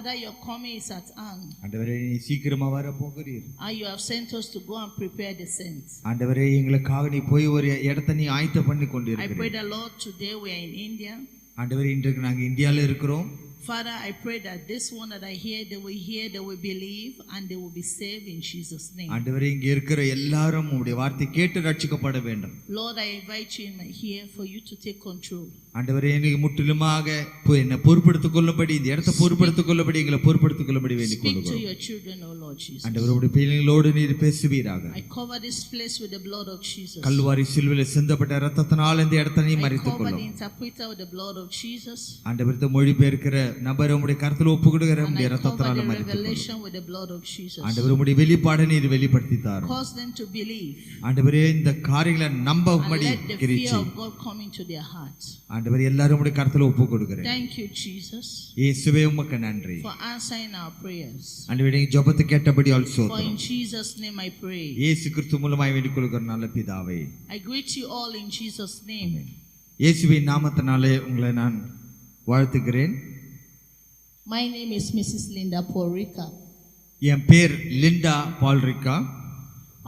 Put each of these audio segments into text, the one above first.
Father, your coming is at hand. ஆண்டவரே நீ சீக்கிரமா வர போகிறீர். And you have sent us to go and prepare the saints. ஆண்டவரே எங்களுக்காக நீ போய் ஒரு இடத்தை நீ ஆயத்த பண்ணி I கொண்டிருக்கிறீர். pray the Lord, today we are in India. ஆண்டவரே இன்றைக்கு நாங்க இந்தியால இருக்கிறோம். Father, I pray that this one that I hear, they will believe, and they will be saved in Jesus' name. ஆண்டவரே இங்க இருக்கிற எல்லாரும் உம்முடைய வார்த்தை கேட்டு ரட்சிக்கப்பட வேண்டும். Lord, I invite you in my here for you to take control. ஆண்டவரே எனக்கு முற்றிலுமாக என்ன பொறுப்படுத்திக் கொள்ளும்படி இந்த இடத்தை பொறுப்படுத்திக் கொள்ளும்படி எங்களை பொறுப்படுத்திக் கொள்ளும்படி வேண்டிக் Speak to கொள்கிறோம். your children, O Lord Jesus. ஆண்டவரே உம்முடைய பிள்ளைகளோடு நீர் பேசுவீராக. I cover this place with the blood of Jesus. Kalvari சிலுவையில் சிந்தப்பட்ட இரத்தத்தினால் இந்த இடத்தை நீ I மறைத்துக் cover the கொள்ளும். interpreter with the blood of Jesus. ஆண்டவரே மொழிபெயர்க்கிற நபர் உம்முடைய கருத்தில் ஒப்புக்கொடுக்கிற And உம்முடைய I cover இரத்தத்தினால் the மறைத்துக் கொள்ளும். revelation with the blood of Jesus. ஆண்டவரே உம்முடைய வெளிப்பாடை நீர் வெளிப்படுத்தி தாரும். Cause them to believe. ஆண்டவரே இந்த காரியங்களை And நம்பும்படி let the fear கிரிச்சி. of God come into their hearts. ஆண்டவரே எல்லாரும் உம்முடைய கருத்தில் ஒப்புக்கொடுக்கிறேன். Thank you, Jesus, இயேசுவே உமக்கு நன்றி. for answering our prayers. ஆண்டவரே ஜெபத்தை கேட்டபடி For ஆல்சோத்ரம். in Jesus' name I pray. இயேசு கிறிஸ்து மூலமாய் வேண்டிக் கொள்கிற நல்ல பிதாவே. I greet you all in Jesus' name. இயேசுவின் நாமத்தினாலே உங்களை நான் வாழ்த்துகிறேன். My name is Mrs. Linda Porrica. என் பேர் Linda Porrica.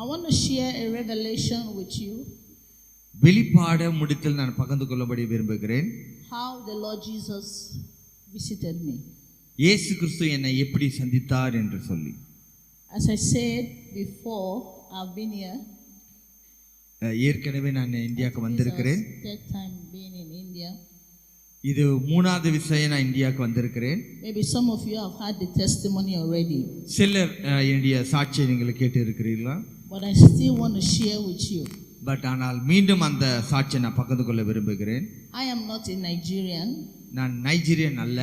I want to share a revelation with you. வெளிப்பாட முடித்தில் நான் பகிர்ந்து கொள்ளும்படி விரும்புகிறேன். How the Lord Jesus visited me. இயேசு கிறிஸ்து என்னை எப்படி சந்தித்தார் என்று சொல்லி. As I said before, I've been here. ஏற்கனவே நான் இந்தியாவுக்கு வந்திருக்கிறேன். Third time being in India. இது மூணாவது விஷயம் நான் இந்தியாவுக்கு வந்திருக்கிறேன். Maybe some of you have had the testimony already. சிலர் என்னுடைய சாட்சியை நீங்கள் கேட்டு இருக்கிறீர்களா? But I still want to share with you. But ஆனால் மீண்டும் அந்த சாட்சியை நான் பகிர்ந்து கொள்ள விரும்புகிறேன். I am not a Nigerian. நான் நைஜீரியன் அல்ல.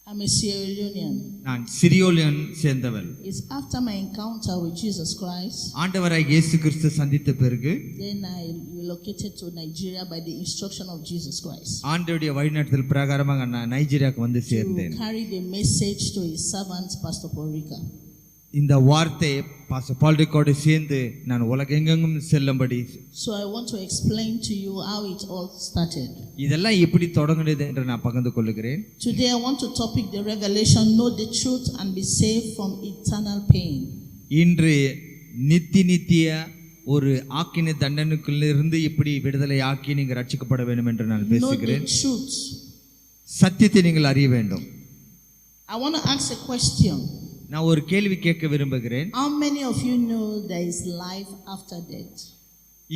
I'm a Sierra Leonean. நான் சிரியோலியன் சேர்ந்தவள். It's after my encounter with Jesus Christ. ஆண்டவராய் இயேசு கிறிஸ்து சந்தித்த பிறகு Then I relocated to Nigeria by the instruction of Jesus Christ. ஆண்டவருடைய வழிநடத்தல் பிரகாரமாக நான் நைஜீரியாவுக்கு வந்து சேர்ந்தேன். To carry the message to his servant Pastor Porrica. இந்த வார்த்தை பாஸ்டர் பால்ரிக்காவோடு சேர்ந்து நான் உலகெங்கும் செல்லும்படி. So I want to explain to you how it all started. இதெல்லாம் எப்படி தொடங்குனது என்று நான் பகிர்ந்து கொள்கிறேன். Today I want to topic the revelation, know the truth and be saved from eternal pain. இன்று நித்திய ஒரு ஆக்கின தண்டனைக்குள்ளிருந்து இப்படி விடுதலை ஆக்கி நீங்கள் ரட்சிக்கப்பட வேண்டும் என்று நான் பேசுகிறேன். Know the truth. சத்தியத்தை நீங்கள் அறிய வேண்டும். I want to ask a question. நான் ஒரு கேள்வி கேட்க விரும்புகிறேன். How many of you know there is life after death?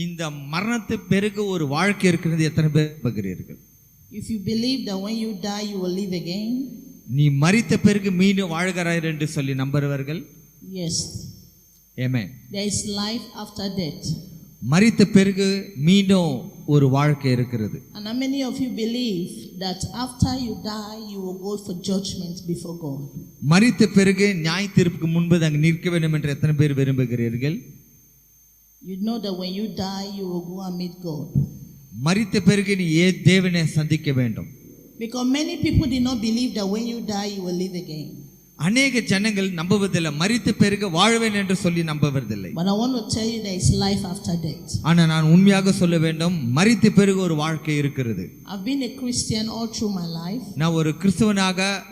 இந்த மரணத்துக்கு பிறகு ஒரு வாழ்க்கை இருக்கிறது எத்தனை பேர் நம்புகிறீர்கள்? If you believe that when you die you will live again? நீ மரித்த பிறகு மீண்டும் வாழ்கிறாய் என்று சொல்லி நம்புறவர்கள்? Yes. Amen. There is life after death. மரித்த பிறகு மீண்டும் ஒரு வாழ்க்கை இருக்கிறது. And how many of you believe that after you die you will go for judgment before God? மரித்த பிறகு நியாய தீர்ப்புக்கு முன்பு அங்கு நிற்க வேண்டும் என்று எத்தனை பேர் விரும்புகிறீர்கள்? You know that when you die you will go and meet God. மரித்த பிறகு நீ தேவனை சந்திக்க வேண்டும். Because many people did not believe that when you die you will live again. அநேக ஜனங்கள் நம்புவதில்லை, மரித்த பிறகு வாழ்வேன் என்று சொல்லி நம்புவதில்லை. But I want to tell you there is life after death. ஆனா நான் உண்மையாக சொல்ல வேண்டும், மரித்த பிறகு ஒரு வாழ்க்கை இருக்கிறது. I've been a Christian all through my life. நான் ஒரு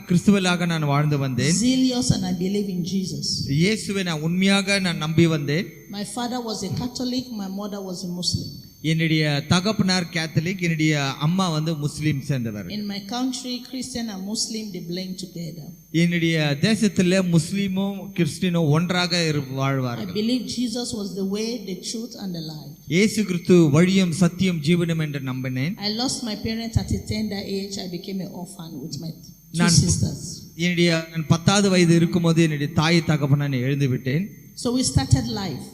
கிறிஸ்துவலாக நான் வாழ்ந்து வந்தேன். Zealous, and I believe in Jesus. இயேசுவை நான் உண்மையாக நான் நம்பி வந்தேன். My father was a Catholic, my mother was a Muslim. என்னுடைய தகப்பனார் கேத்தலிக், என்னுடைய அம்மா முஸ்லீம் சேர்ந்தவர். In my country, Christian and Muslim they blend together. என்னுடைய தேசத்துல முஸ்லீமும் கிறிஸ்டியனும் ஒன்றாக வாழ்வார்கள். I believe Jesus was the way, the truth and the life. இயேசு கிறிஸ்து வழியும் சத்தியம் ஜீவனும் என்று நம்பினேன். I lost my parents at a tender age. I became an orphan with my two நான் sisters. என்னுடைய 10வது வயது இருக்கும்போது என்னுடைய தாய் தகப்பனை நான் எழுந்து விட்டேன். So we started life.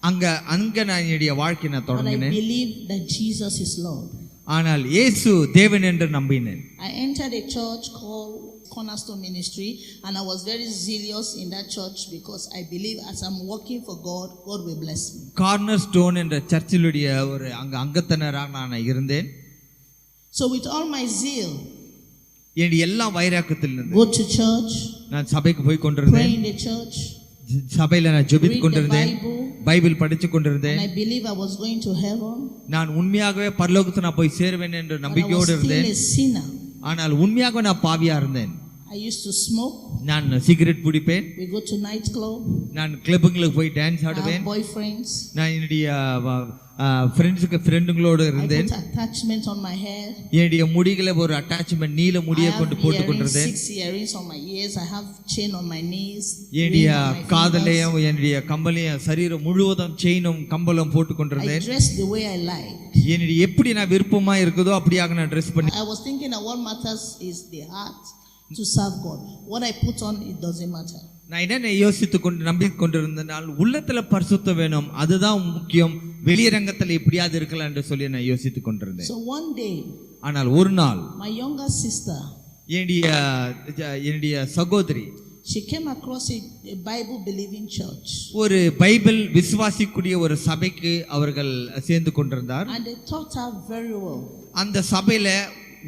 அங்க நான் என்னுடைய வாழ்க்கையை நான் But I தொடங்கினேன். believe that Jesus is Lord. ஆனால் இயேசு தேவன் என்று நம்பினேன். I entered a church called Cornerstone Ministry, and I was very zealous in that church because I believe as I'm working for God, God will bless me. Cornerstone என்ற சர்ச்சிலுடைய ஒரு அங்கத்தினராக நான் இருந்தேன். So with all my zeal, என்னுடைய எல்லா வைராக்கியத்திலிருந்து go to church, நான் சபைக்கு போய் pray கொண்டிருந்தேன். in the church, சபையில நான் ஜெபித்து read the கொண்டிருந்தேன், Bible, பைபிள் படித்து கொண்டிருந்தேன். and I believe I was going to heaven. நான் உண்மையாகவே பரலோகத்துக்கு நான் போய் சேருவேன் என்ற But I was நம்பிக்கையோடு still இருந்தேன். a sinner. ஆனால் உண்மையாக நான் பாவியா இருந்தேன். I I used to smoke. நான் சிகரெட் பிடிப்பேன். We go to night club. நான் கிளப்புங்களுக்கு போய் டான்ஸ் I ஆடுவேன். have boyfriends. நான் என்னுடைய ஃப்ரெண்டோட I இருந்தேன். put attachments on my hair. என்னுடைய முடிகளை ஒரு அட்டாச்மெண்ட் நீல I முடியை have கொண்டு போட்டுக் கொண்டிருந்தேன். 6 earrings on my ears. I have chain on my knees. என்னுடைய ring on my காதலையும் fingers. என்னுடைய கம்பலையும் சரீரம் முழுவதும் செயினும் கம்பலும் போட்டுக் I கொண்டிருந்தேன். dress the way I like. என்னுடைய எப்படி நான் விருப்பமா இருக்குதோ அப்படியாக நான் ட்ரெஸ் பண்ணி I was thinking that what matters is the heart to serve God. What I put on, it doesn't matter. நான் என்ன யோசித்து கொண்டு நம்பி கொண்டிருந்தனால் உள்ளத்துல பரிசுத்தம் வேணும், அதுதான் முக்கியம். வெளியரங்கத்துல எப்படியாவது இருக்கலாம் என்று சொல்லி நான் யோசித்துக் கொண்டிருந்தேன். So one day, ஆனால் ஒரு நாள் my younger sister, என்னுடைய சகோதரி, she came across a Bible believing church. ஒரு பைபிள் விசுவாசிக்கூடிய ஒரு சபைக்கு அவர்கள் சேர்ந்து கொண்டிருந்தார். And they taught her very well. அந்த சபையில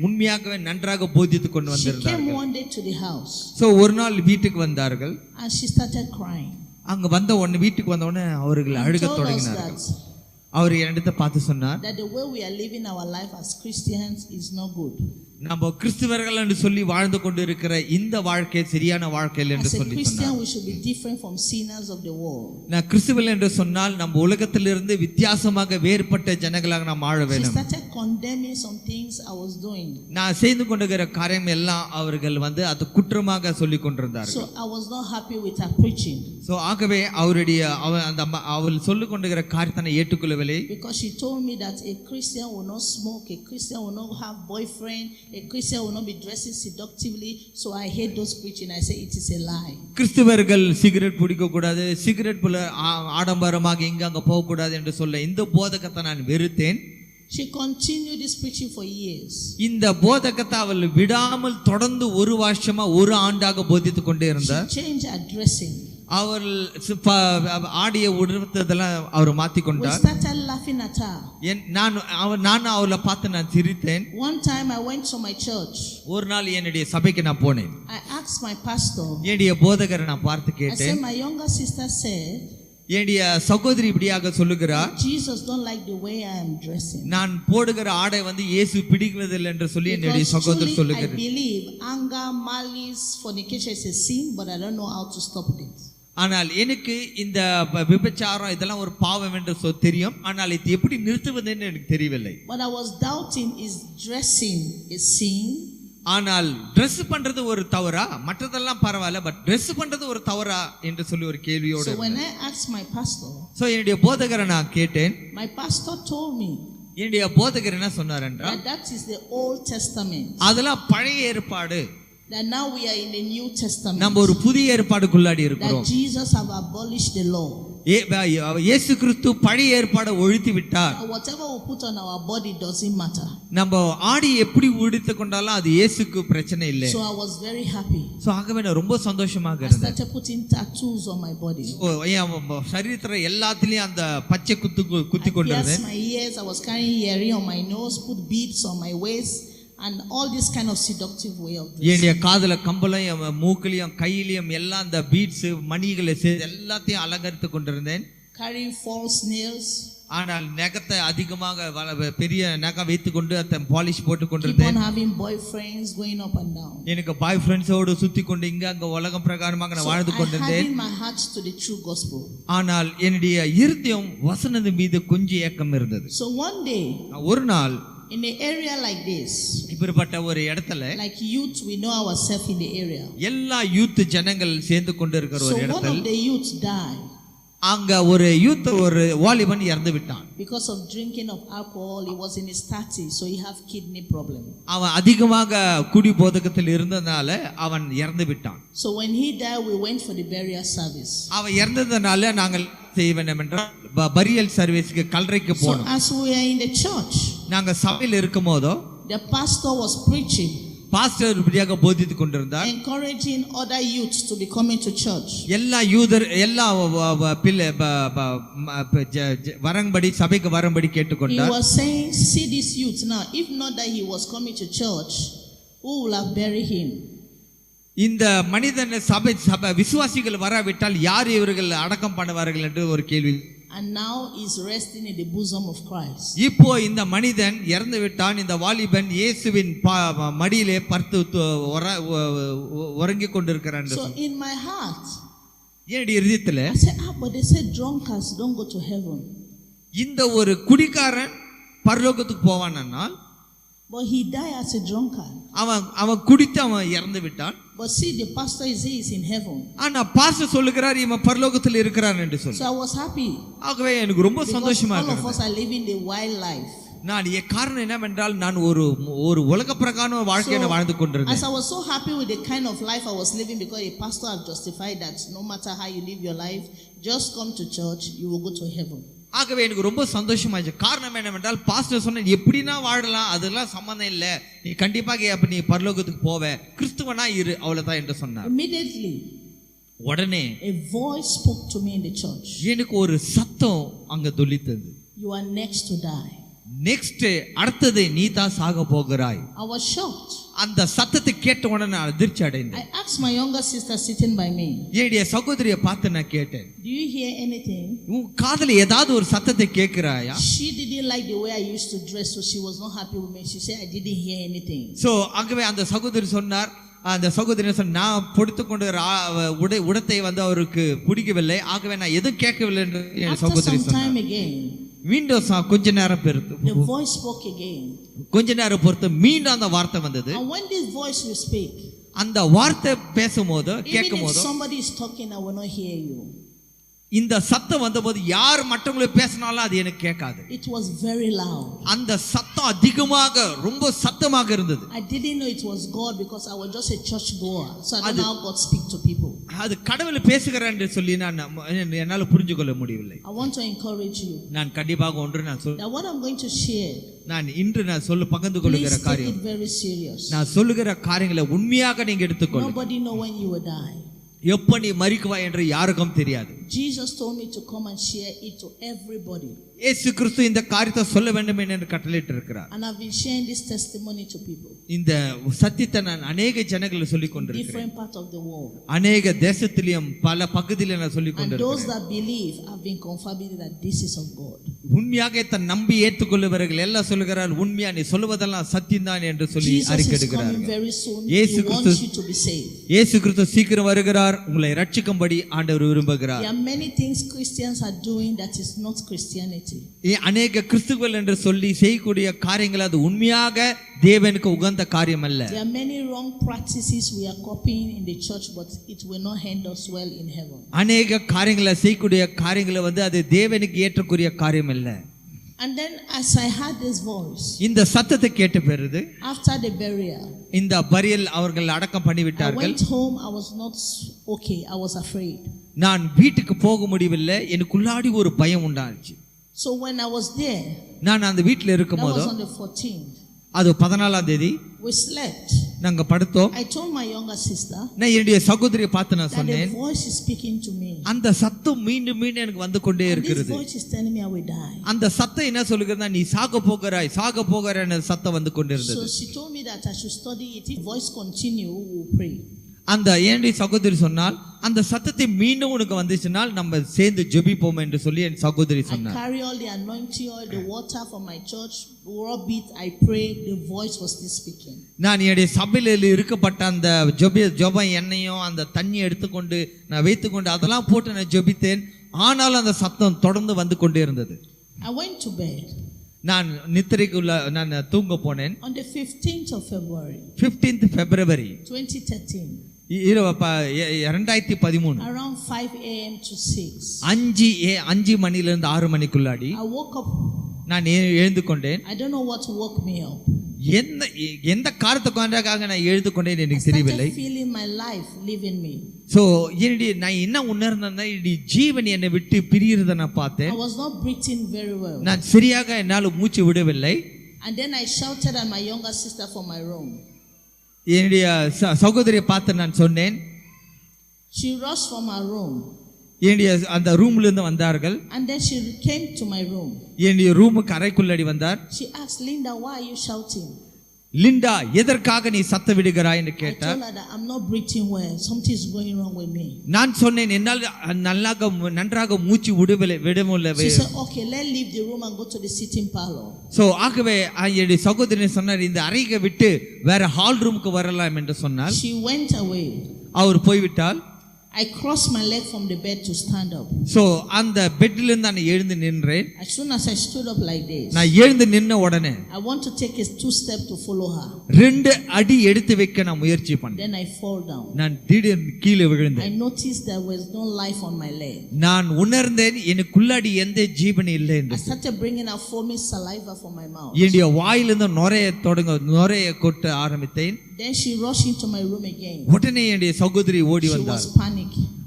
உண்மையாகவே நன்றாக போதித்து கொண்டு She came வந்திருந்தார்கள். one day to the house. So ஒரு நாள் வீட்டுக்கு வந்தார்கள். And she started crying. அங்க வந்த உடனே வீட்டுக்கு வந்த உடனே அவர்கள் அழுக Told us தொடங்கினார்கள். that அவர் என்னிடத்தை பார்த்து சொன்னார், the way we are living our life as Christians is not good. நம்ம கிறிஸ்தவர்கள் என்று சொல்லி வாழ்ந்து கொண்டு இருக்கிற இந்த வாழ்க்கை சரியான வாழ்க்கை இல்லை என்று As a சொல்லி Christian, சொன்னார். we should be different from sinners of the world. நான் கிறிஸ்தவர்கள் என்று சொன்னால் நம்ம உலகத்திலிருந்து வித்தியாசமாக வேறுபட்ட ஜனங்களாக நாம் வாழ She வேண்டும். started condemning some things I was doing. நான் செய்து கொண்டிருக்கிற காரியம் எல்லாம் அவர்கள் அது குற்றமாக சொல்லி கொண்டிருந்தார்கள். So I was not happy with her preaching. So ஆகவே அவள் சொல்லிக் கொண்டிருக்கிற காரியத்தை நான் ஏற்றுக்கொள்ளவில்லை. Because she told me that a Christian will not smoke, a Christian will not have boyfriend, a Christian will not be dressing seductively. So I hate those preaching. I say it is a lie. கிறிஸ்தவர்கள் cigarette பிடிக்க கூடாது, cigarette போல ஆடம்பரமாக இங்க அங்க போக கூடாது என்று சொல்ல இந்த போதகத்தை நான் வெறுத்தேன். She continued this preaching for years. இந்த போதகத்தை அவள் விடாமல் தொடர்ந்து ஒரு வருஷமா ஒரு ஆண்டாக போதித்துக் கொண்டே இருந்தார். She changed her dressing. அவள் ஆடிய உடுத்ததெல்லாம் அவர் மாத்தி We கொண்டார். started laughing at her. நான் அவளை பார்த்து நான் சிரித்தேன். One time I went to my church. ஒரு நாள் என்னுடைய சபைக்கு நான் போனேன். I asked my pastor. என்னுடைய போதகரை நான் பார்த்து I கேட்டேன். said, my younger sister said, என்னுடைய சகோதரி இப்படியாக சொல்லுகிறார், Jesus don't like the way I am dressing. நான் போடுகிற ஆடை இயேசு பிடிக்கிறதில்லை என்று சொல்லி என்னுடைய Because சகோதரி truly I சொல்லுகிறார். believe anger, malice, fornication is a sin, but I don't know how to stop it. ஆனால் எனக்கு இந்த விபச்சாரம் இதெல்லாம் ஒரு பாவம் என்று தெரியும், ஆனால் இது எப்படி நிறுத்துவதுன்னு எனக்கு தெரியவில்லை. But I was doubting, is dressing a sin? ஆனால் ட்ரெஸ் பண்றது ஒரு தவறா, மற்றதெல்லாம் பரவாயில்ல, பட் ட்ரெஸ் பண்றது ஒரு தவறா என்று சொல்லி ஒரு கேள்வியோடு. So when I asked my pastor, so என்னுடைய போதகரை நான் கேட்டேன். my pastor told me என்னுடைய போதகர் என்ன சொன்னார் என்றால், that is the Old Testament. அதெல்லாம் பழைய ஏற்பாடு. That now we are in the New Testament. நம்ம ஒரு புதிய ஏற்பாடுக்குள்ளாடி இருக்கிறோம். That Jesus have abolished the law. இயேசு கிறிஸ்து பழைய ஏற்பாடை ஒழித்து விட்டார். Whatever we put on our body doesn't matter. நம்ம ஆடி எப்படி உடுத்து கொண்டாலும் அது இயேசுக்கு பிரச்சனை இல்லை. So I was very happy. So ஆகவே நான் ரொம்ப சந்தோஷமாக I இருந்தேன். started putting tattoos on my body. சரீரத்துல எல்லாத்துலயும் அந்த பச்சை குத்தி I கொண்டிருந்தேன். pierced my ears. I was carrying earring on my nose, put beads on my waist, and all this kind of seductive way of dressing. என்னுடைய காதுல கம்பளையும் மூக்கிலையும் கையிலையும் எல்லாம் அந்த பீட்ஸ் மணிகளை எல்லாத்தையும் அலங்கரித்து கொண்டிருந்தேன். Carrying false nails. ஆனால் நகத்தை அதிகமாக பெரிய நகம் வைத்து கொண்டு அந்த பாலிஷ் போட்டு Keep கொண்டிருந்தேன். on having boyfriends going up and down. எனக்கு பாய் ஃப்ரெண்ட்ஸோடு சுத்தி கொண்டு இங்க அங்க உலகம் பிரகாரமாக நான் வாழ்ந்து I கொண்டிருந்தேன். hardened my heart to the true gospel. ஆனால் என்னுடைய இருதயம் வசனத்தின் மீது கொஞ்சம் ஏக்கம் இருந்தது. So one day, ஒரு நாள் in an area like this, இப்படிப்பட்ட ஒரு இடத்துல, like youth, we know ourselves in the area. எல்லா யூத் ஜனங்கள் சேர்ந்து கொண்டு இருக்கிற So ஒரு one இடத்துல of the youths died அங்க ஒரு யூத் ஒரு வாலிபன் இறந்து விட்டான். because of drinking of alcohol. He was in his 30s, so he have kidney problem. அவன் அதிகமாக குடி போதகத்தில் இருந்ததனால அவன் இறந்து விட்டான். So when he died, we went for the burial service. அவன் இறந்ததனால நாங்கள் செய்ய வேண்டும் என்றால் பரியல் சர்வீஸ்க்கு கல்லறைக்கு So போனோம். as we are in the church, நாங்க சபையில் இருக்கும்போதோ the pastor was preaching, pastor இப்படியாக போதித்துக் கொண்டிருந்தார், encouraging other youths to be coming to church. எல்லா யூதர் எல்லா பிள்ளை வரம்படி சபைக்கு வரும்படி He கேட்டுக்கொண்டார். was saying, see this youth now, if not that he was coming to church, who will have buried him? இந்த மனிதன் சபை விசுவாசிகள் வராவிட்டால் யார் இவர்கள் அடக்கம் பண்ணுவார்கள் என்று ஒரு கேள்வி. and now is resting in the bosom of Christ. இப்போ இந்த மனிதன் இறந்து விட்டான். இந்த வாலிபன் இயேசுவின் மடியிலே படுத்து உறங்கிக் கொண்டிருக்கிறான். So in my heart, என்னுடைய இதயத்துல I said, but they say drunkards don't go to heaven. இந்த ஒரு குடிகாரன் பரலோகத்துக்கு போவான்னா, but he died as a drunkard. அவன் குடித்து அவன் இறந்து விட்டான். But see, the pastor is in heaven. ஆனா பாஸ்டர் சொல்லுகிறார் இவன் பரலோகத்தில் இருக்கிறான் என்று சொல்லி. So I was happy. ஆகவே எனக்கு ரொம்ப சந்தோஷமா இருக்கு. All of இருக்கு. us are living the wild life. நான் காரணம் என்னவென்றால் நான் ஒரு உலக பிரகாரமான வாழ்க்கையை வாழ்ந்து கொண்டிருந்தேன். As I was so happy with the kind of life I was living, because a pastor has justified that no matter how you live your life, just come to church, you will go to heaven. ஆகவே எனக்கு ரொம்ப சந்தோஷமாச்சு. காரணம் என்னவென்றால் pastor சொன்ன எப்படினா வாழலாம், அதெல்லாம் சம்பந்தம் இல்லை, நீ கண்டிப்பாக அப்ப நீ பரலோகத்துக்கு போவே, கிறிஸ்துவனா இரு, அவ்வளவுதான் என்று சொன்னார். Immediately உடனே a voice spoke to me in the church. எனக்கு ஒரு சத்தம் அங்க தொல்லித்தது. You are next to die. Next அடுத்தது நீ தான் சாக போகிறாய். I was shocked. அந்த சத்தத்தை கேட்ட உடனே நான் அதிர்ச்சி அடைந்தேன். I asked my younger sister sitting by me. என்னுடைய சகோதரியை பார்த்து நான் கேட்டேன், do you hear anything? உன் காதுல ஏதாவது ஒரு சத்தத்தை கேட்கிறாயா? She didn't like the way I used to dress, so she was not happy with me. She said I didn't hear anything. So ஆகவே அந்த சகோதரி சொன்னார், அந்த சகோதரி சொன்ன நான் பொடுத்துக்கொண்டு உடத்தை அவருக்கு பிடிக்கவில்லை, ஆகவே நான் எதுவும் கேட்கவில்லை என்று என் சகோதரி சொன்னார். மீண்டும் கொஞ்ச நேரம் பொறுத்து the voice spoke again. கொஞ்ச நேரம் பொறுத்து மீண்டும் அந்த வார்த்தை வந்தது. And when this voice will speak, அந்த வார்த்தை பேசும்போது கேட்கும்போது, if somebody is talking, I will not hear you. இந்த சத்தம் வந்தபோது யார் மற்றவங்களை பேசினாலும் அது எனக்கு கேட்காது. It was very loud. அந்த சத்தம் அதிகமாக ரொம்ப சத்தமாக இருந்தது. I didn't know it was God because I was just a church goer, so I don't know how God speak to people. அது கடவுள் பேசுகிறார் என்று சொல்லி நான் என்னால புரிந்து கொள்ள முடியவில்லை. I want to encourage you. நான் கண்டிப்பாக ஒன்று நான் Now what I'm going to share, நான் இன்று நான் பகிர்ந்து கொள்ளுகிற காரியம், take it very serious. நான் சொல்லுகிற காரியங்களை உண்மையாக நீங்க எடுத்துக்கொள்ளுங்க. Nobody know when you will die. எப்ப நீ மரிக்குவாய் என்று யாருக்கும் தெரியாது. Jesus told me to come and share it to everybody. இயேசு கிறிஸ்து இந்த காரியத்தை சொல்ல வேண்டும் என்று கட்டளையிட்டு இருக்கிறார். And I've been sharing this testimony to people. இந்த சத்தியத்தை நான் அநேக ஜனங்களுக்கு சொல்லிக் கொண்டிருக்கிறேன். Different part of the world. அநேக தேசத்திலும் பல பகுதிகளில் நான் சொல்லிக் கொண்டிருக்கிறேன். And those that believe have been confirming that this is of God. உண்மையாக தன் நம்பி ஏற்றுக்கொள்ளுவர்கள் எல்லாம் சொல்லுகிறார், உண்மையா நீ சொல்லுவதெல்லாம் சத்தியம்தான் என்று சொல்லி அறிக்கையிடுகிறார். இயேசு கிறிஸ்து சீக்கிரம் வருகிறார், உங்களை ரட்சிக்கும்படி ஆண்டவர் விரும்புகிறார். There are many things Christians are doing that is not Christianity. அநேக கிறிஸ்துவர்கள் என்று சொல்லி செய்யக்கூடிய காரியங்கள் அது உண்மையாக தேவனுக்கு உகந்த காரியம் அல்ல. There are many wrong practices we are copying in the church, but it will not end us well in heaven. அநேக காரியங்களை செய்யக்கூடிய காரியங்களை அது தேவனுக்கு ஏற்றக்கூடிய காரியம் அல்ல. And then as I heard this voice, இந்த சத்தத்தை கேட்ட பிறகு after the burial, இந்த பரியல் அவர்கள் அடக்கம் பண்ணி விட்டார்கள். I went home. I was not okay. I was afraid. நான் வீட்டுக்கு போக முடியவில்லை, எனக்குள்ளாடி ஒரு பயம் உண்டாச்சு. So when I was there, நான் அந்த வீட்டில் இருக்கும்போது, that was on the 14th, அது 14ஆம் தேதி, we slept. நாங்க படுத்தோம். I told my younger sister, நான் என்னுடைய சகோதரியை பார்த்து நான் சொன்னேன், the voice is speaking to me. அந்த சத்தம் மீண்டும் மீண்டும் எனக்கு வந்து கொண்டே இருக்கிறது. This voice is telling me I will die. அந்த சத்தம் என்ன சொல்லுகிறதா, நீ சாக போகிறாய் சாக போகிறாய் சத்தம் வந்து கொண்டே இருந்தது. So she told me that I should study it. If voice continue, we will pray. அந்த என்னுடைய சகோதரி சொன்னால், அந்த சத்தத்தை மீண்டும் உனக்கு வந்துச்சுனால் நம்ம சேர்ந்து ஜெபிப்போம் என்று சொல்லி என் சகோதரி சொன்னார். I carry all the anointing oil, the water from my church, rub it, I pray, the voice was still speaking. நான் என்னுடைய சபையில் இருக்கப்பட்ட அந்த ஜெப எண்ணெயும் அந்த தண்ணி எடுத்துக்கொண்டு நான் வைத்துக்கொண்டு அதெல்லாம் போட்டு நான் ஜெபித்தேன். ஆனாலும் அந்த சத்தம் தொடர்ந்து வந்து கொண்டே இருந்தது. I went to bed. நான் நித்திரைக்குள்ள நான் தூங்க போனேன். On the 15th of February, 15th February 2013, 2013, around 5 a.m. to 6, 5 மணிலிருந்து 6 மணிக்குள்ளாடி I woke up. நான் எழுந்து கொண்டேன். I don't know what woke me up. எந்த காரணத்துக்காக நான் எழுந்து கொண்டேன் எனக்கு தெரியவில்லை. Feeling my life leaving me. So நான் என்ன உணர்ந்தேன்னா, ஜீவன் என்னை விட்டு பிரியறத நான் பார்த்தேன். I was not breathing very well. நான் சரியாக என்னால் மூச்சு விடவில்லை. And then I shouted at my younger sister from my room. என்னுடைய சகோதரியை பார்த்து நான் சொன்னேன். She rushed from her room. என்னுடைய அந்த ரூம்ல இருந்து வந்தார்கள். And then she came to my room. என்னுடைய ரூமுக்கு அறைக்குள்ளடி வந்தார். She asked, Linda, why are you shouting? Linda எதற்காக நீ சத்த விடுகிறாய் என்று I கேட்டார். told her that I'm not breathing well. Something is going wrong with me. நான் சொன்னேன் என்னால் நன்றாக மூச்சு விடவில்லை. She said, okay, let's leave the room and go to the sitting parlor. So ஆகவே என்னுடைய சகோதரன் சொன்னார் இந்த அறையை விட்டு வேற ஹால் ரூமுக்கு வரலாம் என்று சொன்னால் She went away. அவர் போய்விட்டால் I crossed my leg from the bed to stand up. So அந்த பெட்ல இருந்து நான் எழுந்து நின்றேன். As soon as I stood up like this, நான் எழுந்து நின்ன உடனே I want to take a 2 steps to follow her. 2 அடி எடுத்து வைக்க நான் முயற்சி பண்ணேன். Then I fall down. நான் திடீர்னு கீழே விழுந்தேன். I noticed there was no life on my leg. நான் உணர்ந்தேன் எனக்குள்ளாடி எந்த ஜீவன் இல்லை என்று. I started bringing out foaming saliva from my mouth. என்னுடைய வாயிலிருந்து நுரைய கொட்ட ஆரம்பித்தேன். Then she rushed into my room again. உடனே என்னுடைய சகோதரி ஓடி She வந்தார். was panicking.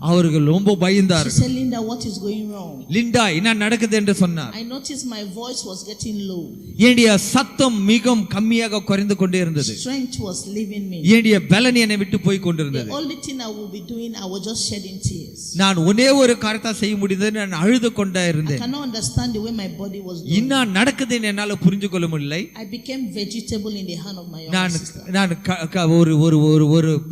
அவர்கள் ரொம்ப She பயந்தார்கள். said, Linda, what is going wrong? Linda என்ன நடக்குது என்று சொன்னார். I noticed my voice was getting low. என்னுடைய சத்தம் மிகவும் கம்மியாக குறைந்து கொண்டே இருந்தது. Strength was leaving me. என்னுடைய பலன் என்னை விட்டு போய் கொண்டிருந்தது. The only thing I would be doing, I was just shedding tears. நான் ஒரே ஒரு காரியத்தை செய்ய முடிந்தது, நான் அழுது கொண்டே I இருந்தேன். cannot understand the way my body was doing. என்ன நடக்குதுன்னு என்னால புரிஞ்சு கொள்ள முடியல. I became vegetable in the hand of my younger sister. நான் ஒரு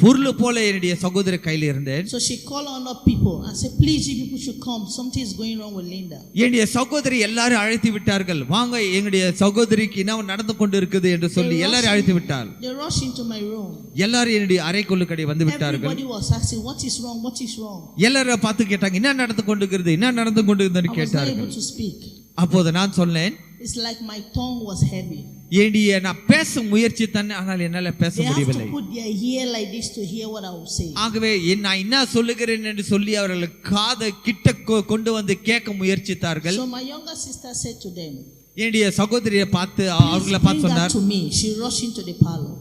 பொருள் போல என்னுடைய சகோதரி கையில் இருந்தேன். So she called on other people and said, please, you people should come. Something is going wrong with Linda. என்னுடைய சகோதரி எல்லாரும் அழைத்து விட்டார்கள். வாங்க எங்களுடைய சகோதரிக்கு என்ன நடந்து கொண்டு இருக்குது என்று சொல்லி எல்லாரும் அழைத்து விட்டார். They rushed into my room. எல்லாரும் என்னுடைய அறைக்குள்ளுக்கடி வந்து விட்டார்கள். Everybody was asking, what is wrong? What is wrong? எல்லாரும் பார்த்து கேட்டாங்க என்ன நடந்து கொண்டிருக்கிறது, என்ன நடந்து கொண்டிருக்குதுன்னு I was not கேட்டார்கள். able to speak. அப்போது நான் சொன்னேன், It's like my tongue was heavy. நான் பேச முயற்சி தன்னே, ஆனால் என்னால பேச They have முடியவில்லை. to put their ear like this to hear what I will say. ஆகவே நான் என்ன சொல்லுகிறேன் என்று சொல்லி அவர்கள் காதை கிட்ட கொண்டு வந்து கேட்க முயற்சித்தார்கள். So my younger sister said to them, என்னுடைய சகோதரியை பார்த்து அவர்களை பார்த்து bring சொன்னார். that to me. She rushed into the parlor.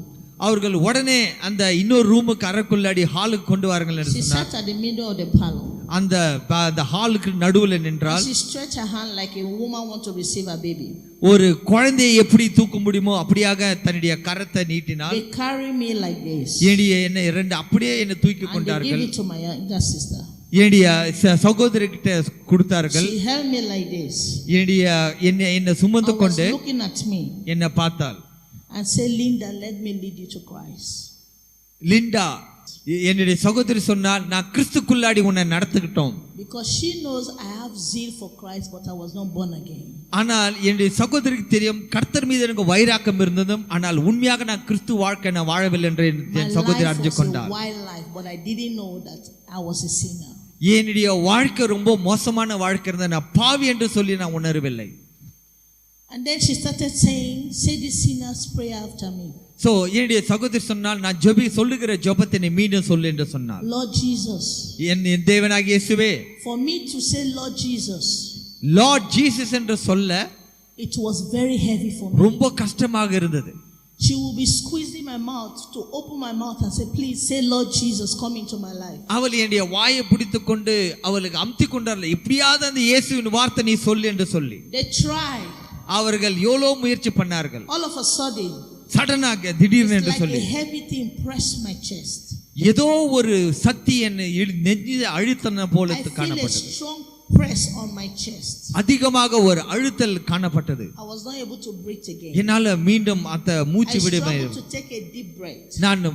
அவர்கள் உடனே அந்த இன்னொரு ரூமுக்கு அறைக்குள்ளாடி ஹாலுக்கு கொண்டு வாருங்கள் என்று She சொன்னார். sat at the middle of the parlor. அந்த ஹாலுக்கு நடுவில் நின்றால் She stretched her hand like a woman want to receive a baby. ஒரு குழந்தையை எப்படி தூக்க முடியுமோ அப்படியாக தன்னுடைய கரத்தை நீட்டினார். They carry me like this. என்ன இரண்டு அப்படியே என்னை தூக்கி And they கொண்டார்கள். gave it to my younger sister. சகோதரி கிட்ட கொடுத்தார்கள். She held me like this. என்னை சுமந்து I was கொண்டு looking at me என்னை பார்த்தாள். and said, Linda, let me lead you to Christ. Linda, என்னுடைய சகோதரி சொன்னால் நான் கிறிஸ்துக்குள்ளாடி உன்னை நடத்துக்கிட்டோம். Because she knows I have zeal for Christ, but I was not born again. ஆனால் என்னுடைய சகோதரிக்கு தெரியும் கர்த்தர் மீது எனக்கு வைராக்கம் இருந்ததும், ஆனால் உண்மையாக நான் கிறிஸ்து வாழ்க்கை நான் வாழவில்லை என்று என் சகோதரி அறிந்து கொண்டார். My life was a wild life, but I didn't know that I was a sinner. என்னுடைய வாழ்க்கை ரொம்ப மோசமான வாழ்க்கை இருந்தது, நான் பாவி என்று சொல்லி நான் உணரவில்லை. And then she started saying, say this sinner's prayer after me. So என்னுடைய சகோதரி சொன்னால் நான் சொல்லுகிற ஜெபத்தை நீ மீண்டும் சொல்லு என்று சொன்னார். Lord Jesus, என் தேவனாகிய இயேசுவே, for me to say Lord Jesus, Lord Jesus என்று சொல்ல it was very heavy for me. ரொம்ப கஷ்டமாக இருந்தது. She will be squeezing my mouth to open my mouth and say, please say Lord Jesus, come into my life. அவள் என்னுடைய வாயை பிடித்துக் கொண்டு அவளுக்கு அமுத்தி கொண்டார்கள், எப்படியாவது அந்த இயேசுவின் வார்த்தை நீ சொல்லு என்று சொல்லி. They tried. அவர்கள் எவ்வளோ முயற்சி பண்ணார்கள். All of a sudden, சடனாக திடீர்னு என்று like சொல்லி a heavy thing pressed my chest. ஏதோ ஒரு சக்தி என்னை நெஞ்சில் அழுத்தன போல I feel a காணப்பட்டது. strong press on my chest. அதிகமாக ஒரு அழுத்தல் காணப்பட்டது. I was not able to breathe again. என்னால மீண்டும் அந்த மூச்சு I விட struggled to take a deep breath. நான்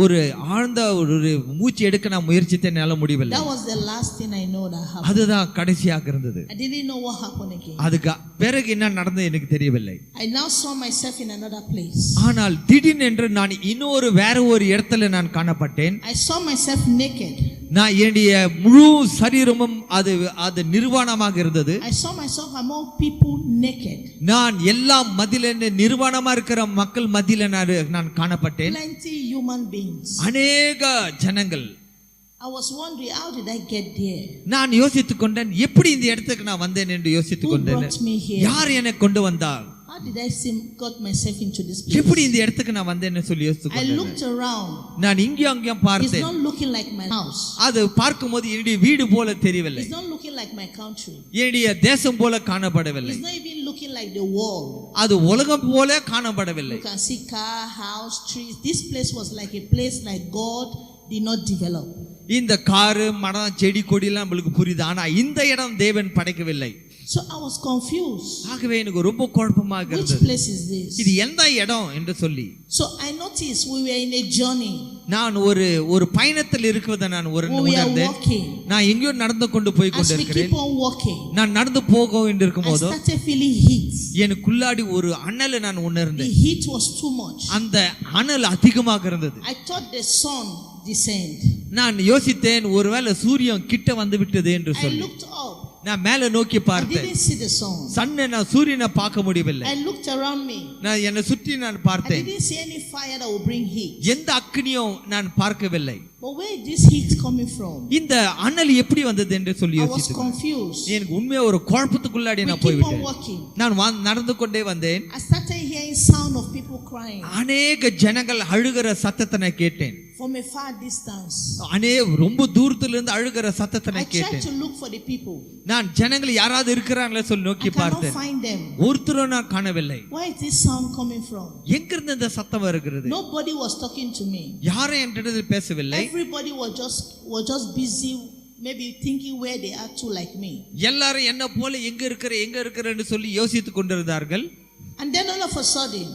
ஒரு ஆழ்ந்த ஒரு மூச்சு எடுக்க நான் முயற்சித்தேன், என்னால முடியவில்லை. That was the last thing I know that happened. அதுதான் கடைசியாக இருந்தது. I didn't know what happened again. அதுக்கு பிறகு என்ன நடந்தது எனக்கு தெரியவில்லை. I now saw myself in another place. ஆனால் திடீரென்று நான் வேற ஒரு இடத்துல நான் காணப்பட்டேன். I saw myself naked. நான் என்னுடைய முழு சரீரமும் அது நிர்வாணமாக இருந்தது. I saw myself among people naked. நான் எல்லா மத்தியில நிர்வாணமா இருக்கிற மக்கள் மத்தியில நான் காணப்பட்டேன். Plenty human beings. அநேக ஜனங்கள். I was wondering, how did I get there? நான் யோசித்துக் கொண்டேன், எப்படி இந்த இடத்துக்கு நான் வந்தேன் என்று யோசித்துக் கொண்டேன். யார் என்னை கொண்டு வந்தார்? How did I got myself into this place? எப்படி இந்த இடத்துக்கு நான் வந்தேன்னு சொல்லி யோசித்துக் I கொண்டேன். looked around. நான் இங்கேயும் It's பார்த்தேன். not looking like my house. அது பார்க்கும்போது என்னுடைய வீடு போல தெரியவில்லை. It's not looking like my country. என்னுடைய தேசம் போல காணப்படவில்லை. It's not even looking like the world. அது உலகம் போல காணப்படவில்லை. You can see car, house, trees. This place was like a place like God did not develop. இந்த காரு மரம் செடி கொடி எல்லாம் நம்மளுக்கு புரியுது, ஆனா இந்த இடம் தேவன் படைக்கவில்லை. So I was confused. ஆகவே எனக்கு ரொம்ப குழப்பமாக Which இருந்தது. place is this? இது எந்த இடம் என்று சொல்லி. So I noticed we were in a journey. நான் ஒரு பயணத்தில் இருக்கிறதை நான் உணர்ந்தேன். நான் எங்கேயோ நடந்து கொண்டு போய் கொண்டிருக்கிறேன். As we keep on walking, நான் நடந்து போக வேண்டியிருக்கும் போது I started feeling heat. எனக்குள்ளாடி ஒரு அனலை நான் உணர்ந்தேன். The heat was too much. அந்த அனல் அதிகமாக இருந்தது. I thought the sun descend. நான் யோசித்தேன் ஒருவேளை சூரியன் கிட்ட வந்து விட்டது என்று சொல்லி. I looked up. நான் மேல நோக்கி பார்த்தேன். I didn't see the sun. சன்னை நான் சூரியனை பார்க்க முடியவில்லை. I looked around me. நான் என்னை சுற்றி நான் பார்த்தேன். I didn't see any fire that would bring heat. எந்த அக்கினியும் நான் பார்க்கவில்லை. But where is this heat coming from? இந்த அனல் எப்படி வந்தது என்று சொல்லி யோசித்தேன். I was confused. எனக்கு உண்மையா ஒரு குழப்பத்துக்குள்ளாடி நான் போய் விட்டேன். நான் நடந்து கொண்டே வந்தேன். I started hearing sound of people crying. அநேக ஜனங்கள் அழுகிற சத்தத்தை நான் கேட்டேன். From a far distance. ரொம்ப தூரத்துல இருந்து அழுகிற சத்தத்தை நான் கேட்டேன். I tried to look for the people. நான் ஜனங்கள் யாராவது இருக்கிறாங்களா சொல்லி நோக்கி பார்த்தேன். I cannot find them. ஒருத்தரும் நான் காணவில்லை. Where is this sound coming from? எங்க இருந்து இந்த சத்தம் வருகிறது? Nobody was talking to me. யாரும் என்னிடத்தில் பேசவில்லை. Everybody was just busy, maybe thinking where they are to, like me. எல்லாரும் என்ன போல எங்க இருக்கிறன்னு சொல்லி யோசித்துக் கொண்டிருந்தார்கள். And then all of a sudden,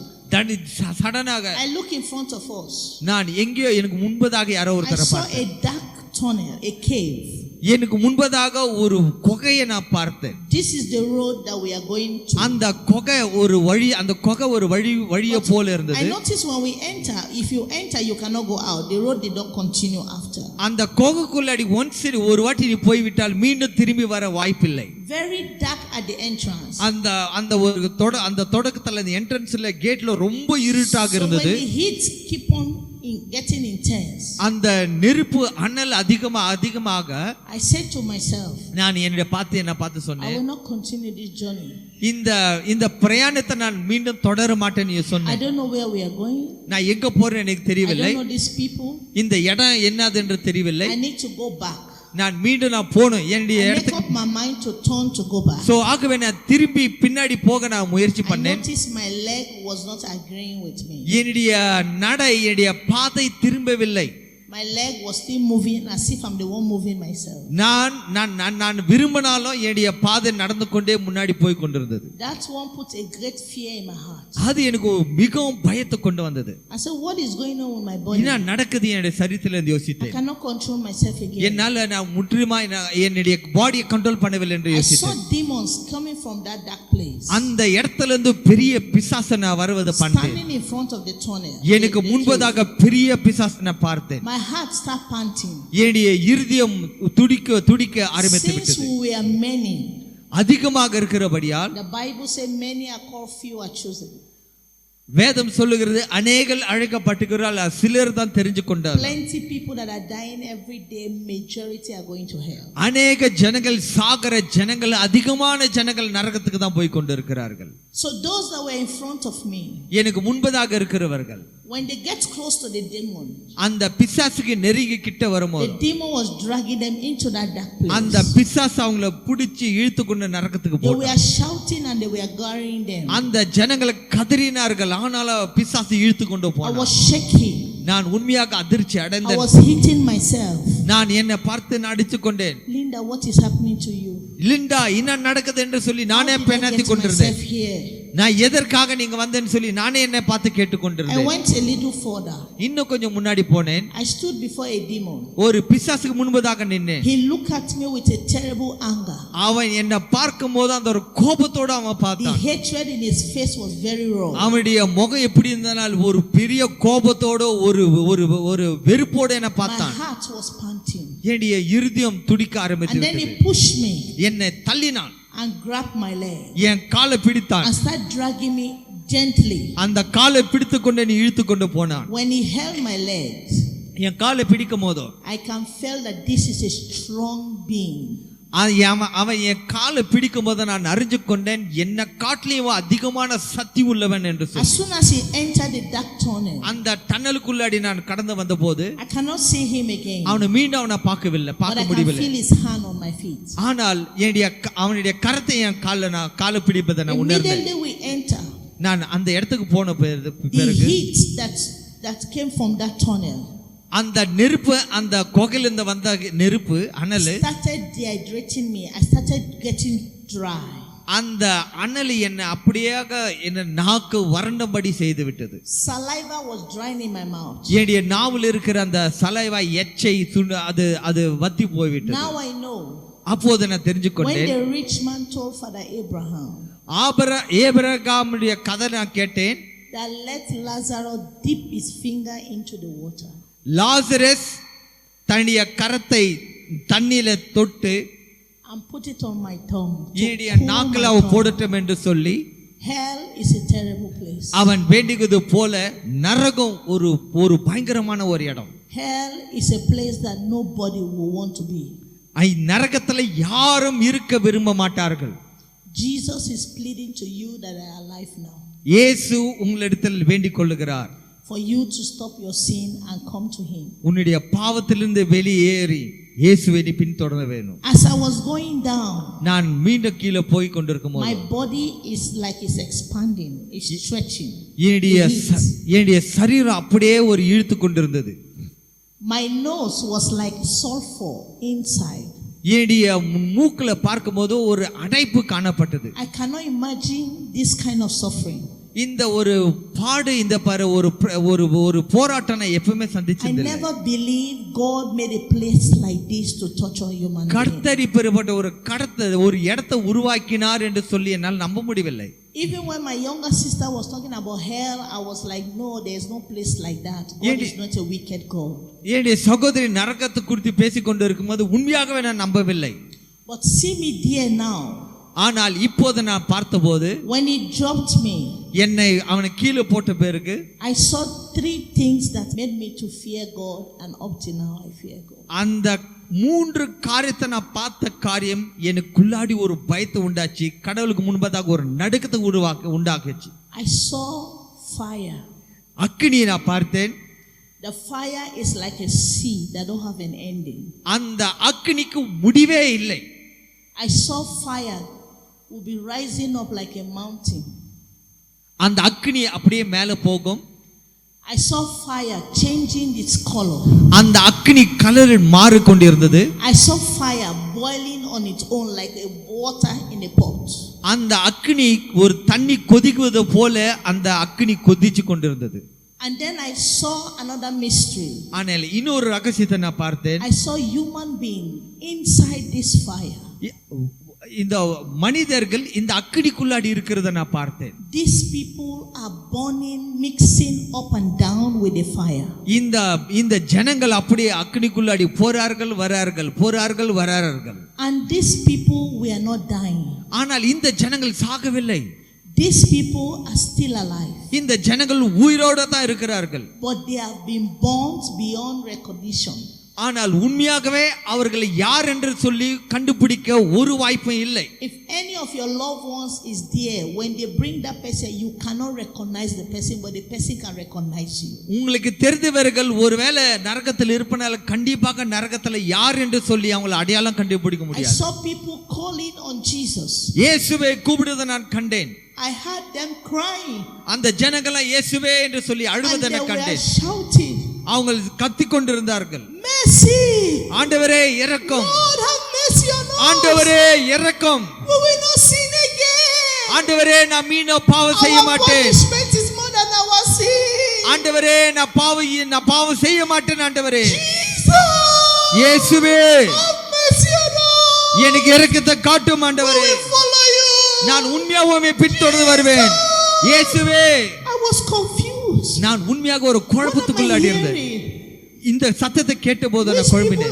சடனாக I look in front of us. நான் எங்கேயோ எனக்கு முன்பதாக யாரோ ஒருத்தரை பார்த்தேன். I saw a dark tunnel, a cave. எனக்கு முன்பதாக ஒரு குகையை நான் பார்த்தேன். This is the road that we are going to. அந்த குகை ஒரு வழி, அந்த குகை ஒரு வழியை போல இருந்தது. I noticed when we enter, if you enter you cannot go out. The road did not continue after. அந்த குகைக்குள்ளடி ஒரு வாட்டி நீ போய் விட்டால் மீண்டும் திரும்பி வர வாய்ப்பில்லை. Very dark at the entrance. அந்த தொடக்கத்துல அந்த என்ட்ரன்ஸ்ல கேட்ல ரொம்ப இருட்டாக இருந்தது. So when the heat keep on getting intense, அந்த நெருப்பு அனல் அதிகமாக I said to myself, நான் என்ன பார்த்து சொன்னேன், I will not continue this journey. இந்த பிரயாணத்தை நான் மீண்டும் தொடர மாட்டேன்னு சொன்னேன். I don't know where we are going. நான் எங்க போறேன்னு எனக்கு தெரியவில்லை. I don't know these people. இந்த இடம் என்னது என்று தெரியவில்லை. I need to go back. நான் மீண்டும் போணும் என்னுடைய இடத்துக்கு. I make up my mind to turn to go back. So ஆகவே நான் திரும்பி பின்னாடி போக நான் முயற்சி பண்ணேன். I noticed my leg was not agreeing with me. என்னுடைய பாதை திரும்பவில்லை. My leg was still moving as if I'm the one moving myself. நான் விரும்பினாலும் என்னுடைய பாதை நடந்து கொண்டே முன்னாடி போய் கொண்டிருந்தது. That one put a great fear in my heart. அது எனக்கு மிகவும் பயத்தை கொண்டு வந்தது. I said, what is going on with my body? என்ன நடக்குது என்னுடைய சரீரத்துல இருந்து யோசித்தேன். I cannot control myself again. என்னால நான் முற்றிலுமா என்னுடைய பாடியை கண்ட்ரோல் பண்ணவில்லை என்று யோசித்தேன். I saw demons coming from that dark place. அந்த இடத்துல இருந்து பெரிய பிசாசு நான் வருவதை பார்த்தேன். Standing in front of the tunnel. எனக்கு முன்பதாக பெரிய பிசாசு நான் பார்த்தேன். My heart started panting. என்னுடைய இருதயம் துடிக்க ஆரம்பித்து விட்டது. Since we are many, அதிகமாக இருக்கிறபடியால், the Bible says many are called, few are chosen. வேதம் சொல்லுகிறது அநேகர் அழைக்கப்பட்டிருக்கிறார்கள், சிலர் தான் தெரிஞ்சு கொண்டார்கள். Plenty people that are dying every day, majority are going to hell. அநேக ஜனங்கள் சாகர ஜனங்கள், அதிகமான ஜனங்கள் நரகத்துக்கு தான் போய் கொண்டிருக்கிறார்கள். So those that were in front of me, எனக்கு முன்பதாக இருக்கிறவர்கள், when they get close to the demon, அந்த பிசாசுக்கு நெருங்கி கிட்ட வரும்போது, the demon was dragging them into that dark place. அந்த பிசாசு அவங்களை பிடிச்சு இழுத்து கொண்டு நரகத்துக்கு போனான். They were shouting and they were garring them. அந்த ஜனங்களை கதறினார்கள், ஆனாலும் பிசாசு இழுத்து கொண்டு போனான். I was shaking. நான் உண்மையாக அதிர்ச்சி அடைந்தேன். I was hitting myself. நான் என்னை பார்த்து அடிச்சு கொண்டேன். Linda, what is happening to you? Linda, என்ன நடக்குது என்று சொல்லி நானே பெண்ணாத்தி கொண்டிருந்தேன். நான் எதற்காக நீங்க வந்தேன்னு சொல்லி நானே என்னை பார்த்து கேட்டுக்கொண்டிருந்தேன். I went a little further. இன்னும் கொஞ்சம் முன்னாடி போனேன். I stood before a demon. ஒரு பிசாசுக்கு முன்பதாக நின்னேன். He looked at me with a terrible anger. அவன் என்னை பார்க்கும்போது அந்த ஒரு கோபத்தோட அவன் பார்த்தான். The hatred in his face was very raw. அவனுடைய முகம் எப்படி இருந்தனால் ஒரு பெரிய கோபத்தோட ஒரு வெறுப்போட என்னை பார்த்தான். My heart was panting. என்னுடைய இருதயம் துடிக்க ஆரம்பித்தது. And then he pushed me. என்னை தள்ளினான். And grabbed my leg. என் காலை பிடித்தான். And started dragging me gently. அந்த காலை பிடித்துக் கொண்டு நீ இழுத்து கொண்டு போனான். When he held my legs, என் காலை பிடிக்கும் போதோ, I can feel that this is a strong being. அவன் என் காலை பிடிக்கும் போது நான் அறிஞ்சு கொண்டேன், என்ன காட்டிலும் அதிகமான சக்தி உள்ளவன் என்று சொல்லி. As soon as he entered the dark tunnel, அந்த டன்னலுக்குள்ளாடி நான் கடந்து வந்த போது, I cannot see him again. அவனை மீண்டும் அவனை பார்க்க முடியவில்லை. I can feel his hand on my feet. ஆனால் அவனுடைய கரத்தை என் காலை பிடிப்பதை நான் உணர்ந்தேன். Immediately we enter. நான் அந்த இடத்துக்கு போன பிறகு the heat that came from that tunnel, அந்த நெருப்பு, அந்த குகையிலிருந்து வந்த நெருப்பு அனல் started dehydrating me. I started getting dry. அந்த அனல் என்ன அப்படியாக என்ன நாக்கு வறண்டபடி செய்து விட்டது. Saliva was drying in my mouth. என்னுடைய நாவில் இருக்கிற அந்த சலைவா எச்சை அது அது வத்தி போய்விட்டது. Now I know. அப்போது நான் தெரிஞ்சு கொண்டேன். When the rich man told Father Abraham, ஆபிரகாமுடைய கதை நான் கேட்டேன். That let Lazarus dip his finger into the water. Lazarus தன்னுடைய கரத்தை தண்ணீரில தொட்டு and put it on my tongue. என்னுடைய நாக்கில் அவ போடட்டும் என்று சொல்லி. Hell is a terrible place. அவன் வேண்டியது போல நரகம் ஒரு பயங்கரமான ஒரு இடம். Hell is a place that nobody will want to be. நரகத்துல யாரும் இருக்க விரும்ப மாட்டார்கள். Jesus is pleading to you that are alive now. இயேசு உங்களிடத்தில் வேண்டிக் கொள்ளுகிறார். For you to stop your sin and come to him. உன்னுடைய பாவத்திலிருந்து வெளியேறி இயேசுவை நீ பின்தொடர வேண்டும். As I was going down, நான் மீண்டும் கீழே போய் கொண்டிருக்கும்போது my body is like it's expanding, it's stretching. என்னுடைய சரீரம் அப்படியே ஒரு இழுத்து கொண்டிருந்தது. My nose was like sulfur inside. என்னுடைய மூக்குல பார்க்கும்போது ஒரு அடைப்பு காணப்பட்டது. I cannot imagine this kind of suffering. இந்த ஒரு பாடு இந்த பாரு ஒரு போராட்டம் நான் எப்பவுமே சந்திச்சது இல்லை. I never believed God made a place like this to torture human beings. கர்த்தர் இப்படிப்பட்ட ஒரு இடத்தை உருவாக்கினார் என்று சொல்லி என்னால் நம்ப முடியவில்லை. Even when my younger sister was talking about hell, I was like, no, there is no place like that. God is not a wicked God. என்னுடைய சகோதரி நரகத்தை குறித்து பேசிக் கொண்டு இருக்கும்போது உண்மையாகவே நான் நம்பவில்லை. But see me there now. ஆனால் இப்போது நான் பார்த்தபோது when he dropped me, என்னை அவனை கீழே போட்ட பிறகு I saw 3 things that made me to fear God, and up to now I fear God. அந்த 3 காரியத்தை நான் பார்த்த காரியம் எனக்குள்ளாடி ஒரு பயத்தை உண்டாச்சு. கடவுளுக்கு முன்பதாக ஒரு நடுக்கத்தை உண்டாக்குச்சு. I saw fire. அக்கினியை நான் பார்த்தேன். The fire is like a sea that don't have an ending. அந்த அக்கினிக்கு முடிவே இல்லை. I saw fire will be rising up like a mountain. அந்த அக்கினி அப்படியே மேலே போகும். I saw fire changing its color. அந்த அக்கினி colour மாறிக்கொண்டிருந்தது. I saw fire boiling on its own like a water in a pot. அந்த அக்கினி ஒரு தண்ணி கொதிக்குவது போல அந்த அக்கினி கொதிச்சு கொண்டிருந்தது. And then I saw another mystery. ஆனால் இன்னொரு ரகசியத்தை நான் பார்த்தேன். I saw human being inside this fire. இந்த மனிதர்கள் இந்த அக்கினிக்குள்ளாடி இருக்கிறத நான் பார்த்தேன். These people are burning, mixing up and down with the fire. இந்த ஜனங்கள் அப்படியே அக்கினிக்குள்ளாடி போறார்கள் வரார்கள். And these people were not dying. ஆனால் இந்த ஜனங்கள் சாகவில்லை. These people are still alive. இந்த ஜனங்கள் உயிரோட தான் இருக்கிறார்கள். But they have been burnt beyond recognition. ஆனால் உண்மையாகவே அவர்களை யார் என்று சொல்லி கண்டுபிடிக்க ஒரு வாய்ப்பும் இல்லை. If any of your loved ones is there, when they bring that person, you cannot recognize the person, but the person can recognize you. உங்களுக்கு தெரிந்தவர்கள் ஒருவேளை நரகத்தில் இருப்பனால கண்டிப்பாக நரகத்தில் யார் என்று சொல்லி அவங்களை அடையாளம் கண்டுபிடிக்க முடியாது. I saw people calling on Jesus. இயேசுவை கூப்பிடுவதை நான் கண்டேன். I heard them crying. அந்த ஜனங்களை இயேசுவே என்று சொல்லி அழுவதை நான் கண்டேன். Shouting. அவங்க கத்திக் கொண்டிருந்தார்கள். Mercy. ஆண்டவரே இரக்கம். Lord have mercy on us. ஆண்டவரே இரக்கம். We will not sin again. ஆண்டவரே நான் மீண்டும் பாவம் செய்ய மாட்டேன். Our punishment is more than our sin. ஆண்டவரே நான் பாவம் செய்ய மாட்டேன் ஆண்டவரே. Jesus. இயேசுவே have mercy on us. எனக்கு இரக்கத்தை காட்டும் ஆண்டவரே. We will follow you. நான் உண்மையாகவே பின்தொடர்ந்து வருவேன். இயேசுவே. I was confused. நான் உண்மையாக ஒரு குழப்பத்துக்குள்ளாடி இருந்தேன். இந்த சத்தத்தை கேட்டபோது நான் குழம்பினேன்.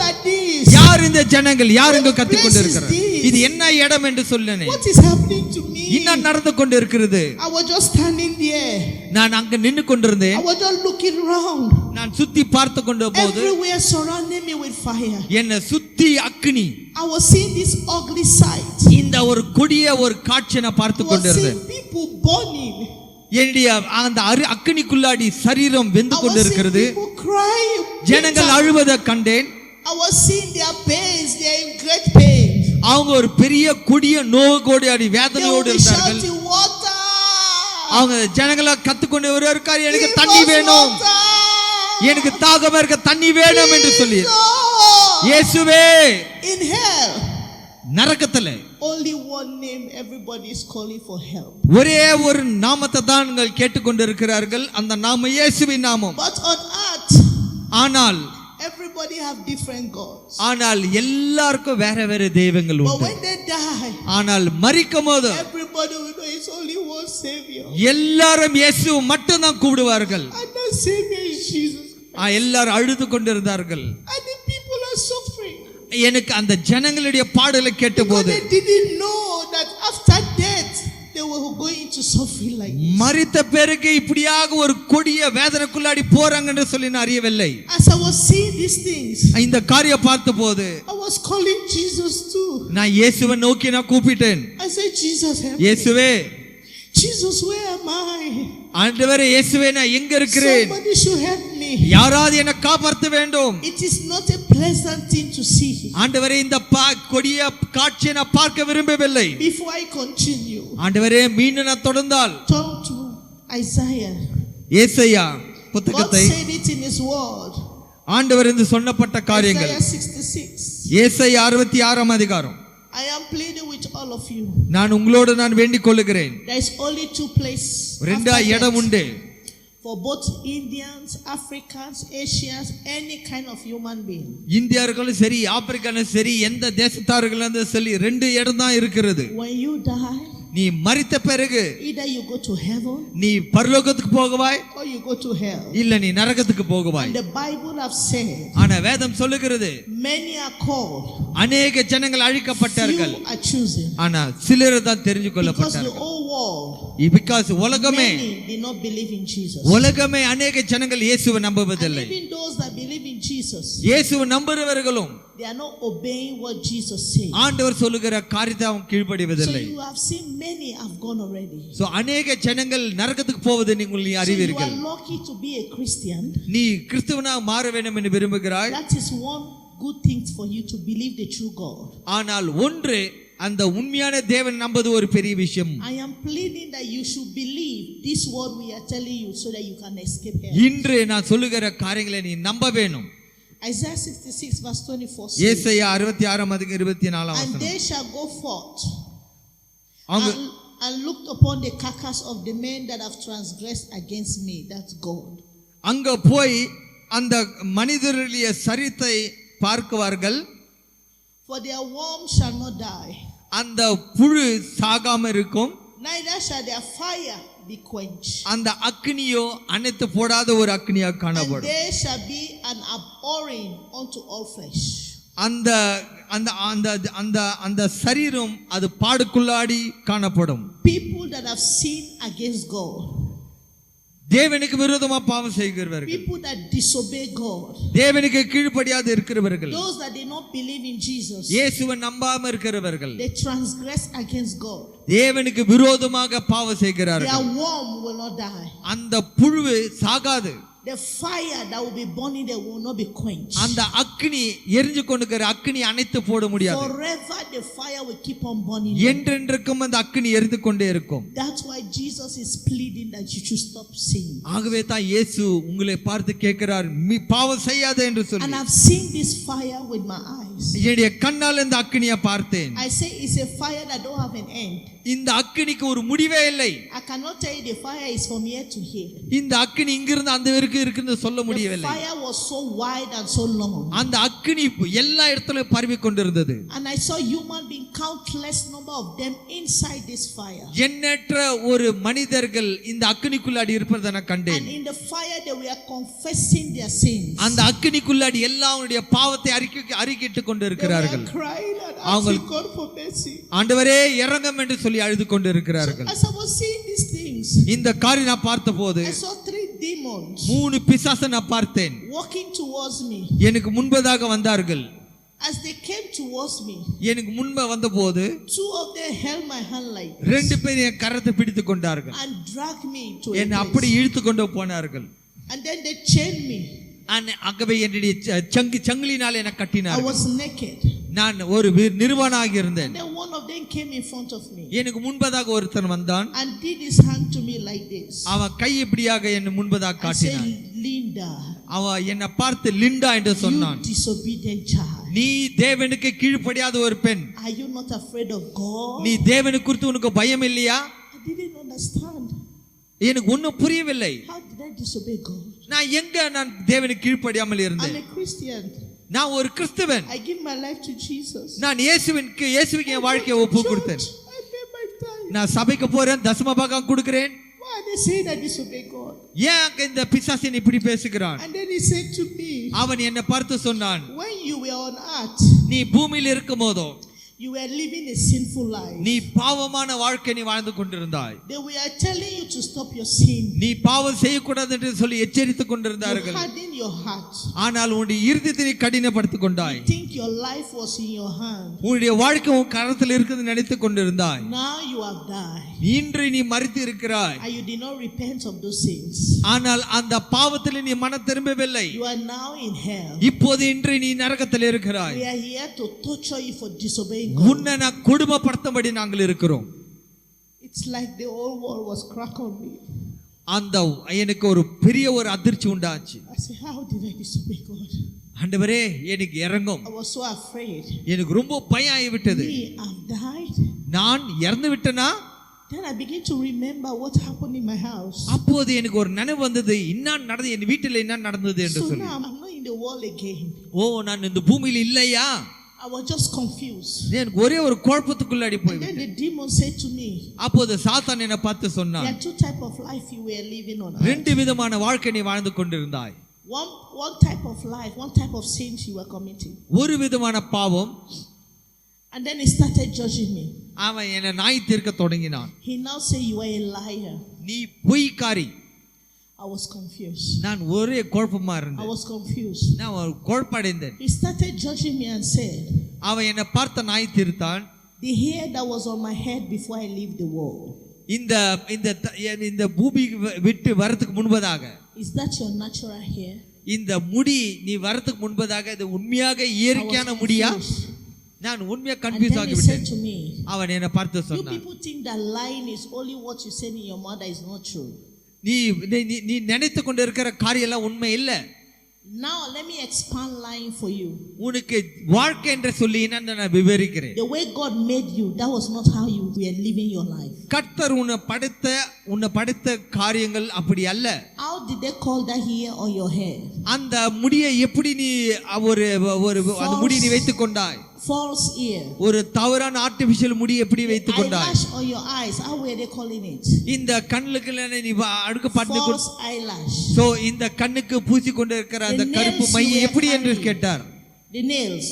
யார் இந்த ஜனங்கள்? யார் இங்க கத்திக் கொண்டிருக்கிறார்? இது என்ன இடம் என்று சொல்லேன். What is happening to me? என்ன நடந்து கொண்டிருக்கிறது? I was just standing there. நான் அங்க நின்னு கொண்டிருந்தேன். I was just looking around. நான் சுத்தி பார்த்து கொண்டபோது everywhere surrounding me with fire. என்ன சுத்தி அக்கினி. I was seeing this ugly sight. இந்த ஒரு கொடிய ஒரு காட்சியை நான் பார்த்து கொண்டிருந்தேன். People burning. என்னுடைய அந்த அக்கினிக்குள்ளாடி சரீரம் வெந்து கொண்டிருக்கிறது. ஜனங்கள் அழுவதை கண்டேன். I was seeing their pains, they are in great pain. அவங்க ஒரு பெரிய கொடிய நோவோடு வேதனையோடு இருந்தார்கள். அவங்க ஜனங்களா கத்துக்கொண்டு இருக்காரு, எனக்கு தண்ணி வேணும், எனக்கு தாகமா இருக்க தண்ணி வேணும் என்று சொல்லி. இயேசுவே in hell நரகத்துல Only one name everybody is calling for help. ஒரே ஒரு நாமத்தை தான் நீங்கள் கேட்டுக்கொண்டிருக்கிறார்கள், அந்த நாமம் இயேசுவின் நாமம். But on earth, ஆனால் everybody have different gods. ஆனால் எல்லாருக்கும் வேற வேற தெய்வங்கள் But உண்டு. when they die, ஆனால் மரிக்கும்போது everybody will know it's only one Savior. எல்லாரும் இயேசு மட்டும் தான் கூப்பிடுவார்கள். And that Savior is Jesus. எல்லாரும் அழுது கொண்டிருந்தார்கள். And the people are suffering. எனக்கு அந்த ஜனங்களுடைய பாடலை கேட்டபோது Because they didn't know that after death they were going to suffer like this. மரித்த பிறகு இப்படியாக ஒரு கொடிய வேதனைக்குள்ளாடி போறாங்க என்று சொல்லி நான் அறியவில்லை. As I was seeing these things, இந்த காரியம் பார்த்தபோது I was calling Jesus too. நான் இயேசுவை நோக்கி நான் கூப்பிட்டேன். I said, Jesus, help me. இயேசுவே, Jesus, where am I? ஆண்டவரே இயேசுவே, நான் எங்க இருக்கிறேன்? Somebody should help me. யாராவது என்னை காப்பாற்ற வேண்டும். It is not a pleasant thing to see. ஆண்டவரே, இந்த கொடிய காட்சியை நான் பார்க்க விரும்பவில்லை. Before I continue, ஆண்டவரே, மீண்டும் நான் தொடர்ந்தால் turn to Isaiah. ஏசாயா God புத்தகத்தை said it in His word. ஆண்டவர் என்று சொன்னப்பட்ட காரியங்கள் Isaiah 66. ஏசாயா 66ஆம் அதிகாரம். I am pleading with all of you. நான் உங்களோடு நான் வேண்டிக் கொள்ளுகிறேன். There is only two places ரெண்டு இடம் உண்டு. for both Indians, Africans, Asians, any kind of human being. இந்தியர்களும் சரி, ஆப்பிரிக்கானும் சரி, எந்த தேசத்தார்களும் சரி, ரெண்டு இடம் தான் இருக்கிறது. When you die, நீ மரித்த பிறகு either you go to heaven, நீ பரலோகத்துக்கு போகவாய், or you go to hell. இல்ல நீ நரகத்துக்கு போகவாய். And the Bible have said, ஆனா வேதம் சொல்லுகிறது, many are called, அநேக ஜனங்கள் அழிக்கப்பட்டார்கள், few are chosen. ஆனா சிலர் தான் தெரிஞ்சு Because the கொள்ளப்பட்டார்கள். whole world, Because உலகமே many did not believe in Jesus. உலகமே அநேக ஜனங்கள் இயேசுவை And நம்புவதில்லை. even those that believe in Jesus, இயேசுவை நம்புறவர்களும் they are not obeying what Jesus said. ஆண்டவர் சொல்லுகிற காரியத்தை அவங்க So கீழ்ப்படிவதில்லை. you have seen many have gone already. So அநேக ஜனங்கள் நரகத்துக்கு போவதை நீங்கள் So you அறிவீர்கள். are lucky to be a Christian. நீ கிறிஸ்தவனாக மாற வேண்டும் என்று விரும்புகிறாய். That is one good thing for you to believe the true God. ஆனால் ஒன்று, அந்த உண்மையான தேவன் நம்பது ஒரு பெரிய விஷயம். I am pleading that you should believe this word we are telling you so that you can escape hell. இன்று நான் சொல்லுகிற காரியங்களை நீ நம்ப வேணும். Isaiah 66 verse 24 says, ஏசாயா 66ஆம் அதிகாரம் 24ஆம் and வசனம். they shall go forth அவங்க and looked upon the carcass of the men that have transgressed against me. That's God. அங்க போய் அந்த மனிதருடைய சரித்தை பார்க்குவார்கள். For their worm shall not die, அந்த புழு சாகாம இருக்கும், neither shall their fire be quenched. அந்த அக்னியோ அணைத்து போடாத ஒரு அக்னியா And காணப்படும். they shall be an abhorring unto all flesh. அந்த அந்த அந்த அந்த அந்த சரீரம் அது பாடுக்குள்ளாடி காணப்படும். People that have sinned against God, தேவனுக்கு விரோதமா பாவம் செய்கிறவர்கள், people that disobey God, தேவனுக்கு கீழ்ப்படியாது இருக்கிறவர்கள், those that did not believe in Jesus, இயேசுவை நம்பாம இருக்கிறவர்கள், they transgress against God. தேவனுக்கு விரோதமாக பாவம் செய்கிறார்கள். Their worm will not die. அந்த புழு சாகாது. The fire that will be burning there will not be quenched. அந்த அக்னி எரிஞ்சு கொண்டிருக்கிற அக்னி அணைத்து போட முடியாது. Forever the fire will keep on burning. என்றென்றைக்கும் அந்த அக்னி எரிந்து கொண்டே இருக்கும். That's why Jesus is pleading that you should stop sinning. ஆகவே தான் இயேசு உங்களை பார்த்து கேட்கிறார், நீ பாவம் செய்யாதே என்று And சொல்லி. I've seen this fire with my eyes. என்னுடைய கண்ணால் இந்த அக்னியை பார்த்தேன். I say it's a fire that don't have an end. இந்த அக்னிக்கு ஒரு முடிவே இல்லை. I cannot tell you the fire is from here to here. இந்த அக்னி இங்கிருந்து அந்த வரைக்கும் இருக்குன்னு சொல்ல The முடியவில்லை. fire was so wide and so long. அந்த அக்னி எல்லா இடத்திலும் பரவி கொண்டிருந்தது. And I saw human being, countless number of them inside this fire. எண்ணற்ற ஒரு மனிதர்கள் இந்த அக்னிக்குள்ளாடி இருப்பதை நான் கண்டேன். And in the fire they were confessing their sins. அந்த அக்னிக்குள்ளாடி எல்லாருடைய பாவத்தை அறிக்கையிட்டு They கொண்டிருக்கிறார்கள். were crying and அவங்க- asking God for mercy. ஆண்டவரே இறங்கும் என்று சொல்லி அழுது கொண்டிருக்கிறார்கள். As I was seeing these things, இந்த காரியம் நான் பார்த்தபோது I saw 3 demons 3 பிசாசை நான் பார்த்தேன். walking towards me. எனக்கு முன்பதாக வந்தார்கள். As they came towards me, எனக்கு முன்பு வந்தபோது 2 of them held my hand like this 2 பேர் என் கரத்தை பிடித்து கொண்டார்கள். and dragged me to a என்னை place. அப்படி இழுத்து கொண்டு போனார்கள். And then they chained me. ஆகவே என்னுடைய சங்கிலினால் என்னை I கட்டினார்கள். was naked. நான் ஒரு நிர்வாணாக இருந்தேன். And then one of them came in front of me எனக்கு முன்பதாக ஒருத்தன் வந்தான். and did his hand to me like this. அவன் கை இப்படியாக என்னை முன்பதாக I said, காட்டினான். Linda, அவன் என்னை பார்த்து லிண்டா என்று you சொன்னான். disobedient child. நீ தேவனுக்கு கீழ்ப்படியாத ஒரு பெண். Are you not afraid of God? நீ தேவனை குறித்து உனக்கு பயம் இல்லையா? I didn't understand. எனக்கு ஒன்னும் புரியவில்லை. How did I disobey God? நான் தேவனுக்கு கீழ்ப்படியாமல் இருந்தேன். I'm a Christian. நான் ஒரு கிறிஸ்தவன். I give my life to Jesus. நான் இயேசுவுக்கு என் வாழ்க்கையை ஒப்பு கொடுத்தேன். நான் சபைக்கு போறேன், தசம பாகம் கொடுக்கிறேன். Why are they saying I disobey God? ஏன் இந்த பிசாசு இப்படி பேசுகிறான்? And then he said to me, அவன் என்னை பார்த்து சொன்னான், when you were on earth, நீ பூமியில் இருக்கும்போதோ you were living a sinful life. நீ பாவமான வாழ்க்கை நீ வாழ்ந்து கொண்டிருந்தாய். They were telling you to stop your sin. நீ பாவம் செய்யக்கூடாது என்று சொல்லி எச்சரித்துக் கொண்டிருந்தார்கள். You hardened your heart. ஆனால் உன்னுடைய இருதயத்தை நீ கடினப்படுத்திக் கொண்டாய். You think your life was in your hand. உன்னுடைய வாழ்க்கை உன் கரத்தில் இருக்குது நினைத்துக் கொண்டிருந்தாய். Now you have died. இன்று நீ மரித்து இருக்கிறாய். And you did not repent of those sins. ஆனால் அந்த பாவத்தில் நீ மனம் திரும்பவில்லை. You are now in hell. இப்போது இன்று நீ நரகத்தில் இருக்கிறாய். We are here to torture you for disobeying. உன்னை நான் கொடுமைப்படுத்தும்படி நாங்கள் இருக்கிறோம். It's like the whole world was crack on me. அந்த எனக்கு ஒரு பெரிய ஒரு அதிர்ச்சி உண்டாச்சு. I said, how did I disobey God? ஆண்டவரே எனக்கு இறங்கும். I was so afraid. எனக்கு ரொம்ப பயம் ஆகிவிட்டது. I've died. நான் இறந்து விட்டேனா? Then I began to remember what happened in my house. அப்போது எனக்கு ஒரு நினைவு வந்தது, என்ன நடந்தது என் வீட்டில் என்ன நடந்தது என்று சொல்லி. So now I'm not in the world again. நான் இந்த பூமியில் இல்லையா? I was just confused. எனக்கு ஒரே ஒரு குழப்பத்துக்குள்ளாடி போய் Then the demon said to me, அப்போது சாத்தான் என்னை பார்த்து சொன்னான், there are two type of life you were living on. ரெண்டு விதமான வாழ்க்கை நீ வாழ்ந்து கொண்டிருந்தாய். One type of life, one type of sins you were committing. ஒரு விதமான பாவம். And then he started judging me. அவன் என்னை நாய் தீர்க்க தொடங்கினான். He now say you are a liar. நீ பொய்க்காரி. I was confused. நான் ஒரே குழப்பமா இருந்தேன். I was confused. நான் குழப்படைந்தேன். He started judging me and said, அவன் என்னை பார்த்த நாய் தீர்த்தான். the hair that was on my head before I leave the world. இந்த பூமி விட்டு வரதுக்கு முன்பதாக, is that your natural hair? இந்த முடி நீ வரதுக்கு முன்பதாக இது உண்மையாக இயற்கையான முடியா? நான் உண்மையா கன்ஃபியூஸ் ஆகிவிட்டேன். அவன் என்னை பார்த்து சொன்னான், you people think that lying is only what you say in your mouth is not true. நீ நினைத்து கொண்டு இருக்கிற காரியம் எல்லாம் உண்மை இல்ல. Now let me expand lying for you. உனக்கு வாழ்க்கை என்று சொல்லி நான் விவரிக்கிறேன். The way God made you, that was not how you were living your life. கர்த்தர் உன்னை படைத்த காரியங்கள் அப்படி அல்ல. How did they call that hair on your head? அந்த முடியை எப்படி நீ ஒரு அந்த முடி நீ வைத்துக் கொண்டாய்? False ear. ஒரு தவறான ஆர்ட்டிபிஷியல் முடி எப்படி வைத்துக் கொண்டாய்? Eyelash on your eyes, how were they calling it? இந்த கண்ணுக்கு நீ அடுக்கு பண்ணி false eyelash. சோ இந்த கண்ணுக்கு பூசி கொண்டு இருக்கிற அந்த கருப்பு மை எப்படி என்று கேட்டார். The nails.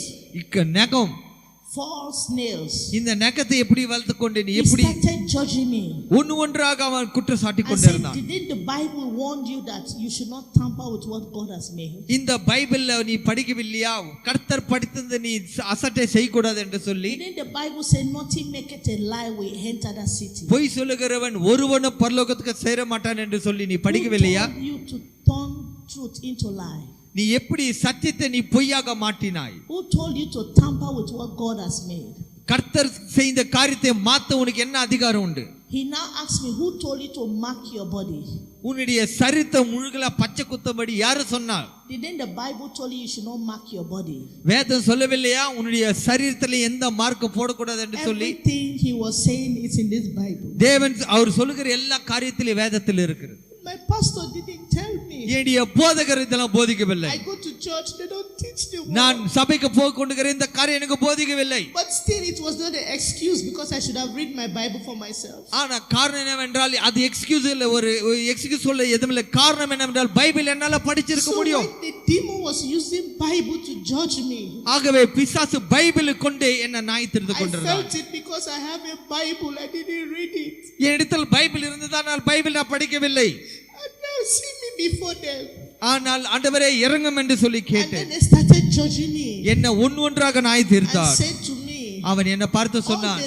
நகம். False nails. இந்த நகத்தை எப்படி வளர்த்து கொண்டு நீ எப்படி? He started judging me. ஒன்றாக அவன் குற்றம் சாட்டி கொண்டிருந்தான். Didn't the Bible warn you that you should not tamper with what God has made? இந்த பைபிள்ல நீ படிக்கவில்லையா? கர்த்தர் படித்ததை நீ அசட்டை செய்யக்கூடாது என்று சொல்லி. Didn't the Bible say nothing maketh a lie will enter that city? பொய் சொல்லுகிறவன் ஒருவனும் பரலோகத்துக்கு சேர மாட்டான் என்று சொல்லி நீ படிக்கவில்லையா? Who told you to turn truth into lie? நீ எப்படி சத்தியத்தை நீ பொய்யாக மாற்றினாய்? Who told you to tamper with what God has made? கர்த்தர் செய்த காரியத்தை மாத்த உனக்கு என்ன அதிகாரம் உண்டு? He now asks me, who told you to mark your body? உன்னுடைய சரீரத்தை முழுகலா பச்சை குத்தபடி யாரு சொன்னார்? Didn't the Bible tell you should not mark your body? வேதம் சொல்லவில்லையா உன்னுடைய சரீரத்திலே எந்த மார்க் போடக்கூடாது என்று சொல்லி? Everything he was saying is in this Bible. தேவன் அவர் சொல்லுகிற எல்லா காரியத்திலே வேதத்தில் இருக்கிறது. My pastor didn't tell me. என்னுடைய போதகர் இதெல்லாம் போதிக்கவில்லை. I go to church, they don't teach the word. நான் சபைக்கு போய் கொண்டுகிற இந்த காரியம் எனக்கு போதிக்கவில்லை. But still it was not an excuse because I should have read my Bible for myself. ஆனா காரணம் என்னவென்றால் அது எக்ஸ்கியூஸ் இல்ல, ஒரு எக்ஸ்கியூஸ் சொல்ல எதுவும் இல்லை. காரணம் என்னவென்றால் பைபிள் என்னால படிச்சிருக்க முடியும். So the demon was using Bible to judge me. ஆகவே பிசாசு பைபிளை கொண்டு என்ன நாய் திருத்து கொண்டிருந்தான். I felt it because I have a Bible, I didn't read it. என்னிடத்தில் பைபிள் இருந்ததால் நான் பைபிள் நான் படிக்கவில்லை. And now see me before them. ஆனால் ஆண்டவரே இறங்கும் என்று சொல்லி கேட்டேன். And then they started judging me. என்ன ஒன்றாக நாய் தீர்த்தார். And said to me, அவன் என்ன பார்த்து சொன்னான்,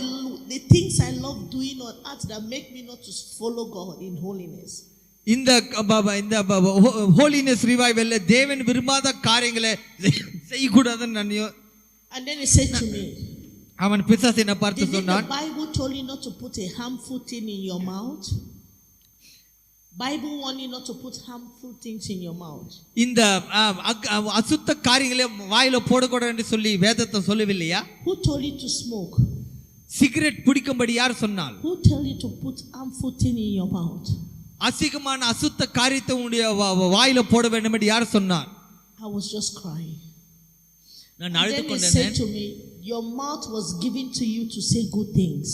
the things I love doing on earth that make me not to follow God in holiness. இந்த ஹோலினஸ் ரிவைவல்ல தேவன் விரும்பாத காரியங்களை செய்யக்கூடாதுன்னு நான். And then he said to me, அவன் பிசாசு என்ன பார்த்து சொன்னான், the Bible told you not to put a harmful thing in your mouth? Bible warns you not to put harmful things in your mouth. இந்த அசுத்த காரியங்களை வாயில போடக்கூடாது என்று சொல்லி வேதத்தை சொல்லவில்லையா? Who told you to smoke? Cigarette பிடிக்கும்படி யார் சொன்னார்? Who tell you to put harmful thing in your mouth? அசிங்கமான அசுத்த காரியத்தை உன்னுடைய வாயில போட வேண்டும் என்று யார் சொன்னார்? I was just crying. நான் அழுது கொண்டேன். He said to me, your mouth was given to you to say good things.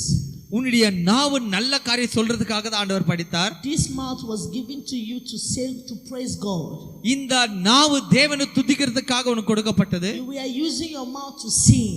உன்னுடைய நாவு நல்ல காரியம் சொல்றதுக்காக தான் ஆண்டவர் படைத்தார். This mouth was given to you to say, to praise God. இந்த நாவு தேவனை துதிக்கிறதுக்காக உனக்கு கொடுக்கப்பட்டது. You are using your mouth to sin.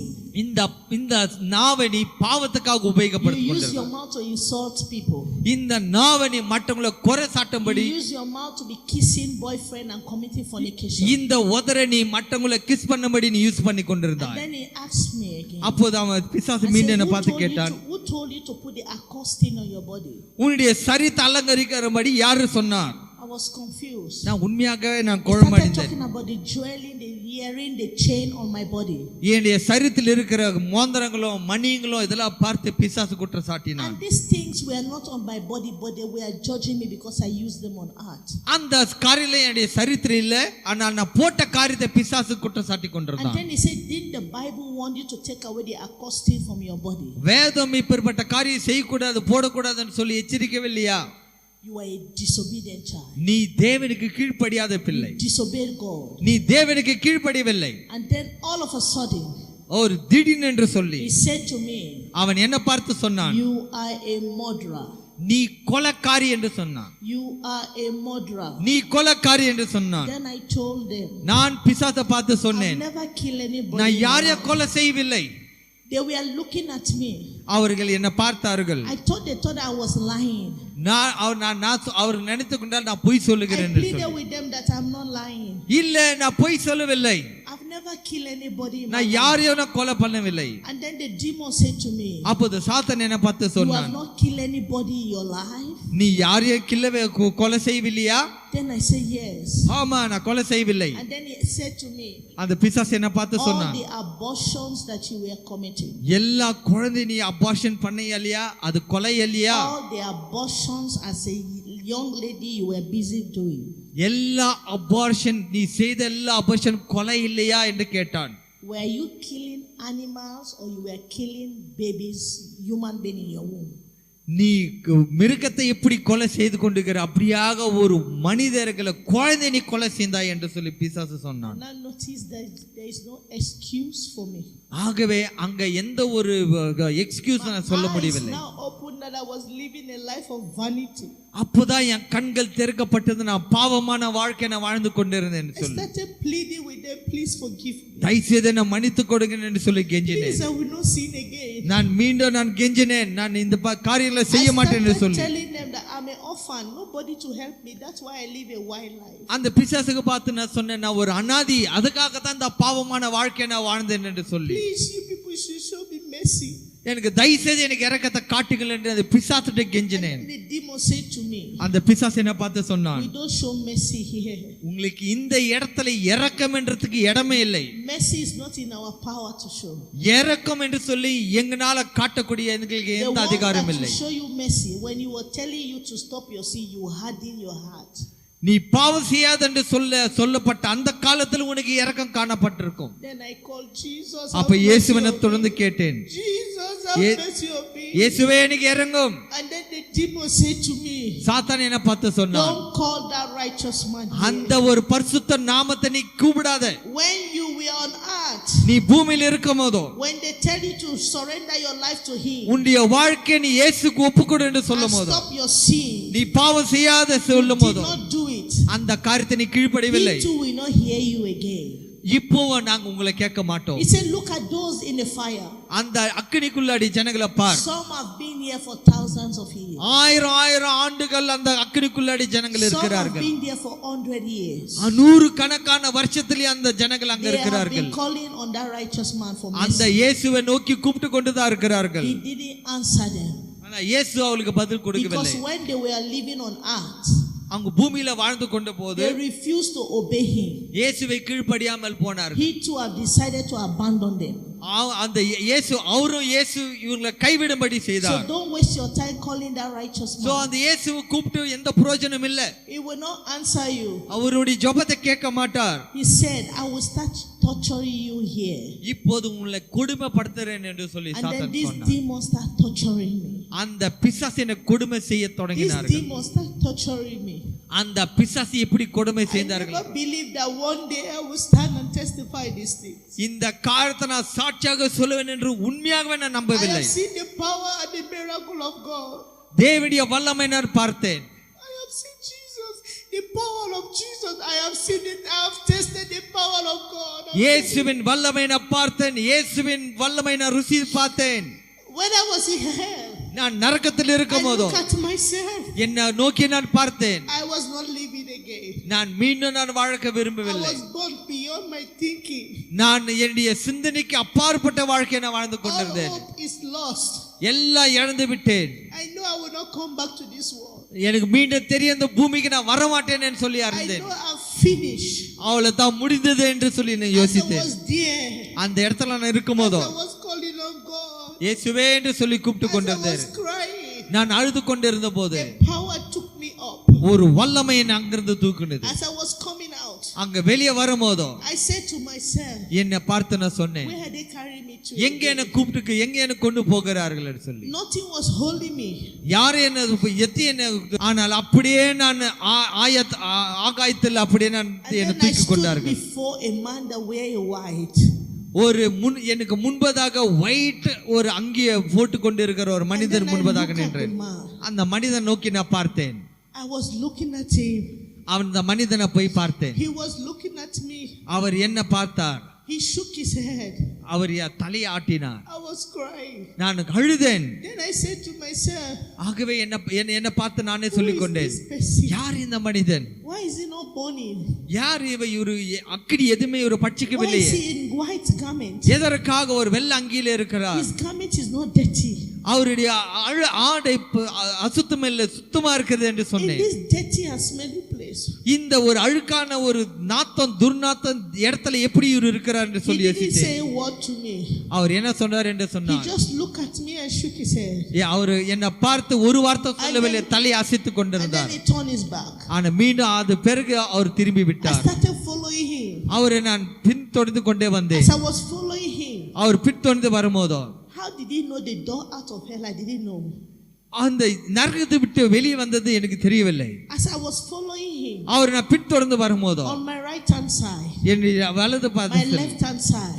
இந்த நாவை நீ பாவத்துக்காக உபயோகப்படுத்திக் You கொண்டிருக்கிறாய். use your mouth to insult people. இந்த நாவை நீ மற்றவங்களை குறை சாட்டும்படி. You use your mouth to be kissing boyfriend and committing fornication. இந்த உதரை நீ மற்றவங்களை கிஸ் பண்ணும்படி நீ யூஸ் பண்ணி கொண்டிருந்தாய். And then he asked me again. அப்போது அவன் பிசாசு மீண்டும் என்ன பார்த்து கேட்டான். Who told you to put the accosting on your body? உன்னுடைய சரீரத்தை அலங்கரிக்கிறபடி யாரு சொன்னார்? I was confused. நான் உண்மையாகவே நான் Started குழம்படிந்தேன். talking about the jewelry, the earring, the chain on my body. என்னுடைய சரீரத்தில் இருக்கிற மோதிரங்களும் மணிங்களும் இதெல்லாம் பார்த்து பிசாசு குற்றம் சாட்டினான். And these things were not on my body, but they were judging me because I used them on earth. அந்த காரியங்களை என்னுடைய சரீரத்தில் இல்ல, ஆனால் நான் போட்ட காரியத்தை பிசாசு குற்றம் சாட்டி And கொண்டிருந்தான். then he said, didn't the Bible want you to take away the accosting from your body? வேதம் இப்படிப்பட்ட காரியம் செய்யக்கூடாது போடக்கூடாதுன்னு சொல்லி எச்சரிக்கவில்லையா? You are a disobedient child. நீ தேவனுக்கு கீழ்ப்படியாத பிள்ளை. Disobeyed God. நீ தேவனுக்கு கீழ்ப்படியவில்லை. And then all of a sudden, ஒரு திடீர்னு என்று சொல்லி he said to me, அவன் என்ன பார்த்து சொன்னான்? you are a murderer. நீ கொலைக்காரி என்று சொன்னான். You are a murderer. நீ கொலைக்காரி என்று சொன்னான். Then I told them, நான் பிசாசை பார்த்து I சொன்னேன், never kill anybody. நான் யாரையும் கொலை செய்யவில்லை. They were looking at me. அவர்கள் என்ன பார்த்தார்கள். They thought I was lying. அவர் நினைத்து கொண்டால் நான் பொய் சொல்லுகிறேன். I pleaded with them that I'm not lying. இல்ல நான் பொய் சொல்லவில்லை. I've never killed anybody. நான் யாரையும் நான் கொலை பண்ணவில்லை. And then the demon said to me, அப்போது சாத்தான் என்ன பார்த்து you சொன்னான், have not killed anybody in your life? நீ யாரையும் கொலை செய்யவில்லையா? Then I said yes. ஆமா நான் கொலை செய்யவில்லை. And then he said to me, அந்த பிசாசு என்ன பார்த்து சொன்னான், all the abortions that you were committing, எல்லா குழந்தை நீ அபார்ஷன் பண்ணையா, அது கொலை இல்லையா? all the abortions as a young lady you were busy doing, எல்லா அபார்ஷன் நீ செய்த எல்லா அபார்ஷன் கொலை இல்லையா என்று கேட்டான். were you killing animals or you were killing babies, human being in your womb? நீ மிருகத்தை எப்படி கொலை செய்து கொண்டிருக்கிற, அப்படியாக ஒரு மனிதர்களை குழந்தை நீ கொலை செய்தாய் என்று சொல்லி பிசாசு சொன்னான். Now notice that there is no excuse for me. ஆகவே அங்க எந்த ஒரு எக்ஸ்கியூஸ் நான் சொல்ல முடியவில்லை. Now open that I was living a life of vanity. அப்போதான் என் கண்கள் திறக்கப்பட்டது, நான் பாவமான வாழ்க்கை நான் வாழ்ந்து கொண்டிருந்தேன் சொல்லி. I started pleading with them, please forgive me. தயவுசெய்து நான் மன்னித்து கொடுங்க என்று சொல்லி கெஞ்சினேன். Please I will not sin again. நான் மீண்டும் கெஞ்சினேன், நான் இந்த காரியங்களை செய்ய மாட்டேன் என்று சொல்லி. Telling them that I'm an orphan, nobody to help me, that's why I live a wild life. அந்த பிசாசுக்கு பார்த்து நான் சொன்னேன், நான் ஒரு அனாதி, அதுக்காக தான் இந்த பாவமான வாழ்க்கையை நான் வாழ்ந்தேன் என்று சொல்லி. Please you people should show me mercy. எனக்கு தயவுசெய்து எனக்கு இரக்கத்தை காட்டுங்கள் என்று அந்த பிசாசுகிட்ட கெஞ்சினேன். The demon said to me, அந்த பிசாசு என்ன பார்த்து சொன்னான், we don't show mercy here. உங்களுக்கு இந்த இடத்துல இரக்கம் என்றதுக்கு இடமே இல்லை. Mercy is not in our power to show. இரக்கம் என்று சொல்லி எங்கனால காட்டக்கூடிய எங்களுக்கு எந்த அதிகாரம் இல்லை. To show you mercy, when you were telling you to stop your sin, you harden your heart. நீ பாவம் செய்யாத என்று சொல்லப்பட்ட அந்த காலத்துல உனக்கு இரக்கம் காணப்பட்டிருக்கும். Then I called Jesus. அப்ப இயேசுவை தொடர்ந்து கேட்டேன், Jesus have mercy on me. இயேசுவே எனக்கு இரங்கும். And then the demon said to me, சாத்தான் என்ன பார்த்து சொன்னான், don't call that righteous man. அந்த ஒரு பரிசுத்த நாமத்தை நீ கூப்பிடாத. When you were on earth, நீ பூமியில் இருக்கும்போதோ, when they tell you to surrender your life to him, உன்னுடைய வாழ்க்கையை நீ இயேசுக்கு ஒப்புக்கொடு என்று சொல்லும்போது, stop your sin, நீ பாவம் செய்யாத சொல்லும்போது, அந்த காரியத்தை நீ கீழ்ப்படியவில்லை. he too will not hear you again. இப்போ நாங்க உங்களை கேட்க மாட்டோம். He said, look at those in the fire. அந்த அக்கினிக்குள்ளாடி ஜனங்களை பார். Some have been here for thousands of years. ஆயிரம் ஆண்டுகள் அந்த அக்கினிக்குள்ளாடி ஜனங்கள் இருக்கிறார்கள். Some have been there for 100 years. 100 கணக்கான வருஷத்திலே அந்த ஜனங்கள் அங்க இருக்கிறார்கள். They have been calling on that righteous man for mercy. அந்த இயேசுவை நோக்கி கூப்பிட்டு கொண்டு தான் இருக்கிறார்கள். He didn't answer them. ஆனா இயேசு அவங்களுக்கு பதில் கொடுக்கவில்லை. Because when they were living on earth, அவங்க பூமியில வாழ்ந்து கொண்ட போது they refused to obey him. இயேசுவை கீழ்ப்படியாமல் போனார்கள். He too have decided to abandon them. அந்த இயேசு அவரும் இயேசு இவங்களை கைவிடும்படி So செய்தார். don't waste your time calling that righteous so man. அந்த இயேசுவை கூப்பிட்டு எந்த பிரயோஜனம் இல்ல. He will not answer you. அவருடைய ஜெபத்தை கேட்க மாட்டார். He said, I will start torturing you here. இப்போது உங்களை கொடுமைப்படுத்துறேன் என்று சொல்லி And then சாத்தான் these சொன்னார். demons start torturing me. அந்த பிசாசு என்னை கொடுமை செய்ய These தொடங்கினார்கள். demons start torturing me. அந்த பிசாசு எப்படி கொடுமை I செய்தார்கள்? never believed that one day I will stand and testify these things. இந்த காரியத்தை நான் சாட்சியாக சொல்லுவேன் என்று உண்மையாகவே நான் I நம்பவில்லை. have seen the power and the miracle of God. தேவனுடைய வல்லமை நான் பார்த்தேன். I have seen Jesus, the power of Jesus. I have seen it. I have tasted the power of God. இயேசுவின் வல்லமை நான் பார்த்தேன். இயேசுவின் வல்லமை நான் ருசி பார்த்தேன். When I was in hell, நான் நரகத்தில் I இருக்கும்போது look at myself. என்னை நோக்கி நான் பார்த்தேன். I was not living again. நான் மீண்டும் நான் வாழ I விரும்பவில்லை. was born beyond my thinking. நான் என்னுடைய சிந்தனைக்கு அப்பாற்பட்ட வாழ்க்கையை நான் வாழ்ந்து All கொண்டிருந்தேன். hope is lost. எல்லாம் இழந்து விட்டேன். I know I will not come back to this world. எனக்கு மீண்டும் தெரிய இந்த பூமிக்கு நான் வர மாட்டேன்னு சொல்லி I அறிந்தேன். know I've finished. அவளை தான் முடிந்தது என்று சொல்லி நான் As I யோசித்தேன். was there, அந்த இடத்துல நான் as இருக்கும்போதோ I was calling on God, இயேசுவே என்று சொல்லி கூப்பிட்டு as I கொண்டிருந்தேன். was crying, நான் அழுது கொண்டிருந்த போது the power took me up. ஒரு வல்லமை என்னை அங்கிருந்து தூக்குனது. As I was coming out, அங்க வெளியே வரும்போதோ I said to myself, என்னை பார்த்து நான் சொன்னேன், where had they carried me to? எங்க என்ன கூப்பிட்டு எங்க என்ன கொண்டு போகிறார்கள் என்று சொல்லி. Nothing was holding me. யாரு என்ன எத்தி என்ன, ஆனால் அப்படியே நான் ஆகாயத்தில் அப்படியே நான் And என்னை then I தூக்கி stood கொண்டார்கள். before a man that wear a white. ஒரு எனக்கு முன்பதாக ஒயிட் ஒரு அங்கிய போட்டு கொண்டிருக்கிற ஒரு And மனிதர் then I முன்பதாக looked at the நின்றேன். man. அந்த மனிதன் நோக்கி நான் பார்த்தேன். I was looking at him. அந்த மனிதனை போய் பார்த்தேன். He was looking at me. அவர் என்ன பார்த்தார். He shook his head. அவர் தலையை ஆட்டினார். I was crying. நான் அழுதேன். Then I said to myself, ஆகவே என்ன பார்த்து நானே who சொல்லிக் is கொண்டேன், this person? யார் இந்த மனிதன்? Why is he not burning? யார் இவர் அக்கினி எதுவுமே ஒரு Why பட்சிக்கவில்லையே. is he in white garment? எதற்காக ஒரு வெள்ளை அங்கியில இருக்கிறார்? His garment is not dirty. அவருடைய ஆடை அசுத்தம் இல்லை, சுத்தமா இருக்கிறது என்று In சொன்னேன். this dirty and smelly place. இந்த ஒரு அழுக்கான ஒரு நாத்தம் துர்நாத்தம் இடத்துல எப்படி இவர் இருக்கிறார் என்று He சொல்லி didn't யோசித்தேன். say a word to me. அவர் என்ன சொன்னார் என்று He சொன்னார். just looked at me and shook his head. அவர் என்னை பார்த்து ஒரு வார்த்தை சொல்லவில்லை, தலையை அசைத்துக் And then கொண்டிருந்தார். he turned his back. ஆனா மீண்டும் அது பிறகு அவர் திரும்பி I விட்டார். started following him. அவரை நான் பின்தொடர்ந்து கொண்டே வந்தேன். As I was following him, அவர் பின்தொடர்ந்து வரும்போதோ how did he know the door out of hell? I didn't know. அந்த நரகத்தை விட்டு வெளியே வந்தது எனக்கு தெரியவில்லை. As I was following him, அவர் நான் பின்தொடர்ந்து வரும்போதோ on my right hand side, என்னுடைய வலது my பாதத்தில் left hand side,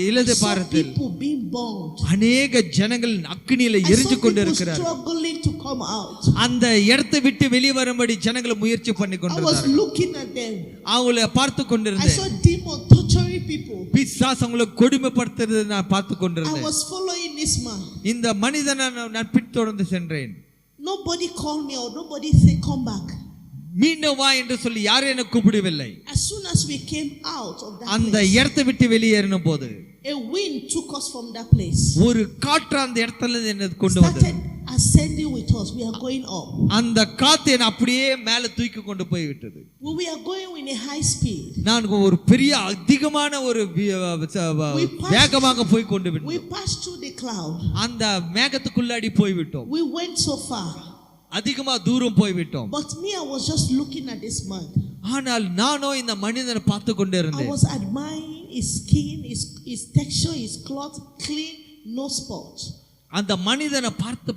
இடது I saw பாதத்தில் people being burned. அநேக ஜனங்கள் அக்கினியில I எரிஞ்சு saw கொண்டு people இருக்கிறார். struggling to come out. அந்த இடத்தை விட்டு வெளியே வரும்படி ஜனங்களை முயற்சி பண்ணி I was கொண்டிருந்தார். looking at them. அவங்கள பார்த்து I கொண்டிருந்தேன். saw demons torturing people. பிசாசு அவங்களை கொடுமைப்படுத்துறது நான் பார்த்து I கொண்டிருந்தேன். was following this man. இந்த மனிதனை நான் பின்தொடர்ந்து சென்றேன். Nobody called me or nobody said come back. மீண்டும் வா என்று சொல்லி யாரும் என்ன கூப்பிடவில்லை. As soon as we came out of that அந்த place, இடத்தை விட்டு வெளியேறின போது a wind took us from that place. ஒரு காற்று அந்த இடத்துல என்ன கொண்டு வந்தது. Started ascending with us. We are going up. அந்த காத்து என்ன அப்படியே மேல தூக்கி கொண்டு போய் விட்டது. We are going in a high speed. நான் ஒரு பெரிய அதிகமான ஒரு வேகமாக போய் கொண்டு We விட்டோம். passed through the cloud. அந்த மேகத்துக்குள்ளாடி போய் விட்டோம். We went so far. அதிகமா தூரம் போய் விட்டோம். But me, I was just looking at this man. ஆனால் நானோ இந்த மனிதனை பார்த்து கொண்டே I இருந்தேன். was admiring his skin, his texture, his cloth, clean, no spot. அந்த மனிதனை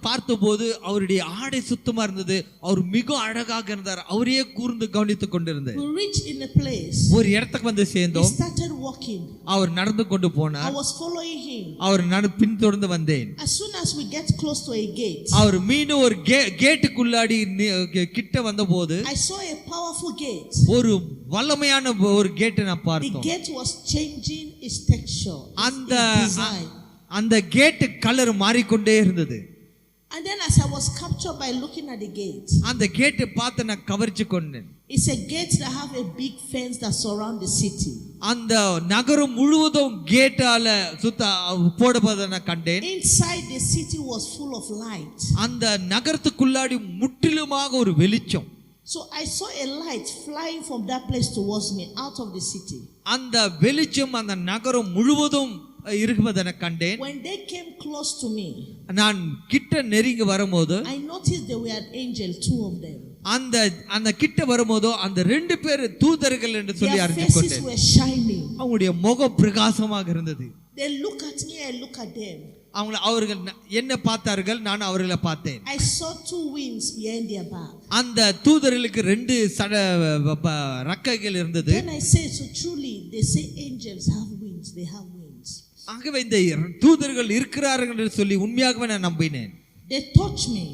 பார்த்தபோது அவருடைய ஆடை சுத்தமா இருந்தது. அவர் மிக அழகாக இருந்தார். அவரையே கூர்ந்து கவனித்துக் கொண்டிருந்தார். We reached in a place. ஒரு இடத்துக்கு வந்து He சேர்ந்தோம். started walking. அவர் நடந்து கொண்டு I போனார். was following him. அவர் பின்தொடர்ந்து வந்தேன். As soon as we get close to a gate, அவர் மீண்டும் ஒரு கேட்டுக்குள்ளாடி கிட்ட வந்தபோது I saw a powerful gate. ஒரு வல்லமையான ஒரு கேட்டை நான் The பார்த்தோம். gate was changing its texture, அந்த its design. அந்த கேட் கலர் மாறிக்கொண்டே இருந்தது. And then as I was captured by looking at the gate, அந்த கேட்டை பார்த்து நான் கவர்ச்சி கொண்டேன். it's a gate that have a big fence that surround the city. அந்த நகரம் முழுவதும் கேட்டால போடப்பட்டதை நான் கண்டேன். Inside the city was full of light. அந்த நகரத்துக்குள்ளாடி முற்றிலுமாக ஒரு வெளிச்சம். So I saw a light flying from that place towards me out of the city. அந்த வெளிச்சம் அந்த நகரம் முழுவதும் இருப்பதை கண்டேன். When they came close to me, நான் கிட்ட நெருங்கி வரும்போது I noticed they were an angel, two of them. அந்த கிட்ட வரும்போதோ அந்த ரெண்டு பேர் தூதர்கள் என்று சொல்லி Their அறிந்து faces கொண்டேன். were shining. அவங்களுடைய முகம் பிரகாசமாக இருந்தது. They look at me, I look at them. அவர்கள் என்ன பார்த்தார்கள், நான் அவர்களை பார்த்தேன். I saw two wings behind their back. அந்த தூதர்களுக்கு ரெண்டு ரெக்கைகள் இருந்தது. Then I said, so truly they say angels have wings, they have wings. ஆகவே இந்த தூதர்கள் இருக்கிறார்கள் என்று சொல்லி உண்மையாகவே நான் நம்பினேன். They touched me.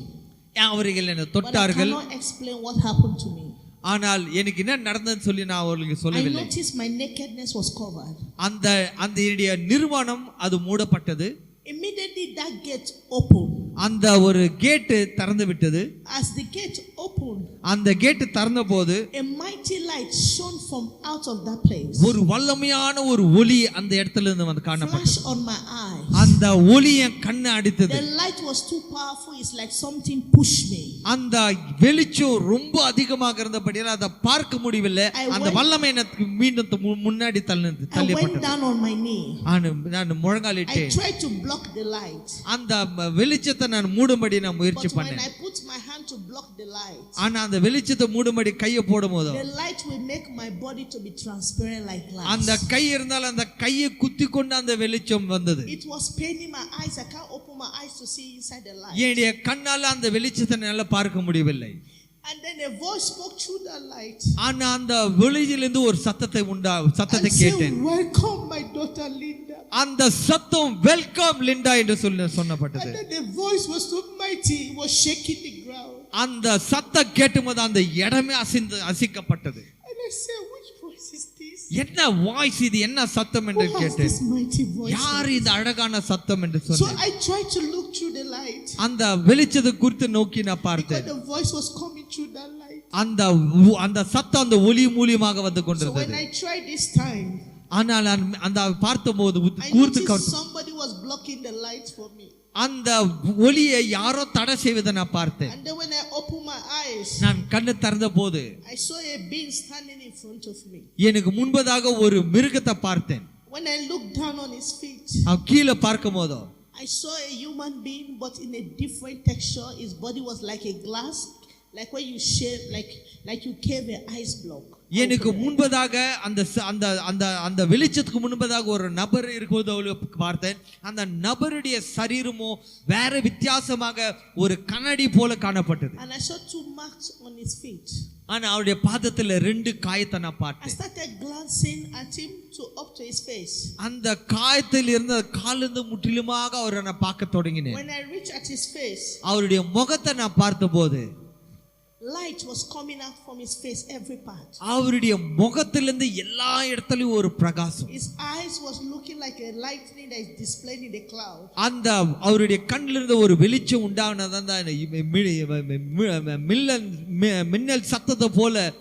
அவர்கள் என்ன But I தொட்டார்கள். cannot explain what happened to me. ஆனால் எனக்கு என்ன நடந்ததுன்னு சொல்லி நான் அவர்களுக்கு I சொல்லவில்லை. noticed my nakedness was covered. அந்த என்னுடைய நிர்வாணம் அது மூடப்பட்டது. Immediately that gate opened. அந்த ஒரு கேட் திறந்து விட்டது. As the gate opened, அந்த கேட் திறந்த போது a mighty light shone from out of that place. ஒரு வல்லமையான ஒரு ஒளி அந்த இடத்துல இருந்து வந்து காணப்பட்டது. Flash on my eyes. அந்த ஒளி என் கண்ணை அடித்தது. The light was too powerful. It's like something pushed me. அந்த வெளிச்சம் ரொம்ப அதிகமாக இருந்தபடியால் அதை பார்க்க முடியவில்லை. அந்த வல்லமை எனக்கு மீண்டும் முன்னாடி I went தள்ளப்பட்டது. down on my knee. நான் முழங்காலிட்டேன். I tried to block the light. அந்த வெளிச்சத்தை நான் மூடும்படி நான் முயற்சி But when பண்ணேன். I put my hand to block the light, ஆனா அந்த வெளிச்சத்தை மூடும்படி கையை போடும்போது the light will make my body to be transparent like glass. அந்த கை இருந்தால் அந்த கையை குத்தி கொண்டு அந்த வெளிச்சம் வந்தது. It was paining my eyes. I can't open my eyes to see inside the light. என்னுடைய கண்ணால அந்த வெளிச்சத்தை என்னால பார்க்க முடியவில்லை. And then a voice spoke through the light. ஆனா அந்த வெளியிலிருந்து ஒரு சத்தத்தை And கேட்டேன். said, welcome my daughter Linda. அந்த சத்தம் வெல்கம் லிண்டா என்று சொன்னப்பட்டது. And then the voice was so mighty, it was shaking the ground. அந்த சத்தம் கேட்டும்போது அந்த இடமே அசைக்கப்பட்டது. And I said, which voice is this? என்ன வாய்ஸ் இது, என்ன சத்தம் என்று Who has கேட்டேன். this mighty voice? யார் இந்த அழகான சத்தம் என்று So சொன்னேன். I tried to look through the light. அந்த வெளிச்சத்தை குறித்து நோக்கி நான் Because பார்த்தேன். the voice was coming through that light. அந்த சத்தம் அந்த ஒளி மூலியமாக வந்து So when கொண்டிருந்தது. I tried this time, ஆனால் அந்த பார்த்தபோது I கூர்த்து noticed somebody was blocking the light for me. அந்த ஒளியை யாரோ தடை செய்வதை நான் பார்த்தேன். And then when I opened my eyes, நான் கண்ணு திறந்த போது I saw a being standing in front of me. எனக்கு முன்பதாக ஒரு மிருகத்தை பார்த்தேன். When I looked down on his feet, கீழே பார்க்கும் போதோ I saw a human being but in a different texture. His body was like a glass, like when you shave, like you cave an ice block. எனக்கு முன்பதாக அந்த வெளிச்சத்துக்கு முன்பதாக ஒரு நபர் இருக்கும்போது பார்த்தேன். அந்த நபருடைய சரீரமோ வேற வித்தியாசமாக ஒரு கண்ணாடி போல காணப்பட்டது. And I saw two marks on his feet. ஆனா அவருடைய பாதத்துல ரெண்டு காயத்தை நான் I பார்த்தேன். started glancing at him up to his face. அந்த காயத்தில் இருந்த காலிருந்து முற்றிலுமாக அவரை நான் பார்க்க தொடங்கினேன். When I reached at his face, அவருடைய முகத்தை நான் பார்த்தபோது light was coming out from his face, every part. அவருடைய முகத்திலிருந்து எல்லா இடத்துலயும் ஒரு பிரகாசம். His eyes was looking like a lightning that is displayed in the cloud. அந்த அவருடைய கண்ணிலிருந்து ஒரு வெளிச்சம் உண்டானது. அந்த மின்னல் சத்தத்தை போல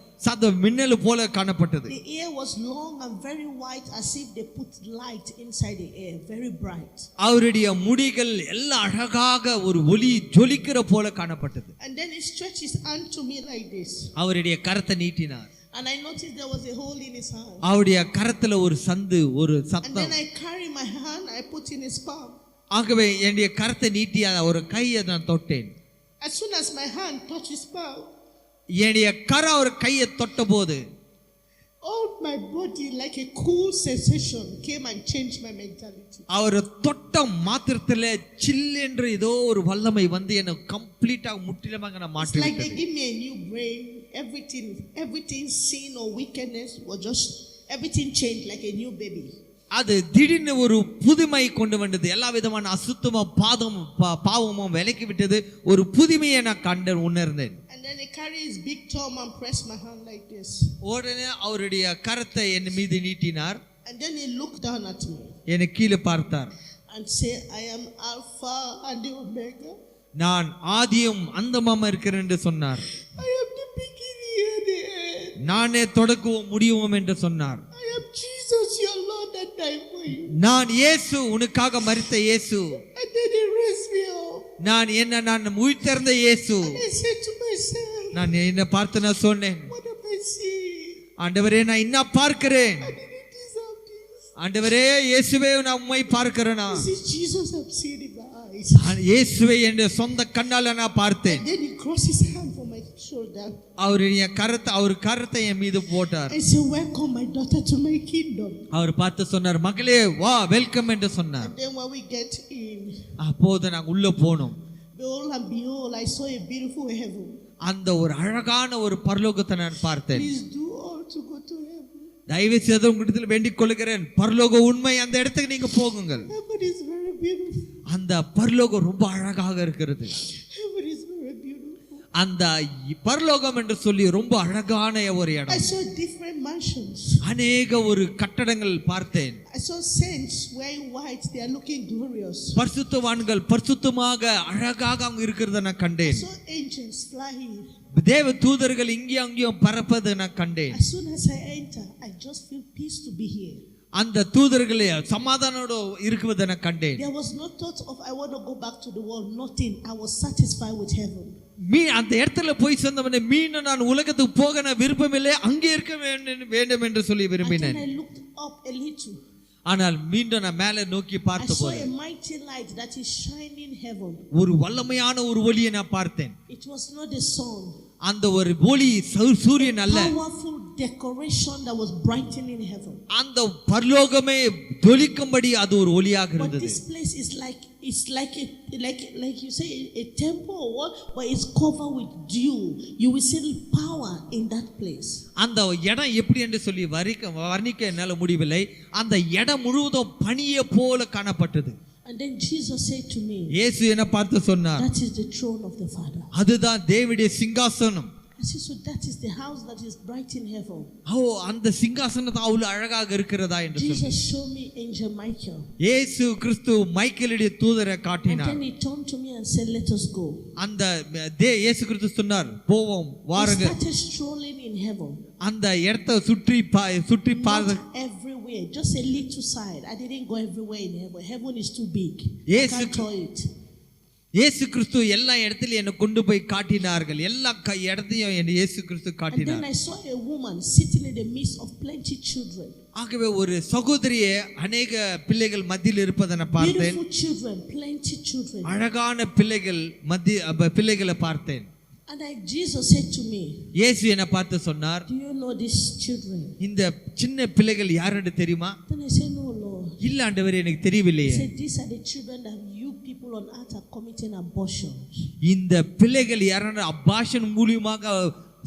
மின்னல் போல காணப்பட்டது. The ear was long and very white, as if they put light inside the ear, very bright. அவருடைய முடிகள் எல்லாம் அழகாக ஒரு ஒளி ஜொலிக்கிற போல காணப்பட்டது. And then he stretched his hand to me like this. அவருடைய கரத்தை நீட்டினார். And I noticed there was a hole in his hand. அவருடைய கரத்துல ஒரு சந்து, ஒரு And சத்தம். then I carried my hand, I put in his palm. ஆகவே என்னுடைய கரத்தை நீட்டி ஒரு கையை நான் தொட்டேன். As soon as my hand touched his palm, என்னுடைய கரம் ஒரு கையை தொட்ட போது all my body like a cool sensation came and changed my mentality. அவர் தொட்ட மாத்திரத்துல சில் என்று ஏதோ ஒரு வல்லமை வந்து என்ன கம்ப்ளீட்டா முற்றிலுமாக நான் It's like they மாற்றிவிட்டது. give me a new brain. Everything sin or wickedness was just, everything changed like a new baby. அது திடீர்னு ஒரு புதுமை கொண்டு வந்தது. எல்லா விதமான அசுத்தமும் பாவமும் விலக்கி விட்டது. ஒரு புதுமையை நான் உணர்ந்தேன். And then he carried his big thumb and pressed my hand like this. உடனே அவருடைய கரத்தை என் மீது நீட்டினார். And then he looked down at me. என்னை கீழே பார்த்தார். And said, I am Alpha and the Omega. நான் ஆதியும் அந்தமும் இருக்கிறேன் என்று சொன்னார். I am the beginning and the end. நானே தொடக்கமும் முடிவும் என்று சொன்னார். I am Jesus your Lord that died for you. நான் இயேசு, உனக்காக மரித்த இயேசு. And then he raised me up. நான் உயிர்த்தெழுந்த இயேசு. And I said to myself, நான் என்ன பார்த்து நான் சொன்னேன், what am I seeing? ஆண்டவரே நான் என்ன பார்க்கிறேன். I didn't deserve this. ஆண்டவரே இயேசுவே நான் உம்மை பார்க்கிறேனா. This is Jesus I'm seeing in my eyes. இயேசுவை என் சொந்த கண்ணால நான் பார்த்தேன். And then he crossed his hand for my shoulder. அவர் கரத்தை என் மீது போட்டார். And said, welcome my daughter to my kingdom. அவர் பார்த்து சொன்னார், மகளே வா, வெல்கம் என்று சொன்னார். And then when we get in, அப்போது நாங்க உள்ள போனோம். behold and behold, I saw a beautiful heaven. அந்த ஒரு அழகான ஒரு பரலோகத்தை நான் பார்த்தேன். Please do all to go to heaven. தயவு செய்து உங்களிடத்தில் வேண்டிக் கொள்கிறேன், பரலோக உண்மை, அந்த இடத்துக்கு நீங்க போகுங்கள். Heaven is very beautiful. அந்த பரலோகம் ரொம்ப அழகாக இருக்கிறது. Heaven is very beautiful. அந்த பரலோகம் என்று சொல்லி ரொம்ப அழகான ஒரு I இடம். saw different mansions. அநேக ஒரு கட்டடங்கள் பார்த்தேன். I saw saints wearing white. They are looking glorious. பரிசுத்தவான்கள் பரிசுத்தமாக அழகாக அவங்க இருக்கிறத நான் I கண்டேன். saw angels flying. தேவ தூதர்கள் இங்கேயும் அங்கேயும் பறப்பதை நான் கண்டேன். As soon as I enter, I just feel peace to be here. அந்த தூதர்களே சமாதானோடு இருக்குவதை நான் கண்டேன். There was no thought of I want to go back to the world. Nothing. I was satisfied with heaven. அந்த இடத்துல போய் சேர்ந்தவனே மீண்டும் நான் உலகத்துக்கு போக நான் விருப்பமில்லை, அங்கே இருக்க வேண்டும் என்று சொல்லி விரும்பினேன். And then I looked up a little. ஆனால் மீண்டும் நான் மேலே நோக்கி I பார்த்த saw போது a mighty light that is shining heaven. ஒரு வல்லமையான ஒரு ஒளியை நான் பார்த்தேன். It was not the sun. அந்த ஒரு ஒளி சூரியன் அல்ல, Powerful decoration that was brightening heaven. அந்த பரலோகமே ஜொலிக்கும்படி அது ஒரு ஒளியாக But இருந்தது. this place is like you say a temple or what, but it's covered with dew. You will see the power in that place. அந்த இடம் எப்படி என்று சொல்லி வர்ணிக்க என்னால முடியவில்லை. அந்த இடம் முழுவதும் பனியை போல காணப்பட்டது. And then Jesus said to me, இயேசு என்ன பார்த்து சொன்னார், that is the throne of the Father. அதுதான் தேவனுடைய சிங்காசனம். I said, so that is the house that is bright in heaven. அந்த சிங்காசனம் அவ்வளவு அழகாக இருக்கிறதா என்று சொல்லி Jesus showed me angel Michael. இயேசு கிறிஸ்து மைக்கேலுடைய தூதரை And காட்டினார். then he turned to me and said, let us go. அந்த இயேசு கிறிஸ்து சொன்னார், போவோம் He வாருங்க. started strolling in heaven. அந்த இடத்தை சுற்றி பார்த்து Not everywhere, just a little side. I didn't go everywhere in heaven. Heaven is too big. I Yes, can't toy it. இயேசு கிறிஸ்து எல்லா இடத்திலும் என்னை கொண்டு போய் காட்டினார்கள். எல்லா இடத்தையும் என்னை இயேசு கிறிஸ்து And காட்டினார். then I saw a woman sitting in the midst of plenty children. ஆகவே ஒரு சகோதரியே அநேக பிள்ளைகள் மத்தியில் இருப்பதை நான் பார்த்தேன். Beautiful children, plenty children. அழகான பிள்ளைகளை பார்த்தேன். And Jesus said to me, இயேசு என்னை பார்த்து சொன்னார், do you know these children? இந்த சின்ன பிள்ளைகள் யாருன்னு தெரியுமா? Then I said, no Lord. இல்ல ஆண்டவரே, எனக்கு தெரியவில்லையே. He said, these are the children that you people on earth are committing abortion. இந்த பிள்ளைகள் யாரான அபாஷன் மூலமாக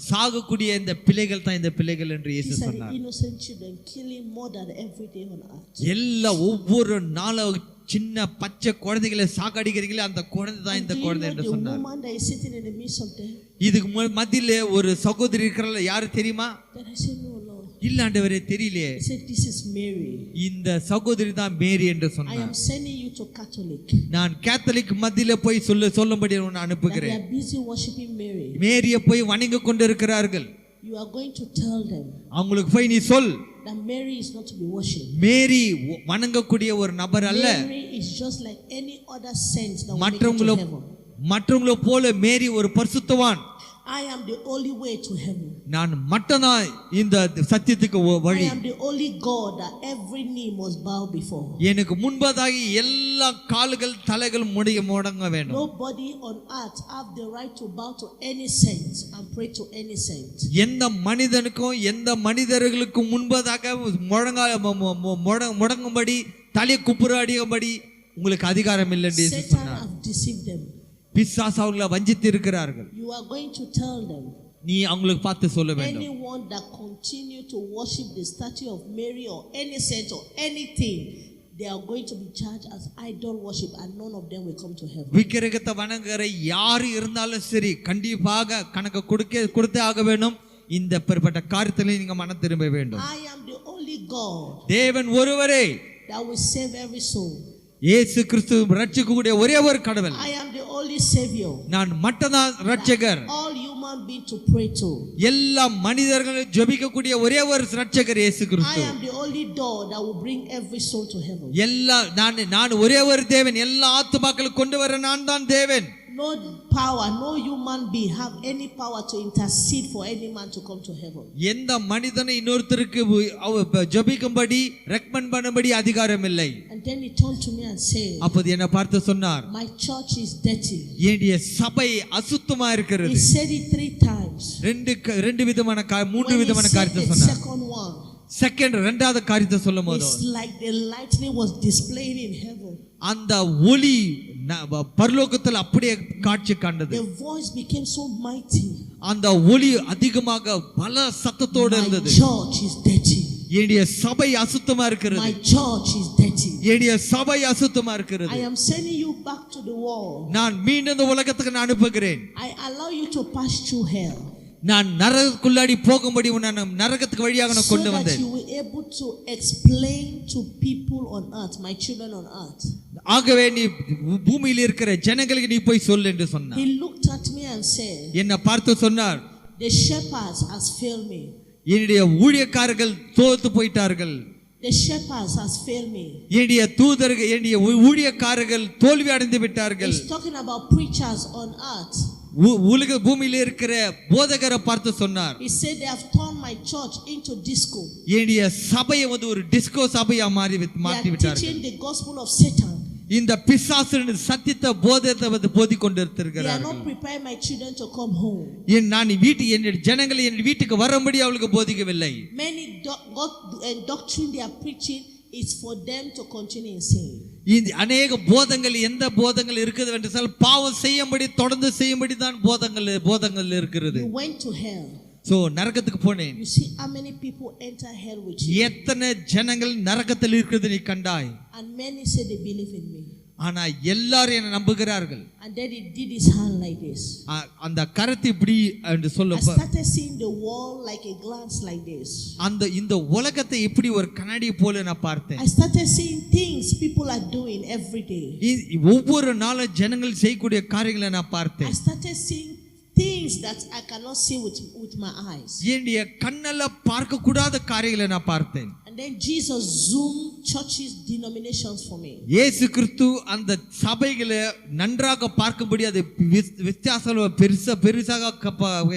சாகக்கூடிய இந்த பிள்ளைகள் தான் இந்த பிள்ளைகள் என்று இயேசு These are the சொன்னார். innocent children killing more than every day on earth. எல்லா ஒவ்வொரு நாளும் சின்ன பச்சை குழந்தைகளை சாகடிக்கிறீங்களே, அந்த குழந்தை தான் இந்த குழந்தை என்று சொன்னார். The woman that is sitting in the midst of them. இதுக்கு மத்தியிலே ஒரு சகோதரி இருக்கிறாள், யாரு தெரியுமா? Then I said, no Lord. இல்ல ஆண்டவரே, தெரியலையே. He said, this is Mary. இந்த சகோதரி தான் மேரி என்று I சொன்னார். am sending you to Catholic. நான் கேத்தலிக் மத்தியில போய் சொல்லும்படி உன்னை That they அனுப்புகிறேன். are busy worshiping Mary. மேரியை போய் வணங்கி கொண்டிருக்கிறார்கள். You are going to tell them அவங்களுக்கு போய் நீ சொல், that Mary is not to be worshipped. மேரி வணங்கக்கூடிய ஒரு நபர் அல்ல. Mary is just like any other saint that will make it to heaven. மற்றவங்கள போல மேரி ஒரு பரிசுத்தவான். I am the only way to heaven. நான் மட்டும்தான் இந்த சத்தியத்துக்கு I வழி. am the only God that every knee must bow before. எனக்கு முன்பதாக எல்லா கால்கள் தலைகள் முடங்க வேண்டும். Nobody on earth have the right to bow to any saint and pray to any saint. எந்த மனிதனுக்கும் எந்த மனிதர்களுக்கும் முன்பதாக முடங்கும்படி தலை குப்புறாடியும்படி உங்களுக்கு அதிகாரம் இல்லை என்று Satan சொன்னார். have deceived them. பிசாசு அவர்களை வஞ்சித்து இருக்கிறார்கள். You are going to tell them, நீ அவங்களுக்கு பார்த்து சொல்ல வேண்டும். anyone that continue to worship the statue of Mary or any saint or anything, they are going to be charged as idol worship and none of them will come to heaven. விக்கிரகத்தை வணங்குற யாரு இருந்தாலும் சரி, கண்டிப்பாக கணக்கு கொடுத்தே ஆக வேண்டும். இந்த பெறப்பட்ட காரியத்திலே நீங்க மனம் திரும்ப வேண்டும். I am the only God தேவன் ஒருவரே that will save every soul. இயேசு கிறிஸ்து ரட்சிக்கக்கூடிய ஒரே ஒரு கடவுள். I am the only savior. நான் மட்டும்தான் ரட்சகர். All human being to pray to. எல்லா மனிதர்களும் ஜெபிக்கக்கூடிய ஒரே ஒரு ரட்சகர் இயேசு I Kristu. am the only door that will bring every soul to heaven. எல்லா நான் ஒரே ஒரு தேவன், எல்லா ஆத்துமாக்களை கொண்டு வர நான் தான் தேவன். no power, no human being have any power to intercede for any man to come to heaven. எந்த மனிதனை இன்னொருத்தருக்கு ஜெபிக்கும்படி ரெக்கமெண்ட் பண்ணும்படி அதிகாரம் இல்லை. And then he turned to me and said, அப்போது என்ன பார்த்து சொன்னார், my church is dirty. என்னுடைய சபை அசுத்தமா இருக்கிறது. He said it 3 times. ரெண்டு விதமான மூன்று விதமான காரியத்தை சொன்னார். Second one, செகண்ட் இரண்டாவது காரியத்தை சொல்லும்போது it's like the lightning was displayed in heaven. அந்த ஒளி பரலோகத்தில் அப்படியே காட்சி கண்டது. The voice became so mighty. அந்த ஒளி அதிகமாக பல சத்தத்தோடு இருந்தது. My church is dirty. என்னுடைய சபை அசுத்தமா இருக்கிறது. My church is dirty. என்னுடைய சபை அசுத்தமா இருக்கிறது. I am sending you back to the world. நான் மீண்டும் இந்த உலகத்துக்கு நான் அனுப்புகிறேன். I allow you to pass through hell. நான் நரகத்துக்குள்ளாடி போகும்படி உன்னை நரகத்துக்கு வழியாக நான் கொண்டு வந்தேன். So that you will able to explain to people on earth, my children on earth. ஆகவே நீ பூமியில் இருக்கிற ஜனங்களுக்கு நீ போய் சொல் என்று சொன்னார். He looked at me and said, என்ன பார்த்து சொன்னார், the shepherds has failed me. என்னுடைய ஊழியக்காரர்கள் தோத்து போயிட்டார்கள். The shepherds has failed me. என்னுடைய தூதர்கள் என்னுடைய ஊழியக்காரர்கள் தோல்வி அடைந்து விட்டார்கள். He's talking about preachers on earth. உலக பூமியில இருக்கிற போதகரை பார்த்து சொன்னார். He said they have turned my church into disco. என்னுடைய சபையை வந்து ஒரு டிஸ்கோ சபையா மாற்றி விட்டார்கள். They are teaching the gospel of Satan. இந்த பிசாசின் சத்தியத்தை போதத்தை வந்து போதிக் கொண்டிருக்கிறார்கள். They are not preparing my children to come home. நான் என்னுடைய ஜனங்களை என் வீட்டுக்கு வரும்படி அவளுக்கு போதிக்கவில்லை. Many doctrine they are preaching is for them to continue in sin. இந்த अनेक போதங்கள் எந்த போதங்கள் இருக்குது என்றால் பாவம் செய்யும்படி தொடர்ந்து செய்யும்படி தான் போதங்கள் இருக்கிறது. You went to hell. So நரகத்துக்கு போனேன். You see how many people enter hell with you. எத்தனை ஜனங்கள் நரகத்தில் இருக்கிறது நீ கண்டாய். And many say they believe in me. ஆனா எல்லாரும் என்ன நம்புகிறார்கள். And then he did his hand like this. அந்த கரத்தை இப்படி என்று சொல்லப்ப I started seeing the world like a glance like this. இந்த உலகத்தை இப்படி ஒரு கண்ணாடி போல நான் பார்த்தேன். I started seeing things people are doing every day. ஒவ்வொரு நாளும் ஜனங்கள் செய்யக்கூடிய காரியங்களை நான் பார்த்தேன். I started seeing things that I cannot see with my eyes. என்னுடைய கண்ணால பார்க்க கூடாத காரியங்களை நான் பார்த்தேன். And then Jesus zoomed churches denominations for me. இயேசு கிறிஸ்து அந்த சபைகளை நன்றாக பார்க்கும்படி அது வித்தியாசம் பெருசாக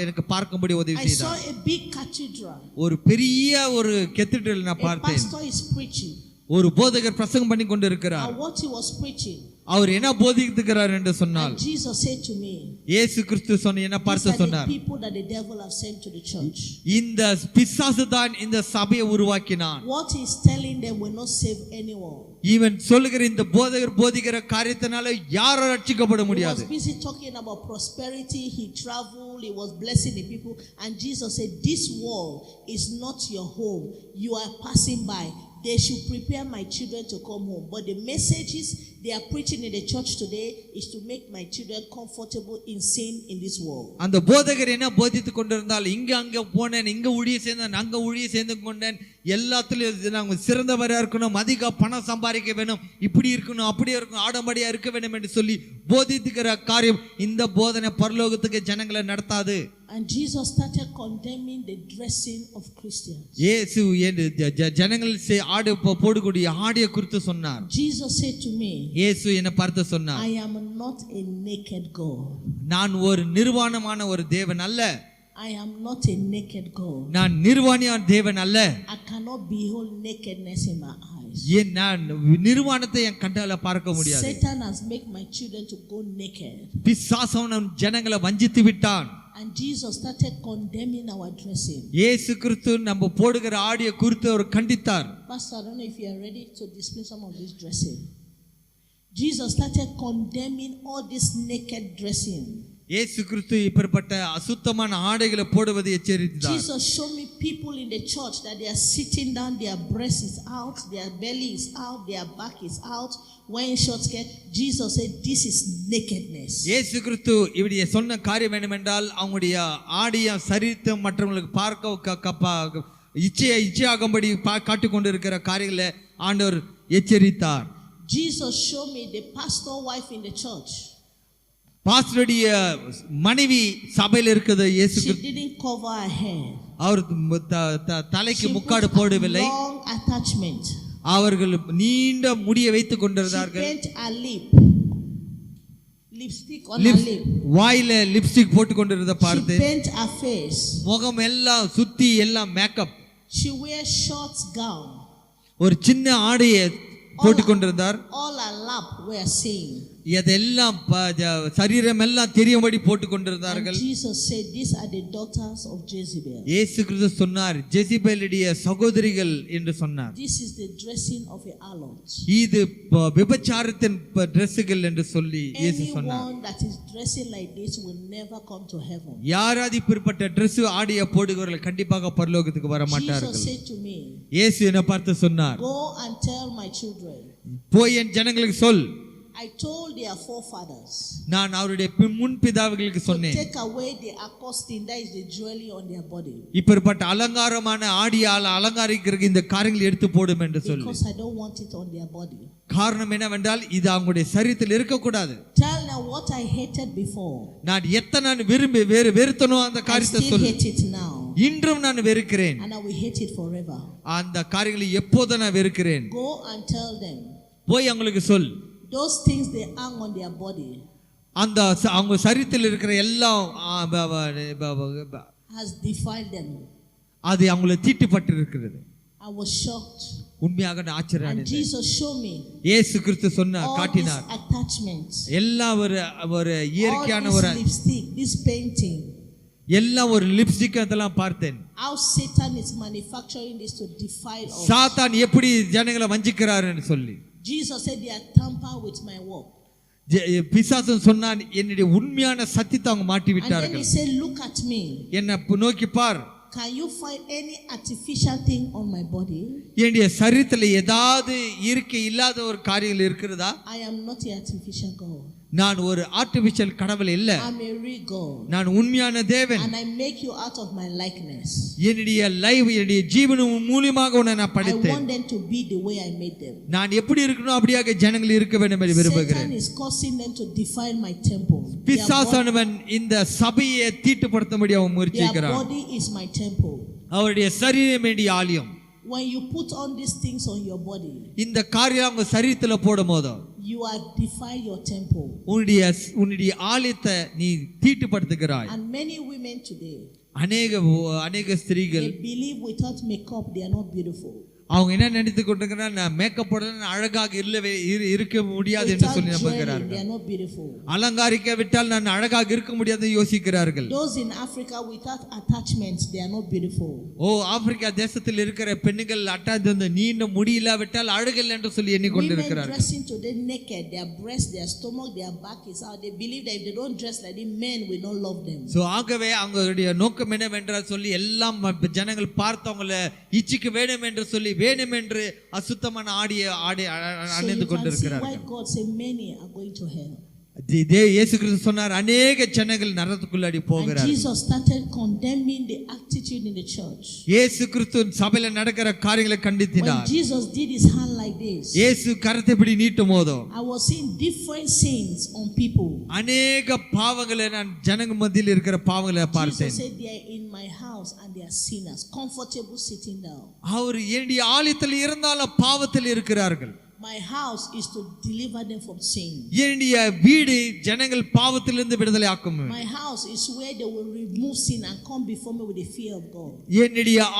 எனக்கு பார்க்கும்படி உதவி செய்தார். I saw a big cathedral. ஒரு பெரிய ஒரு கேத்தீட்ரல் நான் பார்த்தேன். A pastor is preaching. ஒரு போதகர் பிரசங்கம் பண்ணி கொண்டிருக்கிறார். And what he was preaching, அவர் என்ன போதிக்கிறார் என்று சொன்னால், and Jesus said to me, இயேசு கிறிஸ்து என்ன பார்த்து சொன்னார், people that the devil have sent to the church. இந்த பிசாசு தான் இந்த சபையை உருவாக்கினான். What he is telling them will not save anyone. Even சொல்லுகிற இந்த போதகர் போதிக்கிற காரியத்தினால யாரும் ரட்சிக்கப்பட முடியாது. He was busy talking about prosperity. He traveled, he was blessing the people, and Jesus said, this world is not your home. You are passing by. They should prepare my children to come home. But the messages they are preaching in the church today is to make my children comfortable in sin in this world. அந்த போதகர் என்ன போதித்துக் கொண்டிருந்தால், இங்க அங்க போனேன், இங்க ஊழிய சேர்ந்தேன், அங்க ஊழிய சேர்ந்து கொண்டேன், எல்லாத்துலயும் நாங்க சிறந்தவரா இருக்கணும், அதிக பணம் சம்பாதிக்க வேணும், இப்படி இருக்கணும், அப்படி இருக்கணும், ஆடம்படியா இருக்க வேண்டும் என்று சொல்லி போதித்துக்கிற காரியம் இந்த போதனை பரலோகத்துக்கு ஜனங்களை நடத்தாது. And Jesus started condemning the dressing of Christians. இயேசு ஜனங்கள் ஆடு போடக்கூடிய ஆடைய குறித்து சொன்னார். Jesus said to me, இயேசு என்ன பார்த்து சொன்னார், I am not a naked God. நான் ஒரு நிர்வாணமான ஒரு தேவன் அல்ல. I am not a naked God. நான் நிர்வாணியான தேவன் அல்ல. I cannot behold nakedness in my eyes. நான் நிர்வாணத்தை என் கண்ணால பார்க்க முடியாது. Satan has made my children to go naked. பிசாசு ஜனங்களை வஞ்சித்து விட்டான். And Jesus started condemning our dressing. இயேசு கிறிஸ்து நம்ம போடுகிற ஆடிய குறித்து அவர் கண்டித்தார். Pastor, I don't know if you are ready to display some of this dressing. Jesus started condemning all this naked dressing. இயேசு கிறிஸ்து இப்படிப்பட்ட அசுத்தமான ஆடைகளை போடுவதை எச்சரித்தார். Jesus showed me people in the church that they are sitting down, their breast is out, their belly is out, their back is out, wearing short skirt. Jesus said this is nakedness. இயேசு கிறிஸ்து இப்படி சொன்ன காரியம் என்னவென்றால், அவங்களுடைய ஆடிய சரீரத்தை மற்றவங்களுக்கு பார்க்க இச்சையாகும்படி காட்டிக் கொண்டிருக்கிற காரியங்களை ஆண்டவர் எச்சரித்தார். Jesus showed me the pastor wife in the church. பாஸ்டருடைய மனைவி சபையில் இருக்குது. இயேசு She didn't cover her hair. அவர் தலைக்கு முக்காடு போடவில்லை. Long attachment. அவர்கள் நீண்ட முடியை வைத்துக் கொண்டிருந்தார்கள். She bent her lip. lipstick on her lip. வாயில லிப்ஸ்டிக் போட்டு கொண்டிருந்த She பார்த்து paint her face. முகம் எல்லாம் சுத்தி எல்லாம் makeup, She wears short gown. ஒரு சின்ன ஆடையை போட்டு கொண்டிருந்தார். All her lap were seen. இதெல்லாம் சரீரம் எல்லாம் தெரியும்படி போட்டு கொண்டிருந்தார்கள். And Jesus said, these are the daughters of Jezebel. இயேசு கிறிஸ்து சொன்னார், ஜெசிபேலுடைய சகோதரிகள் என்று சொன்னார். This is the dressing of a harlot. இது விபச்சாரத்தின் டிரெஸ்கள் என்று சொல்லி இயேசு சொன்னார். Anyone that is dressing like this will never come to heaven. யாராவது இப்படிப்பட்ட டிரெஸ் ஆடைய போடுகிறவர்கள் கண்டிப்பாக பரலோகத்துக்கு வர மாட்டார்கள். Jesus said to me, இயேசு என்னை பார்த்து சொன்னார், go and tell my children. போய் என் ஜனங்களுக்கு சொல், I told their forefathers நான் அவருடைய முன் பிதாவுகளுக்கு to சொன்னேன், take away the accosting, that is the jewelry on their body, இப்படிப்பட்ட அலங்காரமான ஆடியால் அலங்காரிக்கிற இந்த காரியங்களை எடுத்து போடும் என்று சொல்லி. because I don't want it on their body. காரணம் என்னவென்றால் இது அவங்களுடைய சரீரத்தில் இருக்கக்கூடாது. Tell them what I hated before. நான் எத்தனை விரும்பி வெறுத்தனோ அந்த I காரியத்தை still சொல்லு. hate it now, இன்றும் நான் வெறுக்கிறேன், and I will hate it forever. அந்த காரியங்களை எப்போதும் நான் வெறுக்கிறேன். Go and tell them போய் அவங்களுக்கு சொல், those things they hang on their body அந்த அவங்க சரீரத்தில் இருக்கிற எல்லாம் has defiled them. அது அவங்களை தீட்டுப்பட்டு இருக்கிறது. I was shocked. உண்மையாக நான் And ஆச்சரியப்பட்டேன். Jesus showed me இயேசு கிறிஸ்து சொன்னார், all these காட்டினார், attachments, எல்லா ஒரு all இயற்கையான this ஒரு lipstick, this painting, எல்லாம் ஒரு லிப்ஸ்டிக் அதெல்லாம் பார்த்தேன். how Satan is manufacturing this to defile us. சாத்தான் எப்படி ஜனங்களை வஞ்சிக்கிறாருன்னு சொல்லி. Jesus said they are tampered with my work. பிசாசு சொன்னான், என்னுடைய உண்மையான சத்தியத்தை அவங்க மாட்டி And then விட்டார்கள். he said, look at me. என்னை நோக்கி பார், Can you find any artificial thing on my body? என்னுடைய சரீரத்தில் ஏதாவது இயற்கை இல்லாத ஒரு காரியங்கள் இருக்கிறதா? I am not an artificial God. நான் ஒரு ஆர்டிபிஷியல் கடவுள் இல்ல, I'm a real God. நான் உண்மையான தேவன். And I make you out of my likeness. என்னுடைய ஜீவனும் மூலியமாக உன்னை நான் I படைத்தேன். want them to be the way I made them. நான் எப்படி இருக்கணும் அப்படியாக ஜனங்கள் இருக்க வேண்டும் என்று விரும்புகிறேன். Satan is causing them to defile my temple. பிசாசானவன் இந்த சபையை தீட்டுப்படுத்தும்படி அவன் Their முயற்சிக்கிறான். body is my temple. அவருடைய சரீரம் வேண்டிய ஆலயம். When you put on these things on your body, இந்த காரியம் அவங்க சரீரத்தில் போடும் போது you are defile your temple. உன்னுடைய ஆலயத்தை நீ தீட்டுப்படுத்துகிறாய். And many women today, அநேக ஸ்திரீகள் they believe without makeup they are not beautiful. அவங்க என்ன நினைத்து கொண்டிருக்கிறார், நான் மேக்கப் போட அழகாக இருக்க முடியாது என்று சொல்லி They நம்புகிறார்கள். are not beautiful. அலங்காரிக்க விட்டால் நான் அழகாக இருக்க முடியாது யோசிக்கிறார்கள். Those in Africa without attachments they are not beautiful. Africa தேசத்தில் இருக்கிற பெண்கள் அட்டாச் நீண்ட முடியல விட்டால் அழகில்லை என்று சொல்லி Women எண்ணிக்கொண்டிருக்கிறார்கள். dressing today naked, their breast, their stomach, their back is out. They believe that if they don't dress like this, men will not love them. ஆகவே அவங்களுடைய நோக்கம் என்னவென்றால் சொல்லி எல்லாம் ஜனங்கள் பார்த்தவங்களை இச்சிக்கு வேணும் என்று சொல்லி வேணும் என்று அசுத்தமான ஆடை அணிந்து கொண்டிருக்கிறார்கள். Why God say many are going to hell. இயேசு கிறிஸ்து சொன்னார், அநேக ஜனங்கள் நரகத்துக்குள்ளாடி போகிறார்கள். Jesus started condemning the attitude in the church. இயேசு கிறிஸ்து சபையில நடக்கிற காரியங்களை கண்டித்தார். When Jesus did his hand like this, இயேசு கரத்தை இப்படி நீட்டும் போது I was seeing different sins on people. அநேக பாவங்களை நான் ஜனங்க மத்தியில் இருக்கிற பாவங்களை பார்த்தேன். Jesus said they are in my house and they are sinners, comfortable sitting down. அவர் என்னுடைய ஆலயத்தில் இருந்தாலும் பாவத்தில் இருக்கிறார்கள். My house is to deliver them from sin. என்னுடைய வீடு ஜனங்கள் பாவத்திலிருந்து விடுதலை ஆக்கும். My house is where they will remove sin and come before me with the fear of God. என்னுடைய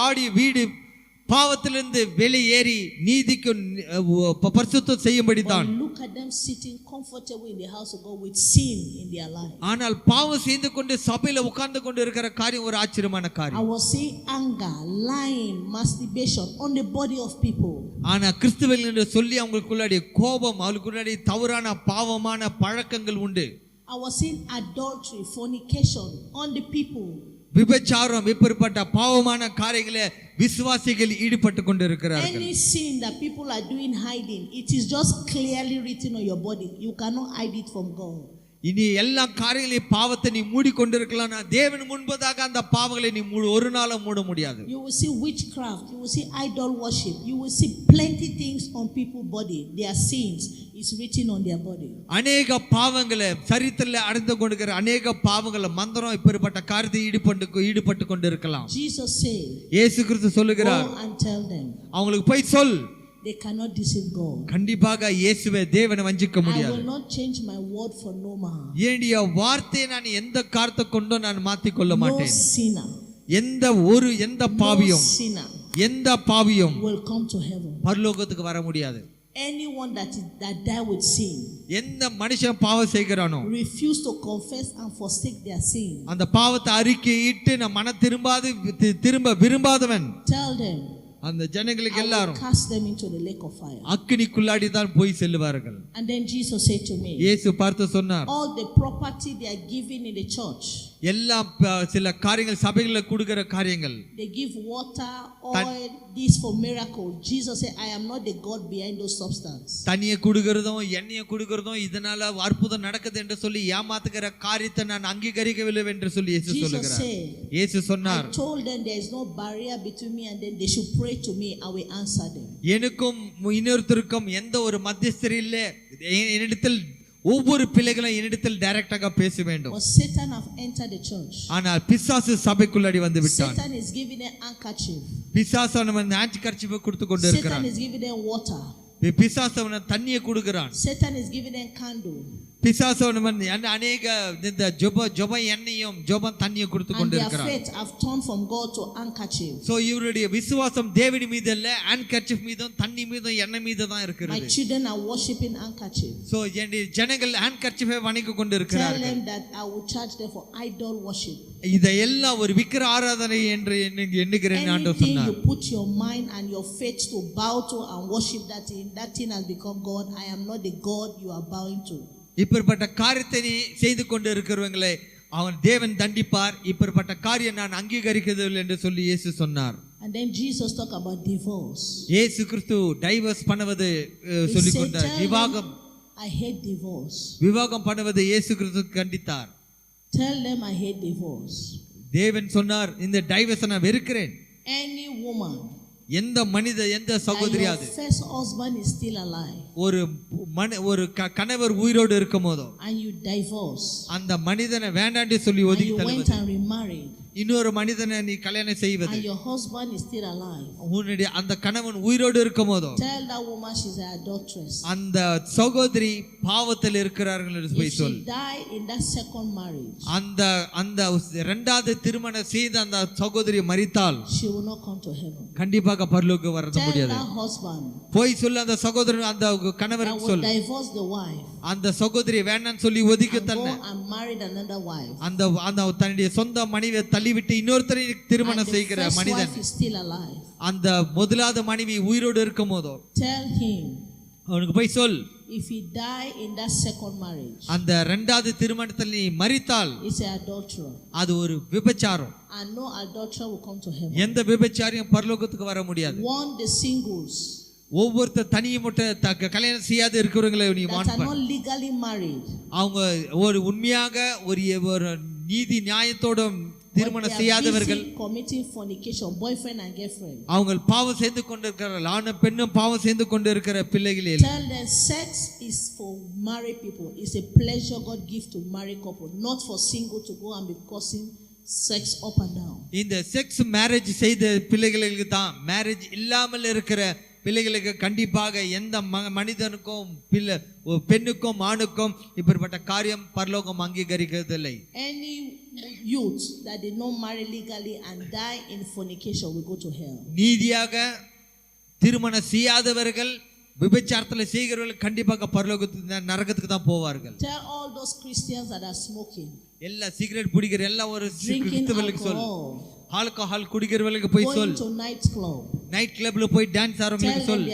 ஆடி வீடு பாவத்திலிருந்து வெளியேறி நீதிக்கு பரிசுத்தம் செய்யும்படி தான். Look at them sitting comfortable in the house of God with sin in their life. ஆனால் பாவம் செய்து கொண்டு சபையில உட்கார்ந்து கொண்டு இருக்கிற காரியம் ஒரு ஆச்சரியமான காரியம். I was seeing anger, lying, masturbation on the body of people. ஆனா கிறிஸ்துவில் என்று சொல்லி அவங்களுக்குள்ளாடி கோபம், அவங்களுக்குள்ளாடி தவறான பாவமான பழக்கங்கள் உண்டு. I was seeing adultery, fornication on the people. விபச்சாரம், இப்படிப்பட்ட பாவமான காரியங்களை விசுவாசிகள் ஈடுபட்டு கொண்டு இருக்கிறார்கள். Any sin that people are doing hiding, it is just clearly written on your body. You cannot hide it from God. இனி எல்லா காரியங்களையும் பாவத்தை நீ மூடி கொண்டிருக்கலாம், தேவன் முன்பதாக அந்த பாவங்களை நீ ஒரு நாளும் மூட முடியாது. You will see witchcraft, you will see idol worship, you will see plenty things on people's body. Their sins is written on their body. அநேக பாவங்களை சரித்திரத்தில் அடைந்து கொண்டிருக்கிற அநேக பாவங்களை மந்திரம் இப்படிப்பட்ட காரியத்தை ஈடுபட்டு கொண்டிருக்கலாம். Jesus said, இயேசு கிறிஸ்து சொல்லுகிறார், go and tell them. அவங்களுக்கு போய் சொல், they cannot deceive God. கண்டிப்பாக இயேசுவே தேவனை வஞ்சிக்க I முடியாது. will not change my word for no man. என்னுடைய வார்த்தையை நான் எந்த காரணத்தை கொண்டோ நான் மாத்திக் கொள்ள No மாட்டேன். sinner, எந்த no பாவியும் sinner எந்த பாவியும் will come to heaven. பரலோகத்துக்கு வர முடியாது. Anyone that die with sin, எந்த மனுஷன் பாவம் செய்கிறானோ refuse to confess and forsake their sin, அந்த பாவத்தை அறிக்கையிட்டு நான் மனம் திரும்ப விரும்பாதவன், tell them, அந்த ஜனங்களுக்கு I will எல்லாரும் cast them into the lake of fire. அக்கினிக்குள்ளாடி தான் போய் செல்லுவார்கள். And then Jesus said to me, இயேசு பார்த்து சொன்னார், all the property they are giving in the church, எல்லா சில காரியங்கள் சபைகளில் கொடுக்கிற காரியங்கள், they give water, oil, this for miracle. Jesus said, I am not the God behind those substance. தண்ணியை குடுக்கிறதும் எண்ணெயை குடுக்கிறதும் இதனால அற்புதம் நடக்குது என்று சொல்லி ஏமாத்துகிற காரியத்தை நான் அங்கீகரிக்கவில்லை என்று சொல்லி இயேசு சொல்லுகிறார். இயேசு சொன்னார், I told them there is no barrier between me and them. They should pray to me. I will answer them. எனக்கும் இன்னொருத்தருக்கும் எந்த ஒரு மத்தியஸ்தர் இல்லை. என்னிடத்தில் ஒவ்வொரு பிள்ளைகளும் என்னிடத்தில் டைரக்டாக பேச வேண்டும். But Satan have entered the church. ஆனால் பிசாசு சபைக்குள்ளாடி வந்து விட்டான். Satan is giving them handkerchief. பிசாசு அவனுக்கு handkerchief கொடுத்து கொண்டு இருக்கிறான். Satan is giving them water. பிசாசு அவனுக்கு தண்ணியை கொடுக்கிறான். Satan is giving them candle. பிசாசு அவனுக்கு அநேக இந்த ஜெப எண்ணெயும் ஜெப தண்ணியும் கொடுத்து கொண்டு இருக்கிறான். And their faith have turned from God to handkerchief. So இவருடைய விசுவாசம் தேவன் மீது இல்ல, handkerchief மீதும் தண்ணி மீதும் எண்ணெய் மீது தான் இருக்கிறது. My children are worshiping handkerchief. So ஜனங்கள் handkerchief வணங்கி கொண்டு இருக்கிறார்கள். Tell them that I will charge them for idol worship. இதெல்லாம் ஒரு விக்கிர ஆராதனை என்று எண்ணுகிறேன் ஆண்டவர் சொன்னார். Anything you put your mind and your faith to bow to and worship that thing has become God. I am not the God you are bowing to. இப்படிப்பட்ட காரியத்தை நீ செய்து கொண்டு இருக்கிறவங்களே அவன் தேவன் தண்டிப்பார். இப்படிப்பட்ட காரியம் நான் அங்கீகரிக்கவில்லை என்று சொல்லி இயேசு சொன்னார். And then Jesus talk about divorce. இயேசு கிறிஸ்து டைவர்ஸ் பண்ணுவது சொல்லி கொண்டார். விவாகம், I hate divorce. விவாகம் பண்ணுவது இயேசு கிறிஸ்து கண்டித்தார். Tell them I hate divorce. தேவன் சொன்னார், இந்த டைவர்ஸ் நான் வெறுக்கிறேன். Any woman, எந்த மனித எந்த சகோதரியாவது first husband is still alive, ஒரு கணவர் உயிரோடு இருக்கும்போதோ and you divorce, அந்த மனிதனை வேண்டாண்டு சொல்லி ஒதுக்கி and you went தள்ளுவது, and remarried, இன்னொரு மனிதனை நீ கல்யாணம் செய்வது, and your husband is still alive, உன்னுடைய அந்த கணவன் உயிரோடு இருக்கும்போதோ tell that woman she's an adulteress. அந்த சகோதரி பாவத்தில் இருக்கிறார்கள் என்று போய் If சொல். she died in that second marriage, அந்த இரண்டாவது திருமணம் செய்த அந்த சகோதரி மரித்தால் she will not come to heaven. கண்டிப்பாக பரலோகம் வர Tell முடியாது. that husband போய் சொல்ல அந்த சகோதரன் அந்த கணவருக்கு that will சொல், divorce the wife அந்த சகோதரி வேண்டான்னு சொல்லி ஒதுக்கி and தன்னை go and married another wife, அந்த தன்னுடைய சொந்த மனைவியை தள்ளிவிட்டு இன்னொருத்தரை திருமணம் and the செய்கிற first மனிதன் wife is still alive. அந்த முதலாவது மனைவி உயிரோடு இருக்கும் போதோ Tell him அவனுக்கு போய் சொல், if he die in that second marriage, அந்த இரண்டாவது திருமணத்தில் நீ மரித்தால் it's an adulterer, அது ஒரு விபச்சாரம். and no adulterer will come to heaven. எந்த விபச்சாரியும் பரலோகத்துக்கு வர முடியாது. Warn the singles ஒவ்வொருத்தர் தனியும் கல்யாணம் செய்யாது இருக்கிறவங்களை நீ that வார்ன் are பண்ணு. not legally married, அவங்க ஒரு உண்மையாக ஒரு நீதி நியாயத்தோட திருமணம் செய்யாதவர்கள், committing fornication, boyfriend and girlfriend, அவங்க பாவம் செய்து கொண்டிருக்கிறார்கள். ஆணும் பெண்ணும் பாவம் செய்து கொண்டிருக்கிற பிள்ளைகளே, tell them sex is for married people. It's a pleasure God gives to married couple, not for single to go and be causing sex up and down. இந்த செக்ஸ் மேரேஜ் செய்த பிள்ளைகளுக்கு தான், மேரேஜ் இல்லாமல் இருக்கிற பிள்ளைகளுக்கு கண்டிப்பாக எந்த மனிதனுக்கும் பெண்ணுக்கும் ஆணுக்கும் இப்படிப்பட்ட காரியம் பரலோகம் அங்கீகரிக்கிறதில்லை. Any youth that did not marry legally and die in fornication will go to hell. நீதியாக திருமணம் செய்யாதவர்கள் விபச்சாரத்தில் செய்கிறவர்கள் கண்டிப்பாக பரலோகத்துக்கு நரகத்துக்கு தான் போவார்கள். Tell all those Christians that are smoking, எல்லா சிகரெட் குடிக்கிற எல்லா ஒரு கிறிஸ்தவர்களுக்கு சொல், ஆல்கஹால் குடிக்கிறவர்களுக்கு போய் சொல், going to night club, night கிளப்ல போய் டான்ஸ் ஆடுறவங்களுக்கு சொல்,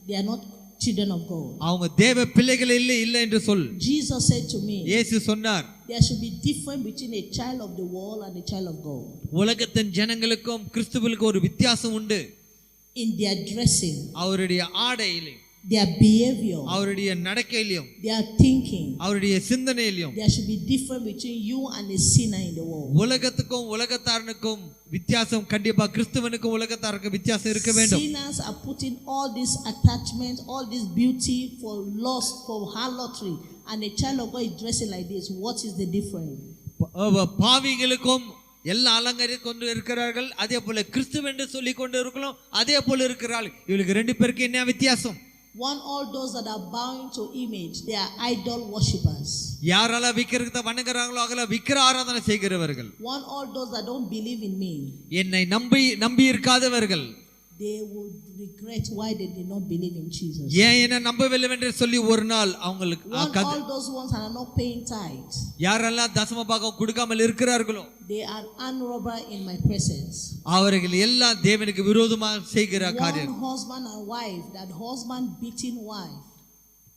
they are not children of God. அவங்க தேவ பிள்ளைகள் இல்லை என்று சொல். Jesus said to me, இயேசு சொன்னார், there should be difference between a child of the world and a child of God. உலகத்தின் ஜனங்களுக்கும் கிறிஸ்துவுக்கும் ஒரு வித்தியாசம் உண்டு. In their dressing, அவருடைய ஆடையிலும், their behavior, அவருடைய நடக்கையிலும், their thinking, அவருடைய சிந்தனையிலும் there should be difference between you and a sinner in the world. உலகத்துக்கும் உலகத்தாரனுக்கும் வித்தியாசம் கண்டிப்பா கிறிஸ்துவனுக்கும் உலகத்தாருக்கும் வித்தியாசம் இருக்க வேண்டும். Sinners are putting all this attachment, all this beauty for lust, for harlotry, and a child of God is dressing like this. What is the difference? பாவிகளுக்கும் எல்லாம் அலங்கரித்து கொண்டு இருக்கிறார்கள், அதே போல கிறிஸ்துவென்று சொல்லி கொண்டு இருக்கிறோம், அதே போல இருக்கிறார்கள். இவளுக்கு ரெண்டு பேருக்கு என்ன வித்தியாசம்? One, all those that are bowing to image, they are idol worshippers. யாரெல்லாம் விக்கிரகத்தை வணங்குறாங்களோ அவங்கள விக்கிர ஆராதனை செய்கிறவர்கள். One, all those that don't believe in me, என்னை நம்பி இருக்காதவர்கள், they would regret why they did not believe in Jesus. ஏன் என்ன நம்பவில்லை என்று சொல்லி ஒரு நாள் அவங்களுக்கு One, all those ones that are not paying tithes, யாரெல்லாம் தசம பாகம் கொடுக்காமல் இருக்கிறார்களோ, they are armed robber in my presence. அவர்கள் எல்லாம் தேவனுக்கு விரோதமாக செய்கிற காரியம். One husband and wife, that husband beating wife,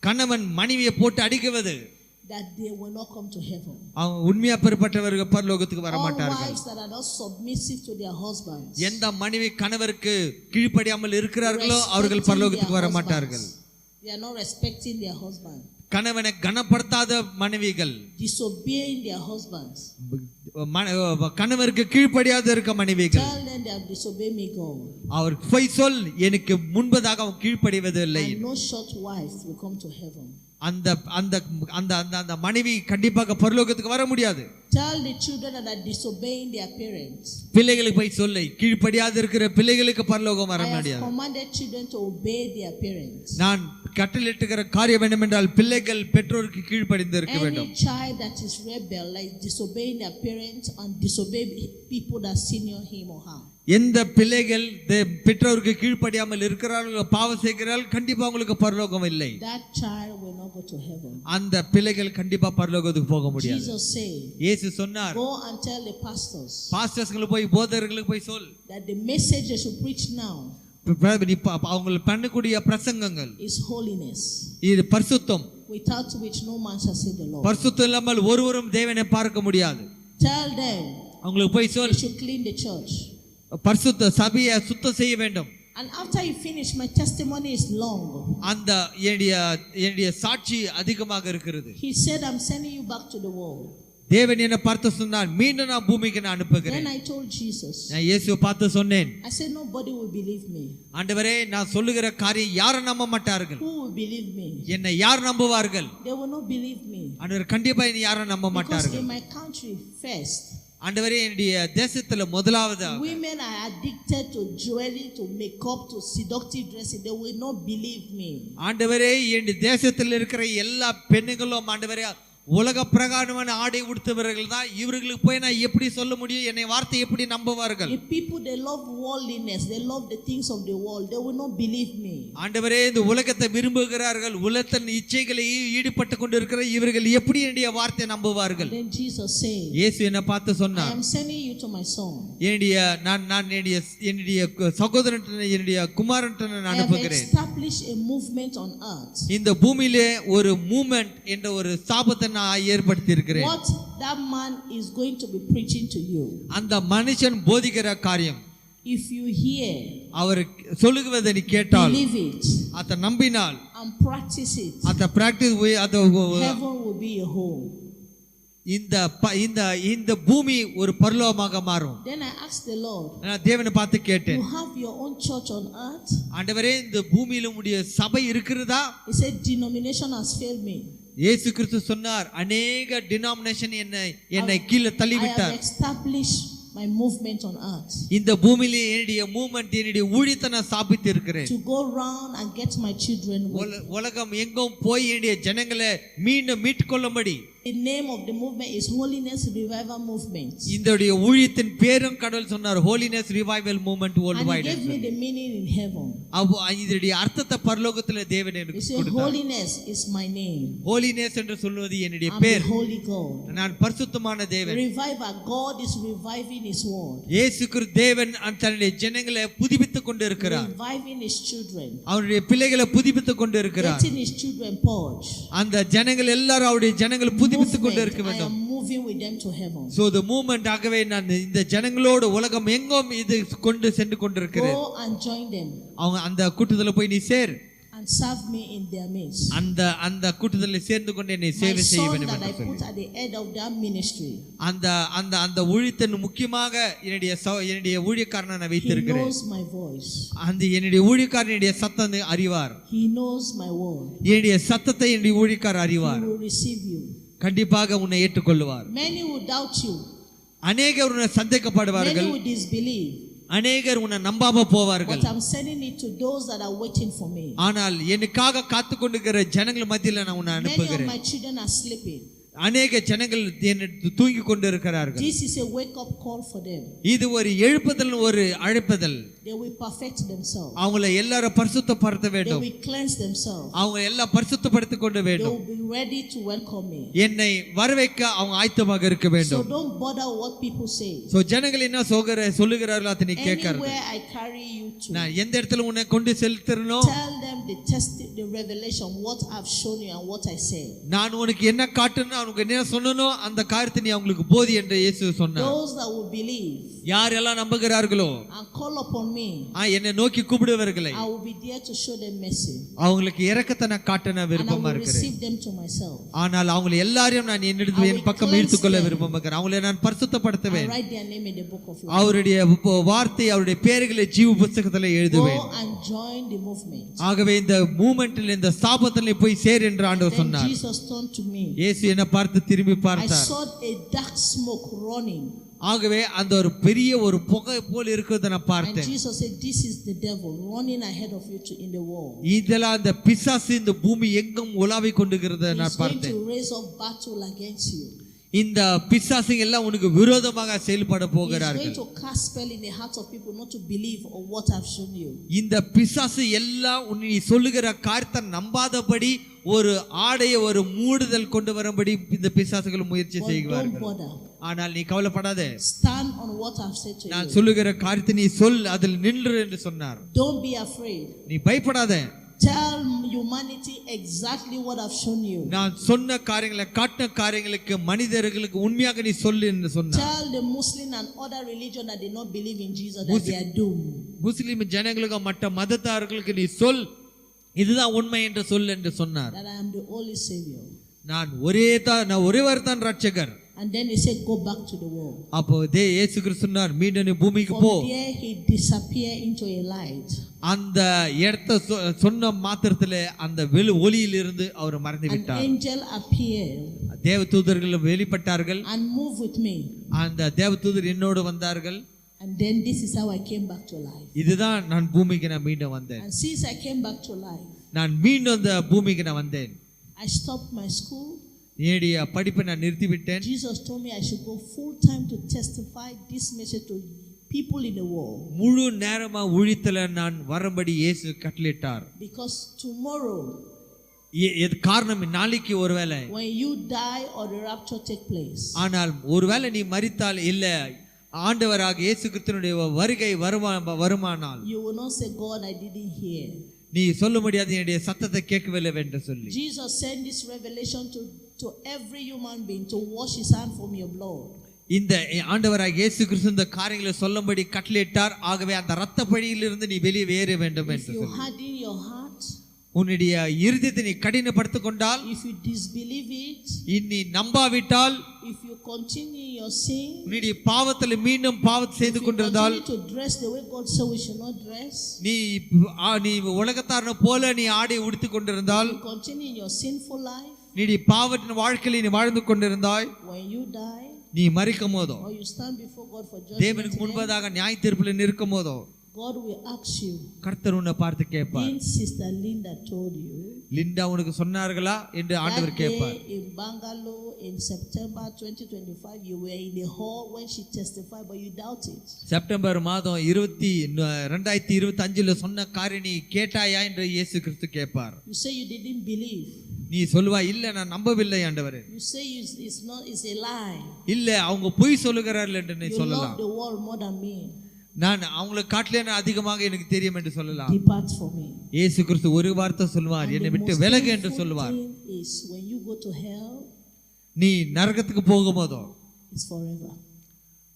கணவன் மனைவியை போட்டு அடிக்குவது, that they will not come to heaven. அவங்க உண்மையா பெறப்பட்டவர்கள் பரலோகத்துக்கு வர All மாட்டார்கள். wives that are not submissive to their husbands, எந்த மனைவி கணவருக்கு கீழ்ப்படியாமல் இருக்கிறார்களோ அவர்கள் பரலோகத்துக்கு வர மாட்டார்கள். they are not respecting their husband. கணவனை கனப்படுத்தாத மனைவிகள், disobeying their husbands, கணவருக்கு கீழ்ப்படியாத இருக்க மனைவிகள், tell them they have disobeyed me God. அவர் பொய் சொல், எனக்கு முன்பதாக அவன் கீழ்ப்படிவதில்லை. And no short wife will come to heaven. அந்த அந்த அந்த அந்த மனைவி கண்டிப்பாக பரலோகத்துக்கு வர முடியாது. Tell the children that are disobeying their parents. பிள்ளைகளுக்கு போய் சொல்லு, கீழ்ப்படியாத இருக்கிற பிள்ளைகளுக்கு பரலோகம் வர முடியாது. I have commanded children to obey their parents. நான் கட்டளையிட்டுகிற காரியம் என்னவென்றால் பிள்ளைகள் பெற்றோருக்கு கீழ்ப்படிந்து இருக்க வேண்டும். Any child that is rebel, like disobeying their parents and disobey people that senior him or her, எந்த பிள்ளைகள் பெற்றோருக்கு கீழ்ப்படியாமல் இருக்கிறார்களோ, பாவம் செய்கிறார்கள், கண்டிப்பா உங்களுக்கு பரலோகம் இல்லை. that child will not go to heaven. அந்த பிள்ளைகள் கண்டிப்பா பரலோகத்துக்கு போக முடியாது. Jesus said, இயேசு சொன்னார், go and tell the pastors, பாஸ்டர்ஸ்களுக்கு போய் போதகர்களுக்கு போய் சொல், that the message they should preach now அவங்க பண்ணக்கூடிய பிரசங்கங்கள் is holiness, இது பரிசுத்தம், without which no man shall see the Lord. பரிசுத்தம் இல்லாமல் ஒருவரும் தேவனை பார்க்க முடியாது. Tell them அவங்களுக்கு போய் சொல், they should clean the church. பரிசுத்த சபையை சுத்தம் செய்ய வேண்டும். And after you finish, my testimony is long. அந்த என்னுடைய சாட்சி அதிகமாக இருக்கிறது. He said, I'm sending you back to the world. தேவன் என்ன பார்த்து சொன்னார், மீண்டும் நான் பூமிக்கு நான் அனுப்புகிறேன். Then I told Jesus, நான் இயேசுவை பார்த்து சொன்னேன், I said, nobody will believe me. ஆண்டவரே, நான் சொல்லுகிற காரியம் யாரும் நம்ப மாட்டார்கள். Who will believe me? என்னை யார் நம்புவார்கள்? They will not believe me. ஆண்டவர் கண்டிப்பா என்னை யாரும் நம்ப Because மாட்டார்கள். in my country first, ஆண்டவரே, என்னுடைய தேசத்துல முதலாவது women are addicted to jewelry, to makeup, to seductive dressing. They will not believe me. ஆண்டவரே, என்னுடைய தேசத்தில் இருக்கிற எல்லா பெண்ணுங்களும் ஆண்டவரே உலக பிரகாரமான ஆடை உடுத்தவர்கள் தான். இவர்களுக்கு போய் நான் எப்படி சொல்ல முடியும்? என்னை வார்த்தை எப்படி நம்புவார்கள்? The people, they love worldliness, they love the things of the world, they will not believe me. ஆண்டவரே, இந்த உலகத்தை விரும்புகிறார்கள், உலகத்தின் இச்சைகளை ஈடுபட்டு கொண்டிருக்கிற இவர்கள் எப்படி என்னுடைய வார்த்தை நம்புவார்கள்? Then Jesus said, இயேசு என்ன பார்த்து சொன்னார், I am sending you to my son. என்னுடைய சகோதரன், என்னுடைய குமாரன் நான் அனுப்புகிறேன். I have established a movement on earth. இந்த பூமியிலே ஒரு மூவ்மெண்ட் என்ற ஒரு ஸ்தாபத்தை நான் ஏற்படுத்தி இருக்கிறேன். What that man is going to be preaching to you, அந்த மனுஷன் போதிக்கிற காரியம், if you hear, அவர் சொல்லுவதை நீ கேட்டால், believe it, அதை நம்பினால், and practice it, அதை practice, heaven will be your home. இந்த பூமி ஒரு பரலோகமாக மாறும். Then I asked the Lord, நான் தேவனை பார்த்து கேட்டேன், you have your own church on earth? ஆண்டவரே, இந்த பூமியில உடைய சபை இருக்கிறதா? He said, denomination has failed me. இயேசு கிறிஸ்து சொன்னார், அநேக டினாமினேஷன் என்னை கீழே தள்ளிவிட்டார். I have established my movement on earth. இந்த பூமியிலே என்னுடைய மூவ்மெண்ட், என்னுடைய ஊழியத்தை நான் ஸ்தாபித்து இருக்கிறேன். To go round and get my children. உலகம் எங்கும் போய் என்னுடைய ஜனங்களை மீண்டும் மீட்கொள்ளும்படி. The name of the movement is Holiness Revival Movement. இந்தோடைய ஊழியத்தின் பேரும் கடவுள் சொன்னார், Holiness Revival Movement Worldwide. And he gave me the meaning in heaven. இதோடைய அர்த்தத்தை பரலோகத்தில் தேவன் எனக்கு கொடுத்தார். Holiness is my name. Holiness என்று சொல்வது என்னுடைய I'm பேர். the holy God. நான் பரிசுத்தமான தேவன். Revival, God is reviving his word. இயேசு கிறிஸ்து தேவன் தன்னுடைய ஜனங்களை புதுப்பித்துக் கொண்டு இருக்கிறார். Reviving his children. அவருடைய பிள்ளைகளை புதுப்பித்துக் கொண்டு இருக்கிறார். Getting his children purged. அந்த ஜனங்கள் எல்லாரும் அவருடைய ஜனங்களை புதுப்பித்துக் கொண்டு இருக்க வேண்டும். I am moving with them to heaven. So the movement, ஆகவே நான் இந்த ஜனங்களோடு உலகம் எங்கும் இது கொண்டு சென்று கொண்டிருக்கிறேன். Go and join them. அவங்க அந்த கூட்டத்துல போய் நீ சேர். And serve me in their midst. அந்த கூட்டத்தில் சேர்ந்து கொண்டு என்னை சேவை செய்ய வேண்டும் that I என்று put at the head of their ministry. அந்த ஊழியத்தின் முக்கியமாக என்னுடைய ஊழியக்காரனை நான் He வைத்திருக்கிறேன். knows my voice. என்னுடைய ஊழியக்காரனுடைய சத்தத்தை அறிவார். He knows my word. என்னுடைய சத்தத்தை என்னுடைய ஊழியக்காரர் அறிவார். He will receive you. கண்டிப்பாக உன்னை ஏற்றுக்கொள்வார். Many will doubt you. அநேகர் உன்னை சந்தேகப்படுவார்கள், many will disbelieve. அநேகர் உன்னை நம்பாம போவார்கள். But I'm sending it to those that are waiting for me. ஆனால் எனக்காக காத்து கொண்டிருக்கிற ஜனங்கள் மத்தியில நான் உன்னை Many of அனுப்புகிறேன். my children are sleeping. அநேக ஜனங்கள் தூங்கி கொண்டு இருக்கிறார்கள். This is a wake up call for them. இது ஒரு எழுப்புதல், ஒரு அழைப்புதல். They will perfect themselves. அவங்களை எல்லாரும் பரிசுத்தப்படுத்த They வேண்டும். will cleanse themselves. அவங்க எல்லாம் பரிசுத்தப்படுத்திக் கொண்டு They வேண்டும். will be ready to welcome me. என்னை வரவேற்க அவங்க ஆயத்தமாக இருக்க So வேண்டும். don't bother what people say. So ஜனங்கள் என்ன சொல்லுகிறார்களோ அதை நீ கேட்காத. Anywhere I carry you to, நான் எந்த இடத்துல உன்னை கொண்டு செலுத்துறனோ, tell them the revelation, what I've shown you and what I say. நான் உனக்கு என்ன காட்டணும், உனக்கு என்ன சொன்னனோ அந்த காரியத்தை நீ அவங்களுக்கு போதி என்று இயேசு சொன்னார். Those that will believe யாரெல்லாம் நம்புகிறார்களோ and call upon me, என்னை நோக்கி கூப்பிடுவர்களை I will be there to show them mercy. அவங்களுக்கு இரக்கத்தை நான் காட்ட நான் And I விருப்பமா will இருக்கிறேன். receive them to myself. ஆனால் அவங்களை எல்லாரையும் நான் என்னிடத்தில் என் பக்கம் இழுத்துக் கொள்ள விருப்பமா இருக்கிறேன். அவங்களை நான் I பரிசுத்தப்படுத்துவேன். write their name in the book of life. அவருடைய வார்த்தை, அவருடைய பெயர்களை ஜீவ புத்தகத்தில் எழுதுவேன். Go and join the movement. ஆகவே இந்த மூமெண்டில், இந்த ஸ்தாபனத்தில் போய் சேர் என்று ஆண்டவர் Then சொன்னார். Jesus turned to me. இயேசு என்னை பார்த்து திரும்பி I பார்த்தார். saw a dark smoke running. ஆகவே அந்த ஒரு பெரிய ஒரு புகை போல் இருக்கிறத நான் And பார்த்தேன். Jesus said, this is the devil running ahead of you in the world. இதெல்லாம் அந்த பிசாசு இந்த பூமி எங்கும் உலாவிக் கொண்டிருக்கிறத He's நான் going பார்த்தேன். to raise up battle against you. இந்த பிசாசுங்க எல்லாம் உனக்கு விரோதமாக செயல்பட He's going போகிறார்கள். to cast spell in the hearts of people not to believe on what I've shown you. இந்த பிசாசு எல்லாம் நீ சொல்லுகிற காரியத்தை நம்பாதபடி ஒரு ஆடைய, ஒரு மூடுதல் கொண்டு வரும்படி இந்த பிசாசுகள் முயற்சி But don't செய்வார்கள். bother. ஆனால் நீ கவலைப்படாதே. Stand on what I've said to நான் you. சொல்லுகிற காரியத்தை நீ சொல், அதில் நின்று என்று சொன்னார். Don't be afraid. நீ பயப்படாதே. Tell humanity exactly what I've shown you. நான் சொன்ன காரியங்களை, காட்டின காரியங்களுக்கு மனிதர்களுக்கு உண்மையாக நீ சொல்லு என்று சொன்னார். Tell the Muslim and other religion that did not believe in Jesus that they are doomed. முஸ்லிம் ஜனங்களுக்கு, மற்ற மதத்தார்களுக்கு நீ சொல், இதுதான் உண்மை என்று சொல் என்று சொன்னார். That I am the only Savior. நான் ஒரேவர் தான் ரட்சகர். And then he said, go back to the world. அப்போ இயேசு கிறிஸ்து சொன்னார், மீண்டும் நீ பூமிக்கு போ. From there he disappeared into a light. அந்த இடத்தை சொன்ன மாத்திரத்திலே அந்த ஒளியிலிருந்து அவர் மறைந்து An விட்டார். angel appeared தேவதூதர்கள் வெளிப்பட்டார்கள். and moved with me. அந்த தேவதூதர் என்னோடு வந்தார்கள். And then this is how I came back to life. இதுதான் நான் பூமிக்கு நான் மீண்டும் வந்தேன். And since I came back to life, நான் மீண்டும் அந்த பூமிக்கு நான் வந்தேன். I stopped my school. என்னுடைய படிப்பை நான் நிறுத்திவிட்டேன். Jesus told me I should go full time to testify this message to people in the world. முழு நேரமா ஊழியத்துல நான் வரும்படி இயேசு கட்டளையிட்டார். Because tomorrow, இது காரணம், நாளைக்கு ஒருவேளை when you die or the rapture take place, ஆனால் ஒருவேளை நீ மரித்தால், இல்ல ஆண்டவராக இயேசு கிறிஸ்துவினுடைய வருகை வருமானால், you will not say, God, I didn't hear. நீ சொல்ல முடியாது, என்னுடைய சத்தத்தை கேட்கவில்லை என்று சொல்லி. Jesus sent this revelation to every human being to wash his hand from your blood. இந்த ஆண்டவராக இயேசு கிறிஸ்து இந்த காரியங்களை சொல்லும்படி கட்டளையிட்டார். ஆகவே அந்த இரத்த பழியிலிருந்து நீ வெளியே வேற வேண்டும் என்று If you சொல்லி. harden your heart, உன்னுடைய இருதயத்தை நீ கடினப்படுத்திக் கொண்டால், if you disbelieve it, நீ நம்பாவிட்டால், if you continue your sin, உன்னுடைய பாவத்தில் மீண்டும் பாவத்தை செய்து if you கொண்டிருந்தால், continue to dress the way God said we should not dress, நீ உலகத்தாரனை போல நீ ஆடை உடுத்திக் கொண்டிருந்தால், if you continue in your sinful life, நீ பாவத்தின் வாழ்க்கையில் நீ வாழ்ந்து கொண்டிருந்தாய், when you die, நீ மரிக்கும் போதோ, or you stand before God for தேவனுக்கு judgment, முன்பதாக நியாய தீர்ப்பில் நிற்கும் போதோ, God will ask you, கர்த்தர் உன்னை பார்த்து கேட்பார், didn't Sister Linda told you Linda உனக்கு சொன்னார்களா என்று ஆண்டவர் that கேட்பார். day in Bangalore in September 2025 you were in the hall when she testified but you doubted. September மாதம் 2025 சொன்ன காரியம் நீ கேட்டாயா என்று இயேசு கிறிஸ்து கேட்பார். You say you didn't believe. நீ சொல்லுவா, இல்ல நான் நம்பவில்லை ஆண்டவரே. You say it's a lie. இல்ல அவங்க பொய் சொல்லுகிறார்கள் என்று நீ You சொல்லலாம். love the world more than me. நான் அவங்களை காட்டிலே அதிகமாக எனக்கு தெரியும் என்று சொல்லலாம். Depart from me. இயேசு கிறிஸ்து ஒரு வார்த்தை சொல்வார், And என்னை the விட்டு most விலகு என்று painful சொல்வார். thing is when you go to hell, நீ நரகத்துக்கு போகும்போதோ it's forever.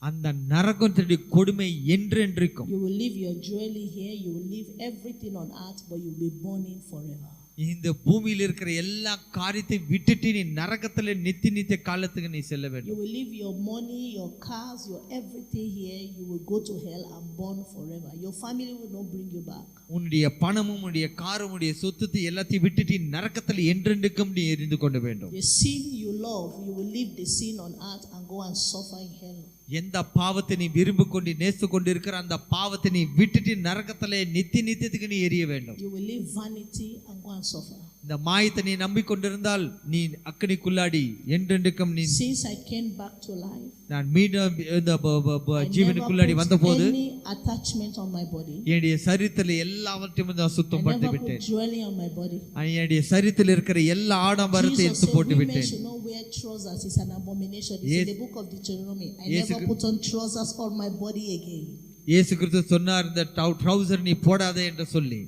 அந்த நரகத்தினுடைய கொடுமை என்றென்றைக்கும். You will leave your jewelry here, you will leave everything on earth, but you will be burning forever. இந்த பூமியில் இருக்கிற எல்லா காரியத்தை விட்டுட்டு நீ நரகத்துல நித்திய காலத்துக்கு நீ செல்ல வேண்டும். You will leave your money, your cars, your everything here. You will go to hell and burn forever. Your family will not bring you back. உன்னுடைய பணமும் உன்னுடைய காரும் உன்னுடைய சொத்து எல்லாத்தையும் விட்டுட்டு நரகத்துல என்றென்றைக்கும் நீ எரிந்து கொண்டு வேண்டும். The sin you love, you will leave the sin on earth and go and suffer in hell. எந்த பாவத்தை நீ விரும்பி கொண்டு நேசித்து கொண்டு இருக்கிற அந்த பாவத்தை நீ விட்டுட்டு நரகத்திலே நித்தியத்துக்கு நீ எரிய வேண்டும். You will leave vanity and go and suffer. இந்த மாயத்தை நீ நம்பிக்கொண்டிருந்தால் நீ அக்கினிக்குள்ளாடி என்றென்றுக்கும் நீ. Since I came back to life, நான் மீண்டும் இந்த ஜீவனுக்குள்ளாடி வந்தபோது any attachment on my body. என்னுடைய சரீரத்தில் எல்லாவற்றையும் நான் சுத்தப்படுத்தி விட்டேன். Jewelry on my body. என்னுடைய சரீரத்தில் இருக்கிற எல்லா ஆடம்பரத்தை எடுத்து போட்டு விட்டேன். should not wear trousers. It's an abomination. It's in the book of Deuteronomy. I never put on trousers on my body again. இயேசு கிறிஸ்து சொன்னார் இந்த ட்ரவுசர் நீ போடாதே என்று சொல்லி.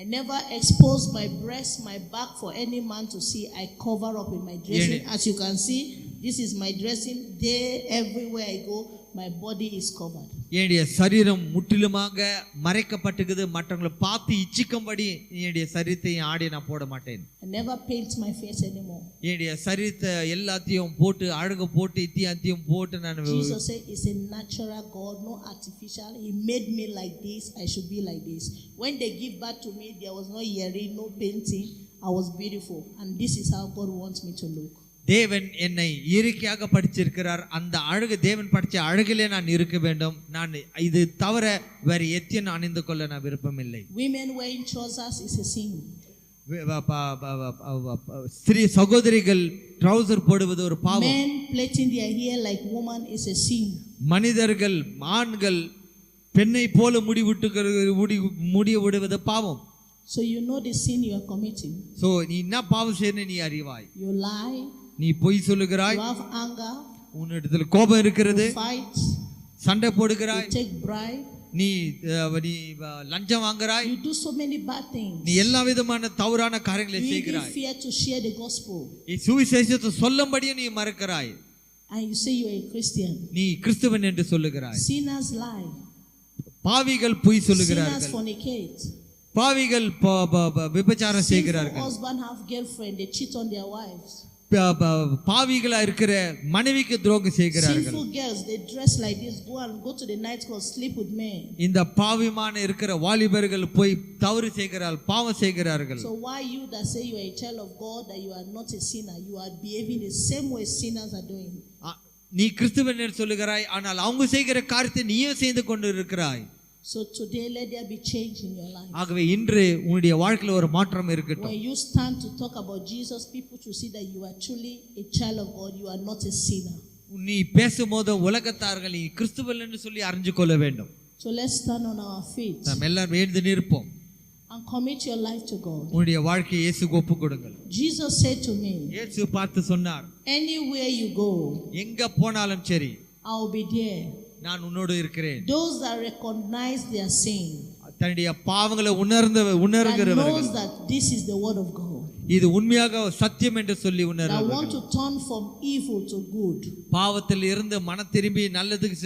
I never expose my breast, my back for any man to see. I cover up in my dressing. As you can see, this is my dressing. There, everywhere I go, my body is covered. என்னுடைய சரீரம் முற்றிலுமாக மறைக்கப்பட்டிருக்குது. மற்றவங்களை பார்த்து இச்சிக்கும்படி என்னுடைய சரீரத்தை ஆடி நான் போட மாட்டேன். I never paint my face anymore. என்னுடைய சரீரத்தை எல்லாத்தையும் போட்டு அழகு போட்டு இத்தியாத்தையும் போட்டு நான். Jesus said it's a natural God, no artificial. He made me like this. I should be like this. When they give birth to me, there was no earring, no painting. I was beautiful, and this is how God wants me to look. தேவன் என்னை இயற்கையாக படிச்சிருக்கிறார். அந்த அழகு தேவன் படிச்ச அழகிலே நான் இருக்க வேண்டும். நான் இது தவிர வேற எத்தையும் அணிந்து கொள்ள நான் விருப்பம் இல்லை. Women wearing trousers is a sin. ஸ்திரீ சகோதரிகள் ட்ரவுசர் போடுவது ஒரு பாவம். Men plaiting their hair like woman is a sin. மனிதர்கள் ஆண்கள் பெண்ணை போல முடிய விடுவது பாவம். So you know the sin you are committing. So நீ என்ன பாவம் செய்யணும் நீ அறிவாய். You lie. நீ பொய் சொல்லுகிறாய். You have anger. உன்னிடத்தில் கோபம் இருக்கிறது. You fight. சண்டை போடுகிறாய். You take bribe. நீ லஞ்சம் வாங்குறாய். You do so many bad things. நீ எல்லா விதமான தவறான காரியங்களை செய்கிறாய். You fear to share the gospel. நீ சுவிசேஷத்தை சொல்லும்படியே நீ மறக்கிறாய். And you say you are a Christian. நீ கிறிஸ்தவன் என்று சொல்லுகிறாய். Sinners lie. பாவிகள் பொய் சொல்லுகிறார்கள். Sinners fornicate. பாவிகள் விபச்சாரம் செய்கிறார்கள். Husband have girlfriend, they cheat on their wives. பாவிகளா இருக்கிற மனைவிக்கு துரோகம் செய்கிறார்கள். Sinful girls, they dress like this, go to the night club, sleep with men. இந்த பாவிமான இருக்கிற வாலிபர்கள் போய் தவறு செய்கிறார்கள், பாவம் செய்கிறார்கள். So why you that say you are a child of God, that you are not a sinner, you are behaving the same way sinners are doing? நீ கிறிஸ்துவன் என்று சொல்லுகிறாய், ஆனால் அவங்க செய்கிற காரியத்தை நீயும் செய்து கொண்டு இருக்கிறாய். So today let there be change in your life. ஆகவே இன்று உன்னுடைய வாழ்க்கையில ஒரு மாற்றம் இருக்கட்டும். When you stand to talk about Jesus, people should see that you are truly a child of God, you are not a sinner. நீ பேசும்போது உலகத்தார்கள் நீ கிறிஸ்துவன் என்று சொல்லி அறிந்து கொள்ள வேண்டும். So let's stand on our feet. நாம் எல்லாரும் எழுந்து நிற்போம். And commit your life to God. உன்னுடைய வாழ்க்கையை இயேசுவுக்கு ஒப்புக் கொடுங்கள். Jesus said to me, இயேசு பார்த்து சொன்னார், anywhere you go, எங்க போனாலும் சரி, I will be there. நான் உன்னோடு இருக்கிறேன். Those that recognize their sin, தன்னுடைய பாவங்களை உணர்கிறவர்கள், knows that this is the word of God, இது உண்மையாக சத்தியம் என்று சொல்லி that உணர்கிறவர்கள், want to turn from evil to good, பாவத்தில் இருந்து மனம் திரும்பி நல்லதுக்கு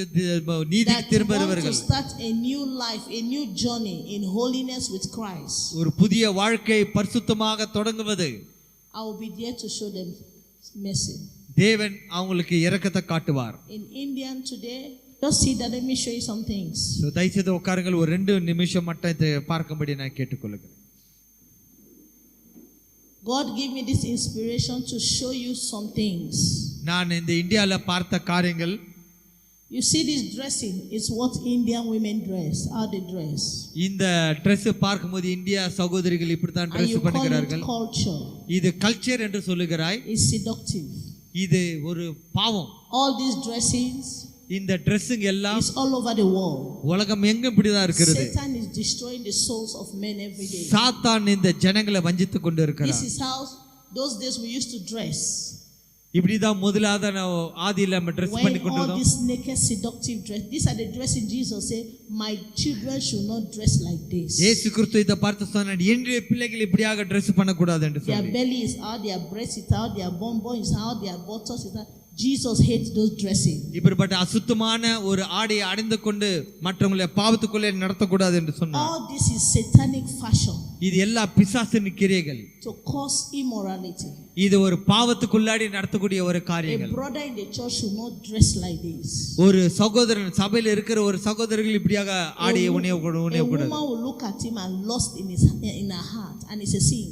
நீதிக்கு திரும்புகிறவர்கள், want to start a new life, a new journey in holiness with Christ, ஒரு புதிய வாழ்க்கை பரிசுத்தமாக தொடங்குவது, I will be there to show them mercy. தேவன் அவங்களுக்கு இரக்கத்தை காட்டுவார். In Indian today, just see that, let me show you some things. தயவுசெய்து உட்காருங்கள், ஒரு 2 நிமிஷம் மட்டும் இதை பார்க்கும்படி நான் கேட்டுக்கொள்கிறேன். God gave me this inspiration to show you some things. நான் இந்த இந்தியால பார்த்த காரியங்கள், you see this dressing is what Indian women dress, how they dress. இந்த Dress பார்க்கும்போது இந்தியா சகோதரிகள் இப்படி தான் Dress பண்ணுகிறார்கள். இது கல்ச்சர் என்று சொல்லுகிறாய். It's seductive. இது ஒரு பாவம். All these dressings, இந்த dressing எல்லாம் is all over the world. உலகம் எங்கும் இப்படி தான் இருக்குது. Satan is destroying the souls of men every day. சாத்தான் இந்த ஜனங்களை வஞ்சித்து கொண்டு இருக்கிறான். This is how those days we used to dress. இப்படி தான் முதலாவது ஆதியில நம்ம Dress பண்ணி கொண்டு all this naked seductive dress, these are the dressing Jesus said, my children should not dress like this. இயேசு கிறிஸ்து இத பார்த்து சொன்னார், என்னுடைய பிள்ளைகள் இப்படியாக Dress பண்ண கூடாது என்று சொல்லி. Their belly is out, their breast is out, their bonbon is out, their buttocks is out. Jesus hates those dressing. இப்படிப்பட்ட அசுத்தமான ஒரு ஆடையை அணிந்து கொண்டு மற்றவங்களை பாவத்துக்குள்ளே நடத்தக்கூடாது என்று சொன்னார். All this is satanic fashion. இது எல்லா பிசாசின் கிரியைகள். To cause immorality. இது ஒரு பாவத்துக்குள்ளாடி நடத்தக்கூடிய ஒரு காரியங்கள். A brother in the church should not dress like this. ஒரு சகோதரன் சபையில் இருக்கிற ஒரு சகோதரர்கள் இப்படியாக ஆடையை உணியக்கூடாது. A woman will look at him and lust in her heart, and it's a sin.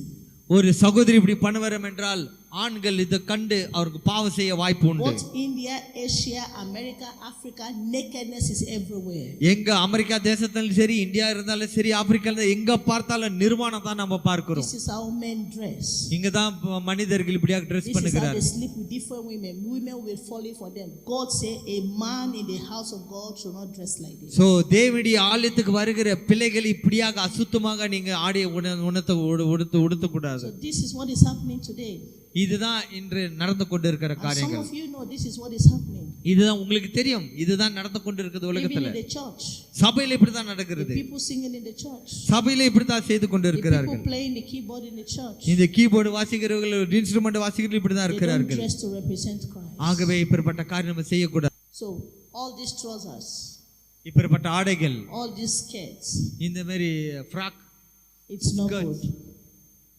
ஒரு சகோதரி இப்படி பண்ணுவாரம் என்றால் ஆண்கள் இதை கண்டு அவருக்கு பாவம் செய்ய வாய்ப்பு உண்டு. Both India, Asia, America, Africa, nakedness is everywhere. எங்க அமெரிக்கா தேசத்திலும் சரி, இந்தியா இருந்தாலும் சரி, ஆப்பிரிக்கால எங்க பார்த்தாலும் நிர்வாணம் தான் நம்ம பார்க்கிறோம். This is how men dress. இங்க தான் மனிதர்கள் இப்படியாக ட்ரெஸ் பண்ணுகிறார்கள். This is how they sleep with different women. Women will fall for them. God say a man in the house of God should not dress like this. So தேவனுடைய ஆலயத்துக்கு வருகிற பிள்ளைகள் இப்படியாக அசுத்தமாக நீங்க ஆடைய உடுத்த கூடாது. So this is what is happening today. இதுதான் இன்று நடந்து கொண்டிருக்கிற காரியங்கள். Some of you know this is what is happening. இதுதான் உங்களுக்கு தெரியும், இதுதான் நடந்து கொண்டிருக்கிறது உலகத்துல. Even in the church. சபையில இப்படி தான் நடக்கிறது. People singing in the church. சபையில இப்படி தான் செய்து கொண்டிருக்கிறார்கள். People playing the keyboard in the church. இந்த கீபோர்டு வாசிக்கிறவர்கள், இன்ஸ்ட்ருமென்ட் வாசிக்கிறவர்கள் இப்படி தான் இருக்கிறார்கள். They don't dress to represent Christ. ஆகவே இப்படிப்பட்ட காரியம் நம்ம செய்ய கூடாது. So all these trousers, இப்படிப்பட்ட ஆடைகள், all these skirts, இந்த மாதிரி ஃப்ராக், it's not good.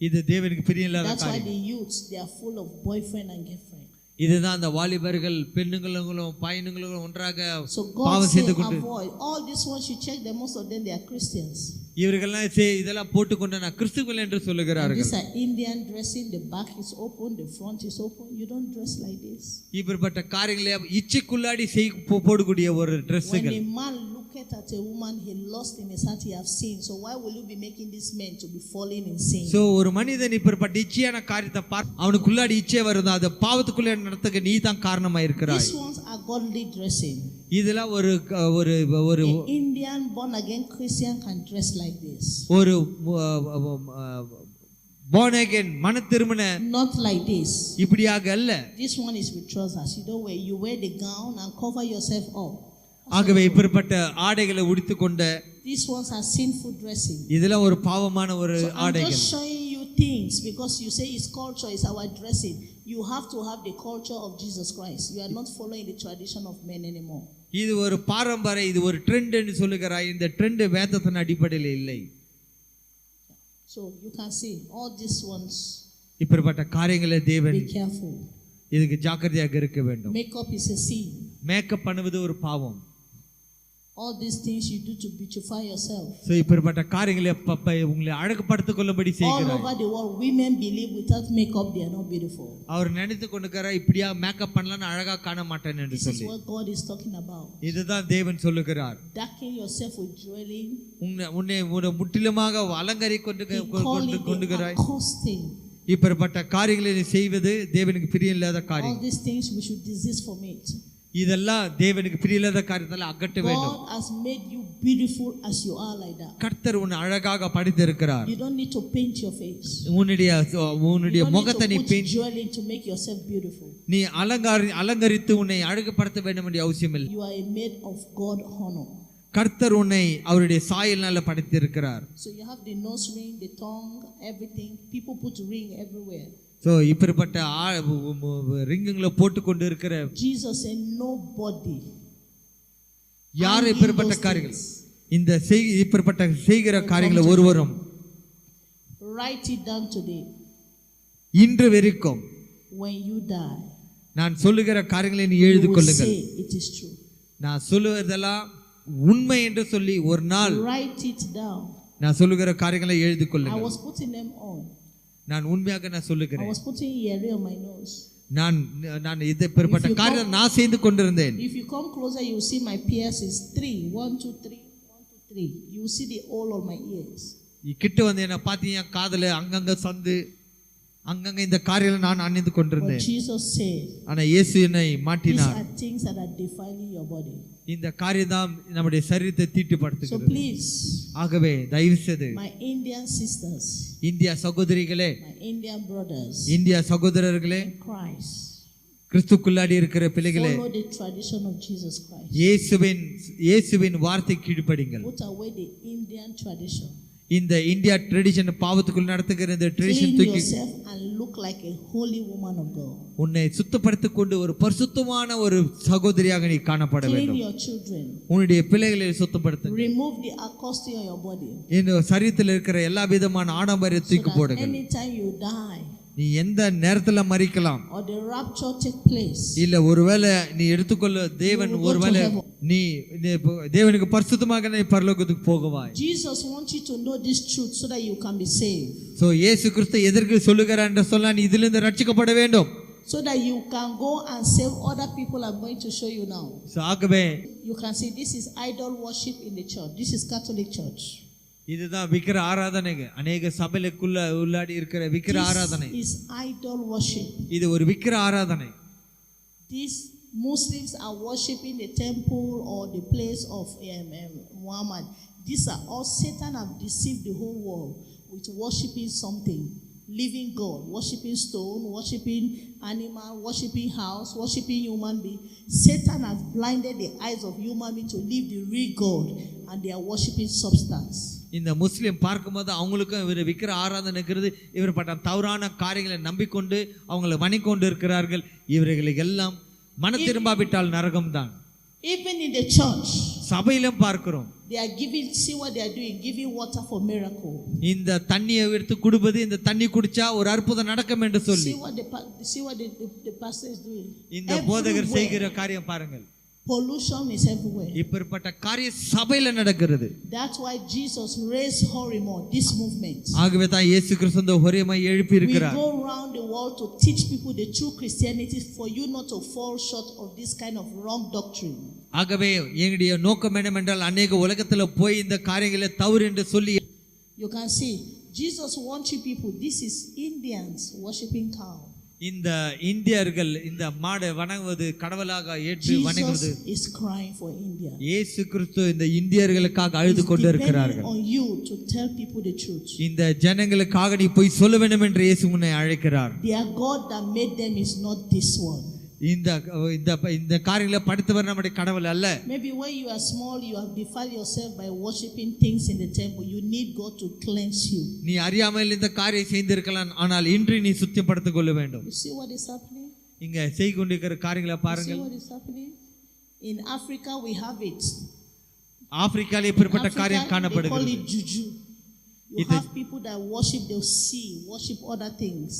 இது தேவனுக்கு பிரியமில்லாத காரியம். That's why the youths, they are full of boyfriend and girlfriend. இதுதான் அந்த வாலிபர்கள் பெண்ணுங்களும் பையனுங்களும் ஒன்றாக So பாவம் செய்து கொண்டு avoid all these ones. You check them, most of them they are Christians. இவர்கள்லாம் இதெல்லாம் போட்டுக்கொண்டு நான் கிறிஸ்துவர்கள் என்று சொல்லுகிறார்கள். These are Indian dressing. The back is open, the front is open. You don't dress like this. இப்படிப்பட்ட காரியங்களை இச்சைக்குள்ளாடி போடக்கூடிய ஒரு ட்ரெஸ்ஸுகள். When a man looketh at a woman, he lost in his heart, he have sinned. So why will you be making these men to be falling in sin? So ஒரு மனிதன் இப்படிப்பட்ட இச்சையான காரியத்தை அவனுக்குள்ளாடி இச்சை வருது, அது பாவத்துக்குள்ளே நடத்துக்கு நீ தான் காரணமா இருக்கிறாய். These ones are godly dressing. இதெல்லாம் ஒரு ஒரு ஒரு Indian born again Christian can dress like this. ஒரு born again மன திருமண not like this. இப்படியாக அல்ல. This one is with trousers. You wear the gown and cover yourself up. ஆகவே இப்படிப்பட்ட ஆடைகளை உடுத்திக்கொண்ட these ones are sinful dressing. இதெல்லாம் ஒரு பாவமான ஒரு ஆடைகள். I'm just showing you things because you say it's culture, it's our dressing. You have to have the culture of Jesus Christ. You are not following the tradition of men anymore. இது ஒரு பாரம்பரிய, இது ஒரு trend என்று சொல்லுகிறாய். இந்த trend வேதத்தின் அடிப்படையில் இல்லை. So you can see all these ones. இப்படிப்பட்ட காரியங்களை தேவன் be careful. இதுக்கு ஜாக்கிரதையாக இருக்க வேண்டும். Makeup is a sin. Makeup பண்ணுவது ஒரு பாவம். All these things you do to beautify yourself. So இப்படிப்பட்ட காரியங்களை உங்களை அழகுபடுத்திக் கொள்ளும்படி செய்கிறார். All over the world women believe without makeup they are not beautiful. அவர் நினைத்து கொண்டிருக்கிறார் இப்படியா மேக்கப் பண்ணலன்னா அழகா காண மாட்டேன் என்று சொல்லி. This is what God is talking about. இதுதான் தேவன் சொல்லுகிறார். Darken yourself with jewelry. உன்னை முற்றிலுமாக கொண்டுகிறாய். இப்படிப்பட்ட காரியங்களை செய்வது தேவனுக்கு பிரியமில்லாத காரியம். All these things we should desist from it. இதெல்லாம் தேவனுக்கு பிரியமில்லாத காரியத்தால அகற்ற வேண்டும். God has made you beautiful as you are like that. கர்த்தர் உன்னை அழகாக படைத்திருக்கிறார். You don't need to paint your face. உன்னுடைய முகத்தை நீ paint jewelry to make yourself beautiful. நீ அலங்கரித்து உன்னை அழகுபடுத்த வேண்டும் என்ற அவசியம் இல்லை. You are made of God honor. கர்த்தர் உன்னை அவருடைய சாயலினால படைத்திருக்கிறார். So you have the nose ring, the tongue, everything. People put ring everywhere. So இப்படிப்பட்ட ரிங்குங்களை போட்டு கொண்டு இருக்கிற Jesus said nobody. யார் இப்படிப்பட்ட காரியங்கள் இந்த இப்படிப்பட்ட செய்கிற காரியங்களை ஒருவரும் write it down today. இன்று வரைக்கும் when you die நான் சொல்லுகிற காரியங்களை நீ எழுதி கொள்ளுங்கள். it is true. நான் சொல்லுவதெல்லாம் உண்மை என்று சொல்லி ஒரு நாள் write it down. நான் சொல்லுகிற காரியங்களை எழுதி கொள்ளுங்கள். I was putting them on. நான் உண்மையாக நான் சொல்லுகிறேன். I was putting earring on my nose. நான் இதை பெறப்பட்ட காரியம் நான் செய்து கொண்டிருந்தேன். If you come closer you will see my piercings is 3 1 2 3 1 2 3. You will see the hole on my ears. கிட்ட வந்து என்ன பாத்தீங்க காதுல அங்கங்க சந்து அங்கங்க இந்த காரியங்களை நான் அணிந்து கொண்டிருந்தேன். Jesus said, ஆனா இயேசு என்னை மாட்டினார். These are things that are defiling your body. இந்த காரியம் தான் நம்முடைய சரீரத்தை தீட்டுப்படுத்துகிறது. So please, ஆகவே தயவு செய்து my Indian sisters, இந்திய சகோதரிகளே, my Indian brothers, இந்திய சகோதரர்களே, Christ, கிறிஸ்துக்குள்ளாடி இருக்கிற பிள்ளைகளே, follow the tradition of Jesus Christ. இயேசுவின் வார்த்தை கீழ்ப்படிங்கள். Put away the Indian tradition. இந்த இந்தியா ட்ரெடிஷன் பாவத்துக்குள் நடத்துகிற இந்த ட்ரெடிஷன் தூக்கி and look like a holy woman of God. உன்னை சுத்தப்படுத்திக் கொண்டு ஒரு பரிசுத்தமான ஒரு சகோதரியாக நீ காணப்பட வேண்டும். Clean your children. உன்னுடைய பிள்ளைகளை சுத்தப்படுத்து. Remove the acoustic on your body. இந்த சரீரத்தில் இருக்கிற எல்லா விதமான ஆடம்பரத்தை தூக்கி போடுங்க. Anytime you die, நீ எந்த நேரத்துல மரிக்கலாம், or the rapture take place, இல்ல ஒருவேளை நீ எடுத்துக்கொள்ள தேவன் ஒருவேளை நீ தேவனுக்கு பரிசுத்தமாக நீ பரலோகத்துக்கு போகவாய். Jesus wants you to know this truth so that you can be saved. So இயேசு கிறிஸ்து எதற்கு சொல்லுகிறார் என்று சொன்னா நீ இதிலிருந்து ரட்சிக்கப்பட வேண்டும், so that you can go and save other people. I'm going to show you now. So ஆகவே you can see this is idol worship in the church. This is Catholic church. இதுதான் விக்கிர ஆராதனைங்க. அநேக சபைகளுக்குள்ள உள்ளாடி இருக்கிற விக்கிர ஆராதனை. This is idol worship. இது ஒரு விக்கிர ஆராதனை. These Muslims are worshiping the temple or the place of Muhammad. These are all Satan have deceived the whole world with worshiping something, living God, worshiping stone, worshiping animal, worshiping house, worshiping human being. Satan has blinded the eyes of human beings to live the real God, and they are worshiping substance. இந்த முஸ்லிம் பார்க்கும்போது அவங்களுக்கும் இவர் விக்கிர ஆராதனைங்கிறது இவர் பட்ட தவறான காரியங்களை நம்பிக்கொண்டு அவங்களை வணிகொண்டு இருக்கிறார்கள். இவர்களுக்கு எல்லாம் மன திரும்பாவிட்டால் நரகம் தான். Even in the church, சபையிலும் பார்க்கிறோம், they are giving, see what they are doing, giving water for miracle. இந்த தண்ணியை எடுத்து குடிப்பது, இந்த தண்ணி குடிச்சா ஒரு அற்புதம் நடக்கும் என்று சொல்லி, see what the pastor is doing. இந்த போதகர் செய்கிற காரியம் பாருங்கள். Pollution is everywhere. இப்படிப்பட்ட காரியம் சபையில நடக்கிறது. That's why Jesus raised Horimo, this movement. ஆகவே தான் இயேசு கிறிஸ்து இந்த ஹொரிமை எழுப்பி இருக்கிறார். We go around the world to teach people the true Christianity for you not to fall short of this kind of wrong doctrine. ஆகவே எங்களுடைய நோக்கம் என்னவென்றால் அநேக உலகத்துல போய் இந்த காரியங்களை தவறு என்று சொல்லி, you can see Jesus wants you people, this is Indians worshiping cow. இந்த இந்தியர்கள் இந்த மாடு வணங்குவது கடவுளாக ஏற்று வணங்குவது. Jesus is crying for India. இயேசு கிறிஸ்து இந்த இந்தியர்களுக்காக அழுது கொண்டிருக்கிறார்கள். on you to tell people the truth. இந்த ஜனங்களுக்காக நீ போய் சொல்ல வேண்டும் என்று இயேசு உன்னை அழைக்கிறார். Their God that made them is not this one. இந்த இந்த காரியங்களை படைத்தவர் நம்முடைய கடவுள் அல்ல. Maybe when you are small you have defiled yourself by worshiping things in the temple. You need God to cleanse you. நீ அறியாமல் இந்த காரியம் செய்திருக்கலாம், ஆனால் இன்று நீ சுத்தப்படுத்திக் கொள்ள வேண்டும். You see what is happening? இங்க செய்து கொண்டிருக்கிற காரியங்களை பாருங்கள். See what is happening? In Africa we have it. ஆப்பிரிக்காவில் இப்படிப்பட்ட காரியம் காணப்படுகிறது. They call it juju. You have people that worship the sea, worship other things.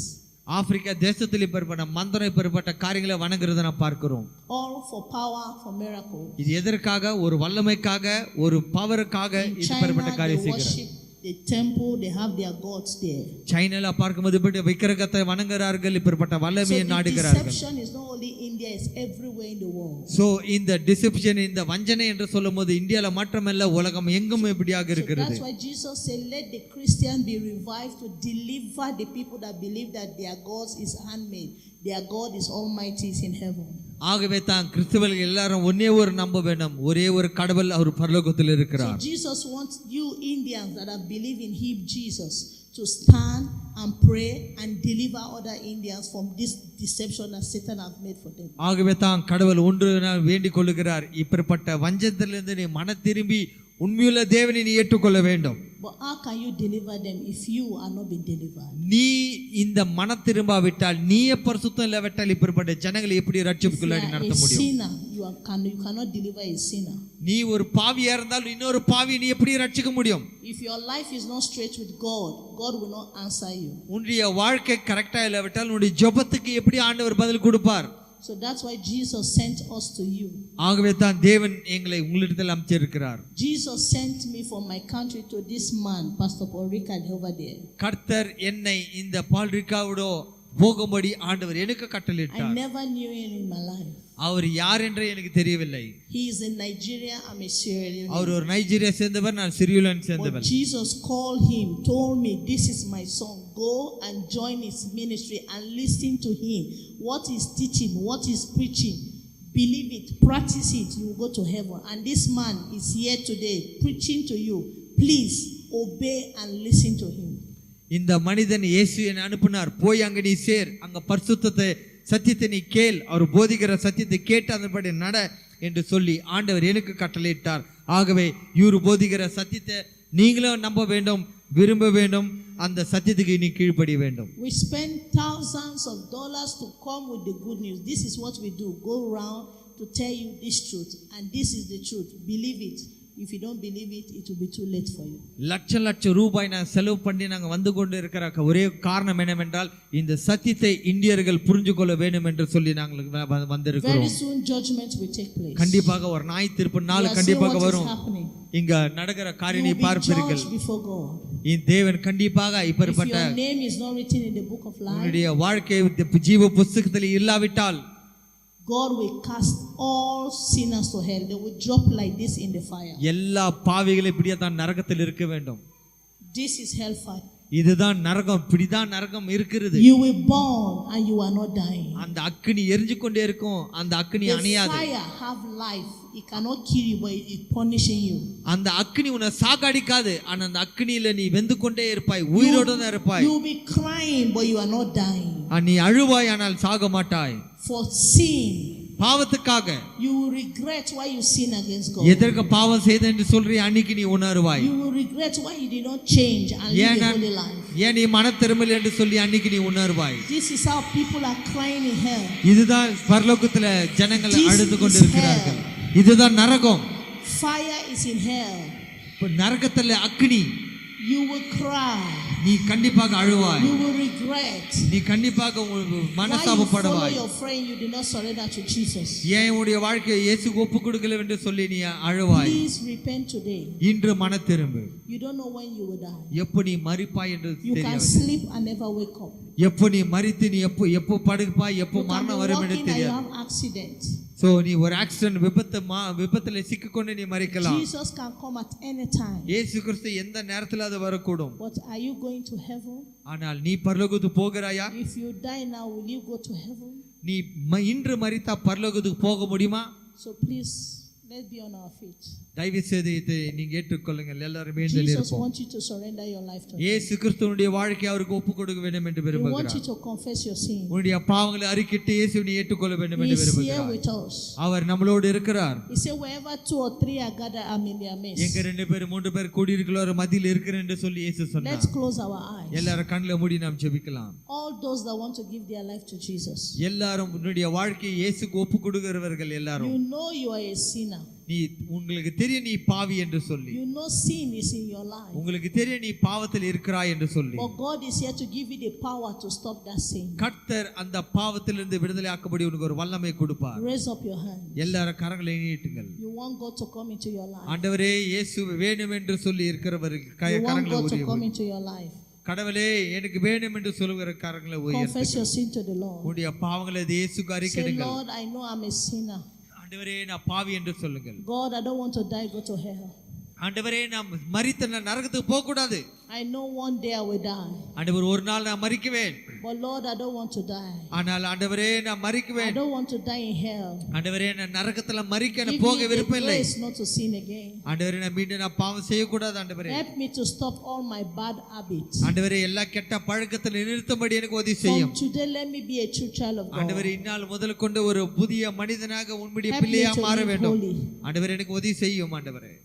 Africa தேசத்தில் இப்படிப்பட்ட மந்திரம் இப்படிப்பட்ட காரியங்களை வணங்குறதை நான் பார்க்கிறோம். All for power, for miracle. இது எதற்காக? ஒரு வல்லமைக்காக, ஒரு பவருக்காக இப்படிப்பட்ட காரியம் செய்கிறார்கள். The temple, they have their gods there. சைனால பார்க்கும்போது இப்படி விக்கிரகத்தை வணங்குறார்கள், இப்படிப்பட்ட வல்லமையை நாடுகிறார்கள். So deception is not only India, it's everywhere in the world. So இந்த டிசெப்ஷன், இந்த வஞ்சனை என்று சொல்லும்போது இந்தியால மட்டுமல்ல உலகம் எங்கும் இப்படியாக இருக்கிறது. So that's why Jesus said let the Christian be revived to deliver the people that believe that their God is handmade, their God is almighty, is in heaven. ஆகவே தான் கிறிஸ்தவர்கள் எல்லாரும் ஒரே ஒரு நம்ப வேண்டும், ஒரே ஒரு கடவுள் அவர் பரலோகத்தில் இருக்கிறார். So Jesus wants you Indians that have believed in him Jesus to stand and pray and deliver other Indians from this deception that Satan has made for them. ஆகவே தான் கடவுள் ஒன்று வேண்டிக் கொள்கிறார், இப்படிப்பட்ட வஞ்சத்திலிருந்து நீ மன திரும்பி உண்மையுள்ள தேவனை நீ ஏற்றுக்கொள்ள வேண்டும். But how can you deliver them if you are not being delivered? நீ இந்த மன திரும்பாவிட்டால், நீயே பரிசுத்தம் இல்லாவிட்டால் இப்படிப்பட்ட ஜனங்களை எப்படி ரட்சிப்புக்குள்ளாடி நடத்த முடியும்? Sinner, you cannot deliver a sinner. நீ ஒரு பாவியா இருந்தால் இன்னொரு பாவியை நீ எப்படி ரட்சிக்க முடியும்? If your life is not straight with God, God will not answer you. உன்னுடைய வாழ்க்கை கரெக்டா இல்லாவிட்டால் உன்னுடைய ஜெபத்துக்கு எப்படி ஆண்டவர் பதில் கொடுப்பார்? So that's why Jesus sent us to you. ஆகவே தான் தேவன் எங்களை உங்களிடத்தில் அனுப்பிச்சிருக்கிறார். Jesus sent me from my country to this man, Pastor Paul Ricard over there. கர்த்தர் என்னை இந்த பால் ரிக்காவோட போகும்படி ஆண்டவர் எனக்கு கட்டளையிட்டார். I never knew him in my life. அவர் யார் என்று எனக்கு தெரியவில்லை. He is in Nigeria, I'm a Sierra Leone. அவர் ஒரு நைஜீரியா சேர்ந்தவர், நான் சிரியோலன் சேர்ந்தவர். Jesus called him, told me, this is my son, go and join his ministry and listen to him. What he's teaching, what he's preaching, believe it, practice it, you will go to heaven. And this man is here today preaching to you. Please obey and listen to him. இந்த மனிதன் இயேசு என்னை அனுப்பினார், போய் அங்க நீ சேர், அங்க பரிசுத்தத்தை சத்தியத்தை நீ கேள், அவர் போதிக்கிற சத்தியத்தை கேட்டு அதன்படி நட என்று சொல்லி ஆண்டவர் எனக்கு கட்டளையிட்டார். ஆகவே இவர் போதிக்கிற சத்தியத்தை நீங்களும் நம்ப வேண்டும், விரும்ப வேண்டும், அந்த சத்தியத்துக்கு நீ கீழ்ப்படிய வேண்டும். We spend thousands of dollars to come with the good news. This is what we do, go around to tell you this truth, and this is the truth, believe it. If you don't believe it, it will be too late for you. லட்சம் ரூபாய் நான் செலவு பண்ணி நாங்க வந்து கொண்டு இருக்கிற ஒரே காரணம் என்னவென்றால் இந்த சத்தியத்தை இந்தியர்கள் புரிந்து கொள்ள வேண்டும் என்று சொல்லி நாங்கள் வந்திருக்கிறோம். Very soon judgment will take place. கண்டிப்பாக ஒரு நியாய தீர்ப்பு நாள் கண்டிப்பாக வரும். இங்க நடக்கிற காரியத்தை பார்ப்பீர்கள். இந்த தேவன் கண்டிப்பாக இப்படிப்பட்ட If your name is not written in the book of life, உன்னுடைய வாழ்க்கை ஜீவ புத்தகத்தில் இல்லாவிட்டால் God will cast all sinners to hell. They will drop like this in the fire. எல்லா பாவிகளும் இப்படியே தான் நரகத்தில் இருக்க வேண்டும். This is hellfire. இதுதான் நரகம், இப்படிதான் நரகம் இருக்கிறது. You will burn and you are not dying. அந்த அக்கினி எரிஞ்சு கொண்டே இருக்கும், அந்த அக்கினி அணையாது. The fire have life. It cannot kill you, but it punishing you. அந்த அக்கினி உன்னை சாகடிக்காது, ஆனா அந்த அக்கினியில நீ வெந்து கொண்டே இருப்பாய், உயிரோட தான் இருப்பாய். You will be crying, but you are not dying. நீ அழுவாய், ஆனால் சாக மாட்டாய். For sin, பாவத்துக்காக you will regret why you sin against God. எதற்கு பாவம் செய்த என்று சொல்றிய அன்னைக்கு நீ உணர்வாய். You will regret why you did not change and live a holy life. ஏன் நீ மன திரும்பல என்று சொல்லி அன்னைக்கு நீ உணர்வாய். This is how people are crying in hell. இதுதான் பரலோகத்துல ஜனங்கள் அழுது கொண்டிருக்கிறார்கள். இதுதான் நரகம். Fire is in hell. நரகத்துல அக்கினி. You will cry. நீ கண்டிப்பாக அழுவாய். You will regret. நீ கண்டிப்பாக மனஸ்தாபப்படுவாய். Why you follow your friend, you did not surrender to Jesus. ஏன் உன்னுடைய வாழ்க்கையை இயேசுவுக்கு ஒப்பு கொடுக்கல என்று சொல்லி நீ அழுவாய். Please repent today. இன்று மன திரும்பு. You don't know when you will die. எப்போ நீ மரிப்பாய் என்று தெரியாது. You can sleep and never wake up. எப்போ நீ மரித்து நீ எப்போ படுப்பாய், எப்போ மரணம் வரும் என்று தெரியாது. You have accident. So நீ ஒரு ஆக்சிடென்ட் விபத்துல சிக்கிக்கொண்டு நீ மரிக்கலாம். Jesus can come at any time. இயேசு கிறிஸ்து எந்த நேரத்துல அது வரக்கூடும். But are you going to heaven? ஆனால் நீ பரலோகத்துக்கு போகிறாயா? If you die now, will you go to heaven? நீ இன்று மரித்தா பரலோகத்துக்கு போக முடியுமா? So please, let's be on our feet. தயவு செய்து இதை நீங்க ஏற்றுக்கொள்ளுங்கள். எல்லாரும் மீண்டும் Jesus இருப்போம். wants you to surrender your life to him. இயேசு கிறிஸ்துவினுடைய வாழ்க்கையை அவருக்கு ஒப்பு கொடுக்க வேண்டும் என்று விரும்புகிறார். He wants you to confess your sin. உன்னுடைய பாவங்களை அறிக்கையிட்டு இயேசுவை ஏற்றுக்கொள்ள வேண்டும் என்று விரும்புகிறார். He is here with us. அவர் நம்மளோடு இருக்கிறார். He said wherever 2 or 3 are gathered, I'm in their midst. எங்க 2 பேர் 3 பேர் கூடி இருக்கிறோர் மத்தியில் இருக்கிறேன் என்று சொல்லி இயேசு சொன்னார். Let's close our eyes. எல்லாரும் கண்களை மூடி நாம் ஜெபிக்கலாம். All those that want to give their life to Jesus. எல்லாரும் உன்னுடைய வாழ்க்கையை இயேசுக்கு ஒப்பு கொடுக்கிறவர்கள் எல்லாரும். You know you are a sinner. நீ உங்களுக்கு தெரியும் நீ பாவி என்று சொல்லி. You know sin is in your life. உங்களுக்கு தெரியும் நீ பாவத்தில் இருக்கிறாய் என்று சொல்லி. But God is here to give you the power to stop that sin. கர்த்தர் அந்த பாவத்திலிருந்து விடுதலை ஆக்கும்படி உங்களுக்கு ஒரு வல்லமை கொடுப்பார். Raise up your hand. எல்லாரும் கரங்களை நீட்டுங்கள். You want God to come into your life. ஆண்டவரே இயேசு வேணும் என்று சொல்லி இருக்கிறவர்கள் கரங்களை உயர்த்தி. You want God to come உயர்த்தி. into your life. கடவுளே எனக்கு வேணும் என்று சொல்லுகிற கரங்களை உயர்த்தி. Confess your sin to the Lord. உங்களுடைய பாவங்களை இயேசுக்கு அறிக்கையிடுங்கள். Say Lord, I know I'm a sinner. ஆண்டவரே நான் பாவி என்று சொல்லுங்கள். God, I don't want to die, go to hell. ஆண்டவரே நான் மரித்த நரகத்துக்கு போக கூடாது. I know one day I will die. ஆண்டவர் ஒரு நாள் நான் மரிக்குவேன். But Lord, I don't want to die. ஆனால் ஆண்டவரே நான் மரிக்குவேன். I don't want to die in hell. ஆண்டவரே நான் நரகத்துல மரிக்க நான் போக விருப்பம் இல்லை. Give me the grace not to sin again. ஆண்டவரே நான் மீண்டும் நான் பாவம் செய்ய கூடாது ஆண்டவரே. Help me to stop all my bad habits. ஆண்டவரே எல்லா கெட்ட பழக்கத்தை நிறுத்தும்படி எனக்கு உதவி செய்யும். From today let me be a true child of God. ஆண்டவரே இந்நாள் முதல் கொண்டு ஒரு புதிய மனிதனாக உம்முடைய பிள்ளையா மாற வேண்டும். ஆண்டவரே எனக்கு உதவி செய்யும் ஆண்டவரே.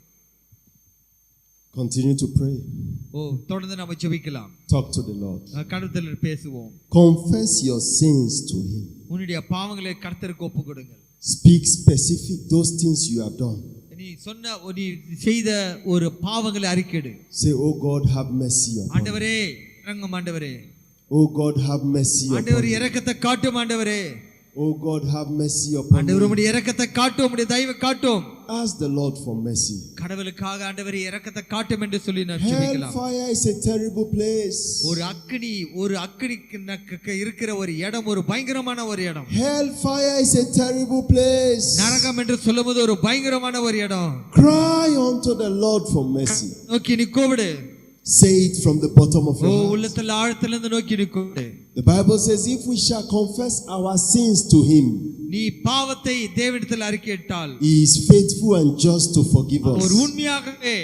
Continue to pray. தொடர்ந்து நாம ஜெபிக்கலாம். Talk to the Lord. கடவுளத்தில் பேசுவோம். Confess your sins to him. உன்னுடைய பாவங்களை கர்த்தருக்கு ஒப்புக்கொடுங்கள். Speak specific those things you have done. நீ செய்த ஒரு பாவங்களை அறிக்கையிடு. Say, oh God, have mercy upon me. ஆண்டவரே இரங்கும் ஆண்டவரே. Oh God, have mercy upon me. ஆண்டவரே இரக்கத்தை காட்டும் ஆண்டவரே. Oh God, have mercy upon me. ஆண்டவரே உம்முடைய இரக்கத்தை காட்டும், உம்முடைய தயவை காட்டும். Ask the Lord for mercy. கடவுளுக்காக ஆண்டவரே இரக்கத்தை காட்டும் என்று சொல்லி நான் ஜெபிக்கலாம். Hellfire is a terrible place. ஒரு அக்கினிக்கு இருக்கிற ஒரு இடம் ஒரு பயங்கரமான ஒரு இடம். Hellfire is a terrible place. நரகம் என்று சொல்லும்போது ஒரு பயங்கரமான ஒரு இடம். Cry unto the Lord for mercy. நோக்கி நீ கூப்பிடு. Say it from the bottom of your heart. உள்ளத்தில் ஆழத்திலிருந்து நோக்கி நீ கூப்பிடு. The Bible says if we shall confess our sins to him, நீ பாவத்தை தேவனிடத்தில் அறிக்கையிட்டால் he is faithful and just to forgive us அவர் உண்மையாகவே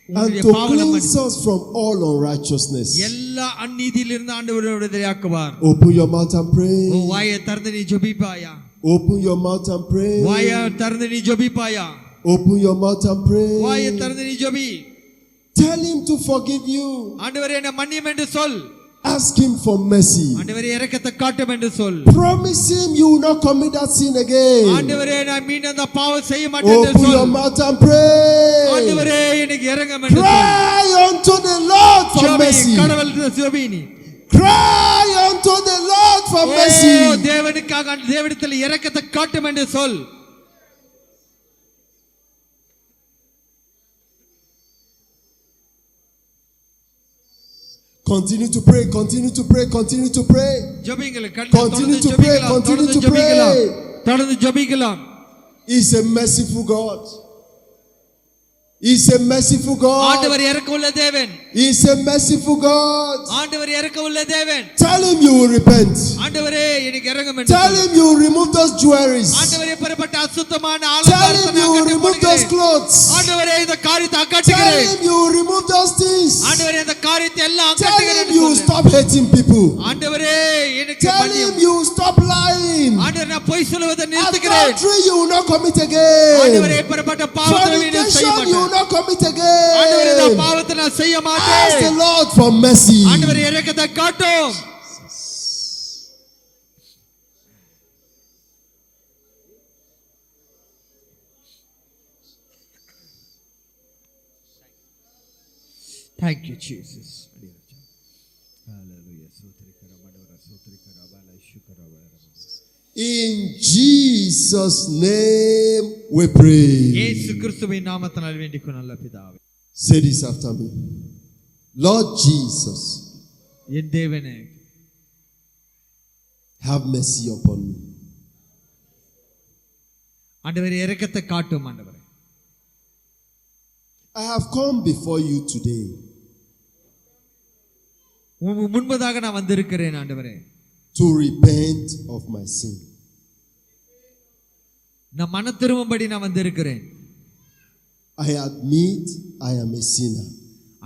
and to cleanse us from all unrighteousness. எல்லா அநீதியிலிருந்து ஆண்டவர் விடுதலையாக்குவார். Open your mouth and pray. வாயை திறந்து நீ ஜெபிப்பாயா? Open your mouth and pray. வாயை திறந்து நீ ஜெபிப்பாயா? Open your mouth and pray. வாயை திறந்து நீ JP. Tell him to forgive you. ஆண்டவரே என்னை மன்னியும் என்று சொல். Ask him for mercy. ஆண்டவரே இரக்கத்தை காட்டும் என்று சொல். Promise him you will not commit that sin again. ஆண்டவரே நான் மீண்டும் அந்த பாவம் செய்ய மாட்டேன் என்று Open சொல். your mouth and pray. ஆண்டவரே எனக்கு இரங்கும் என்று சொல். Cry unto the Lord for mercy. கடவுளுக்கு ஜெபினி. Cry unto the Lord for mercy. தேவனுக்காக தேவனிடத்தில் இரக்கத்தை காட்டும் என்று சொல். Continue to pray, continue to pray, continue to pray. Continue to pray, continue to pray. தொடர்ந்து ஜெபிக்கலாம். He's a merciful God. He's a merciful God. ஆண்டவர் இரக்கமுள்ள தேவன். He's a merciful God. ஆண்டவர் இரக்கமுள்ள தேவன். Tell him you will repent. ஆண்டவரே எனக்கு இரங்கும் என்று Tell him you will remove those jewelries. ஆண்டவரே பெறப்பட்ட அசுத்தமான Tell him you will remove those clothes. ஆண்டவரே இந்த காரியத்தை Tell அகற்றுகிறேன். him you will remove those things. ஆண்டவரே இந்த காரியத்தை எல்லாம் Tell அகற்றுகிறேன். him you will stop hating people. ஆண்டவரே எனக்கு Tell him you will stop lying. ஆண்டவரே நான் பொய் சொல்வதை நிறுத்துகிறேன். Adultery you will not commit again. ஆண்டவரே பெறப்பட்ட பாவத்தை நான் செய்ய Fornication you will மாட்டேன். not commit again. ஆண்டவரே இந்த பாவத்தை நான் செய்ய Ask the மாட்டேன். Lord for mercy. ஆண்டவரே இரக்கத்தை காட்டும். Thank you, Jesus. In Jesus' name we pray. இயேசு கிறிஸ்துவின் நாமத்தினால் வேண்டிக் நல்ல பிதாவே. Say this after me. Lord Jesus, என் தேவனே, have mercy upon me. ஆண்டவரே இரக்கத்தை காட்டும் ஆண்டவரே. I have come before you today முன்பதாக நான் வந்திருக்கிறேன் ஆண்டவரே. to repent of my sin. நான் மன திரும்பும்படி நான் வந்திருக்கிறேன். I admit I am a sinner.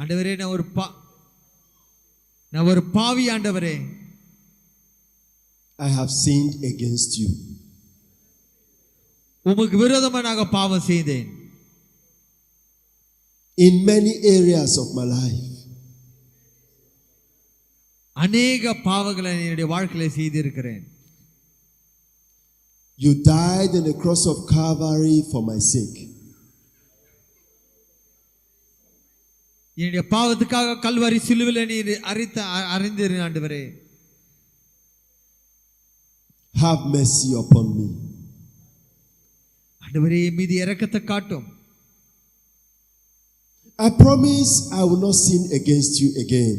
ஆண்டவரே நான் ஒரு பாவி ஆண்டவரே. I have sinned against you. உமக்கு விரோதமாக நான் பாவம் செய்தேன். In many areas of my life. அநேக பாவங்களை என்னுடைய வாழ்க்கையில செய்திருக்கிறேன். You died on the cross of Calvary for my sake. என்னுடைய பாவத்துக்காக கல்வாரி சிலுவையில் நீர் அறிந்தீர் ஆண்டவரே. Have mercy upon me. ஆண்டவரே மீது இரக்கத்தை காட்டும். I promise I will not sin against you again.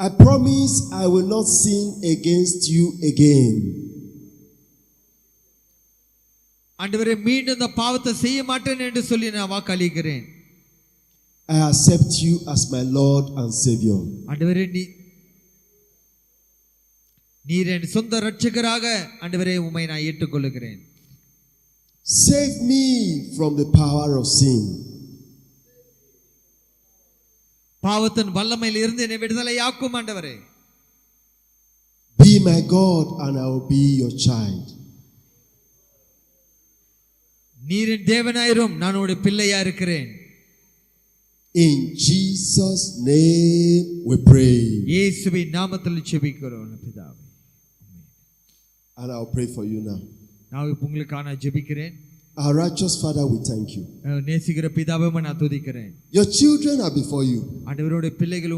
I promise I will not sin against you again. ஆண்டவரே மீண்டும் இந்த பாவத்தை செய்ய மாட்டேன் என்று சொல்லி நான் வாக்களிக்கிறேன். I accept you as my Lord and Savior. ஆண்டவரே நீர் என் சொந்த இரட்சகராக ஆண்டவரே உம்மை நான் ஏற்றுக்கொள்கிறேன். Save me from the power of sin. பாவத்தின் வல்லமையில் இருந்து என்னை விடுதலையாக்கும் ஆண்டவரே. Be my God and I will be your child. நீர் என் தேவனாயிரும், நான் உம்முடைய பிள்ளையா இருக்கிறேன். In Jesus' name we pray. இயேசுவின் நாமத்தில் ஜெபிக்கிறோம் பிதாவே. And I'll pray for you now. நான் உங்களுக்காக ஜெபிக்கிறேன். Our righteous Father, we thank you. நேசிக்கிற பிதாவே நான் துதிக்கிறேன். Your children are before you. ஆண்டவருடைய பிள்ளைகள்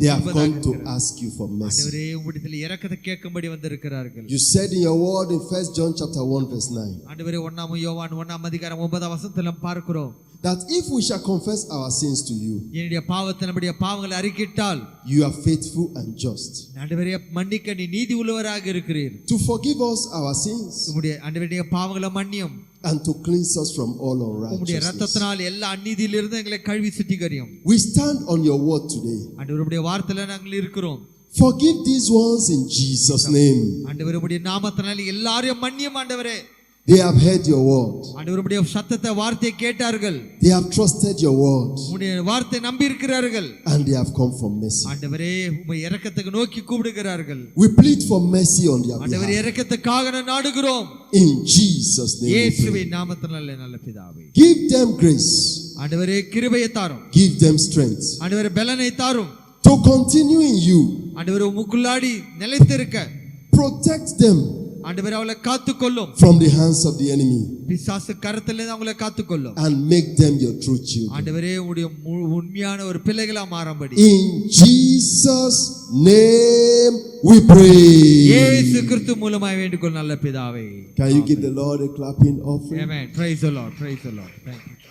They have come to ask you for mercy. ஆண்டவரே உம்மிடத்தில் இரக்கத்தை கேட்கும்படி வந்திருக்கிறார்கள். You said in your word in 1 John chapter 1 verse 9. ஆண்டவரே 1 யோவான் 1 அதிகாரம் 9 வசனத்தில் பார்க்கிறோம். That if we shall confess our sins to you, என்னுடைய பாவத்தை நம்முடைய பாவங்களை அறிக்கையிட்டால் you are faithful and just. ஆண்டவரே மன்னிக்க நீ நீதி உள்ளவராக இருக்கிறீர். To forgive us our sins. உம்முடைய ஆண்டவருடைய பாவங்களை மன்னியும். And to cleanse us from all unrighteousness. உம்முடைய இரத்தத்தினால் எல்லா அநீதியிலிருந்து எங்களை கழுவி சுத்திகரியும். We stand on your word today. ஆண்டவருடைய வார்த்தையில நாங்கள் இருக்கிறோம். Forgive these ones in Jesus' name. ஆண்டவருடைய நாமத்தினால் எல்லாரையும் மன்னியும் ஆண்டவரே. They have heard your word. ஆண்டவருடைய சத்தத்தை வார்த்தையை கேட்டார்கள். They have trusted your word. உம்முடைய வார்த்தை நம்பி இருக்கிறார்கள். And they have come for mercy. ஆண்டவரே உம்மை இரக்கத்துக்கு நோக்கி கூப்பிடுகிறார்கள். We plead for mercy on their ஆண்டவரே behalf. இரக்கத்துக்காக நாடுகிறோம். In Jesus' name. இயேசுவின் நாமத்தினாலே நல்ல பிதாவே. Give them grace. ஆண்டவரே கிருபையை தாரும். Give them strength. ஆண்டவரே பலனை தாரும். to continue in you. ஆண்டவரே உமக்குள்ளாடி நிலைத்திருக்க Protect them ஆண்டவரே அவளை காத்துக்கொள்ளும் from the hands of the enemy பிசாசு கரத்திலிருந்து அவங்களை காத்துக்கொள்ளும் and make them your true children. ஆண்டவரே உடைய உண்மையான ஒரு பிள்ளைகளா மாறும்படி In Jesus' name we pray. இயேசு கிறிஸ்து மூலமாய் வேண்டிக்கொள் நல்ல பிதாவே. Can you give the Lord a clapping offering? Amen. Praise the Lord. Praise the Lord. Thank you.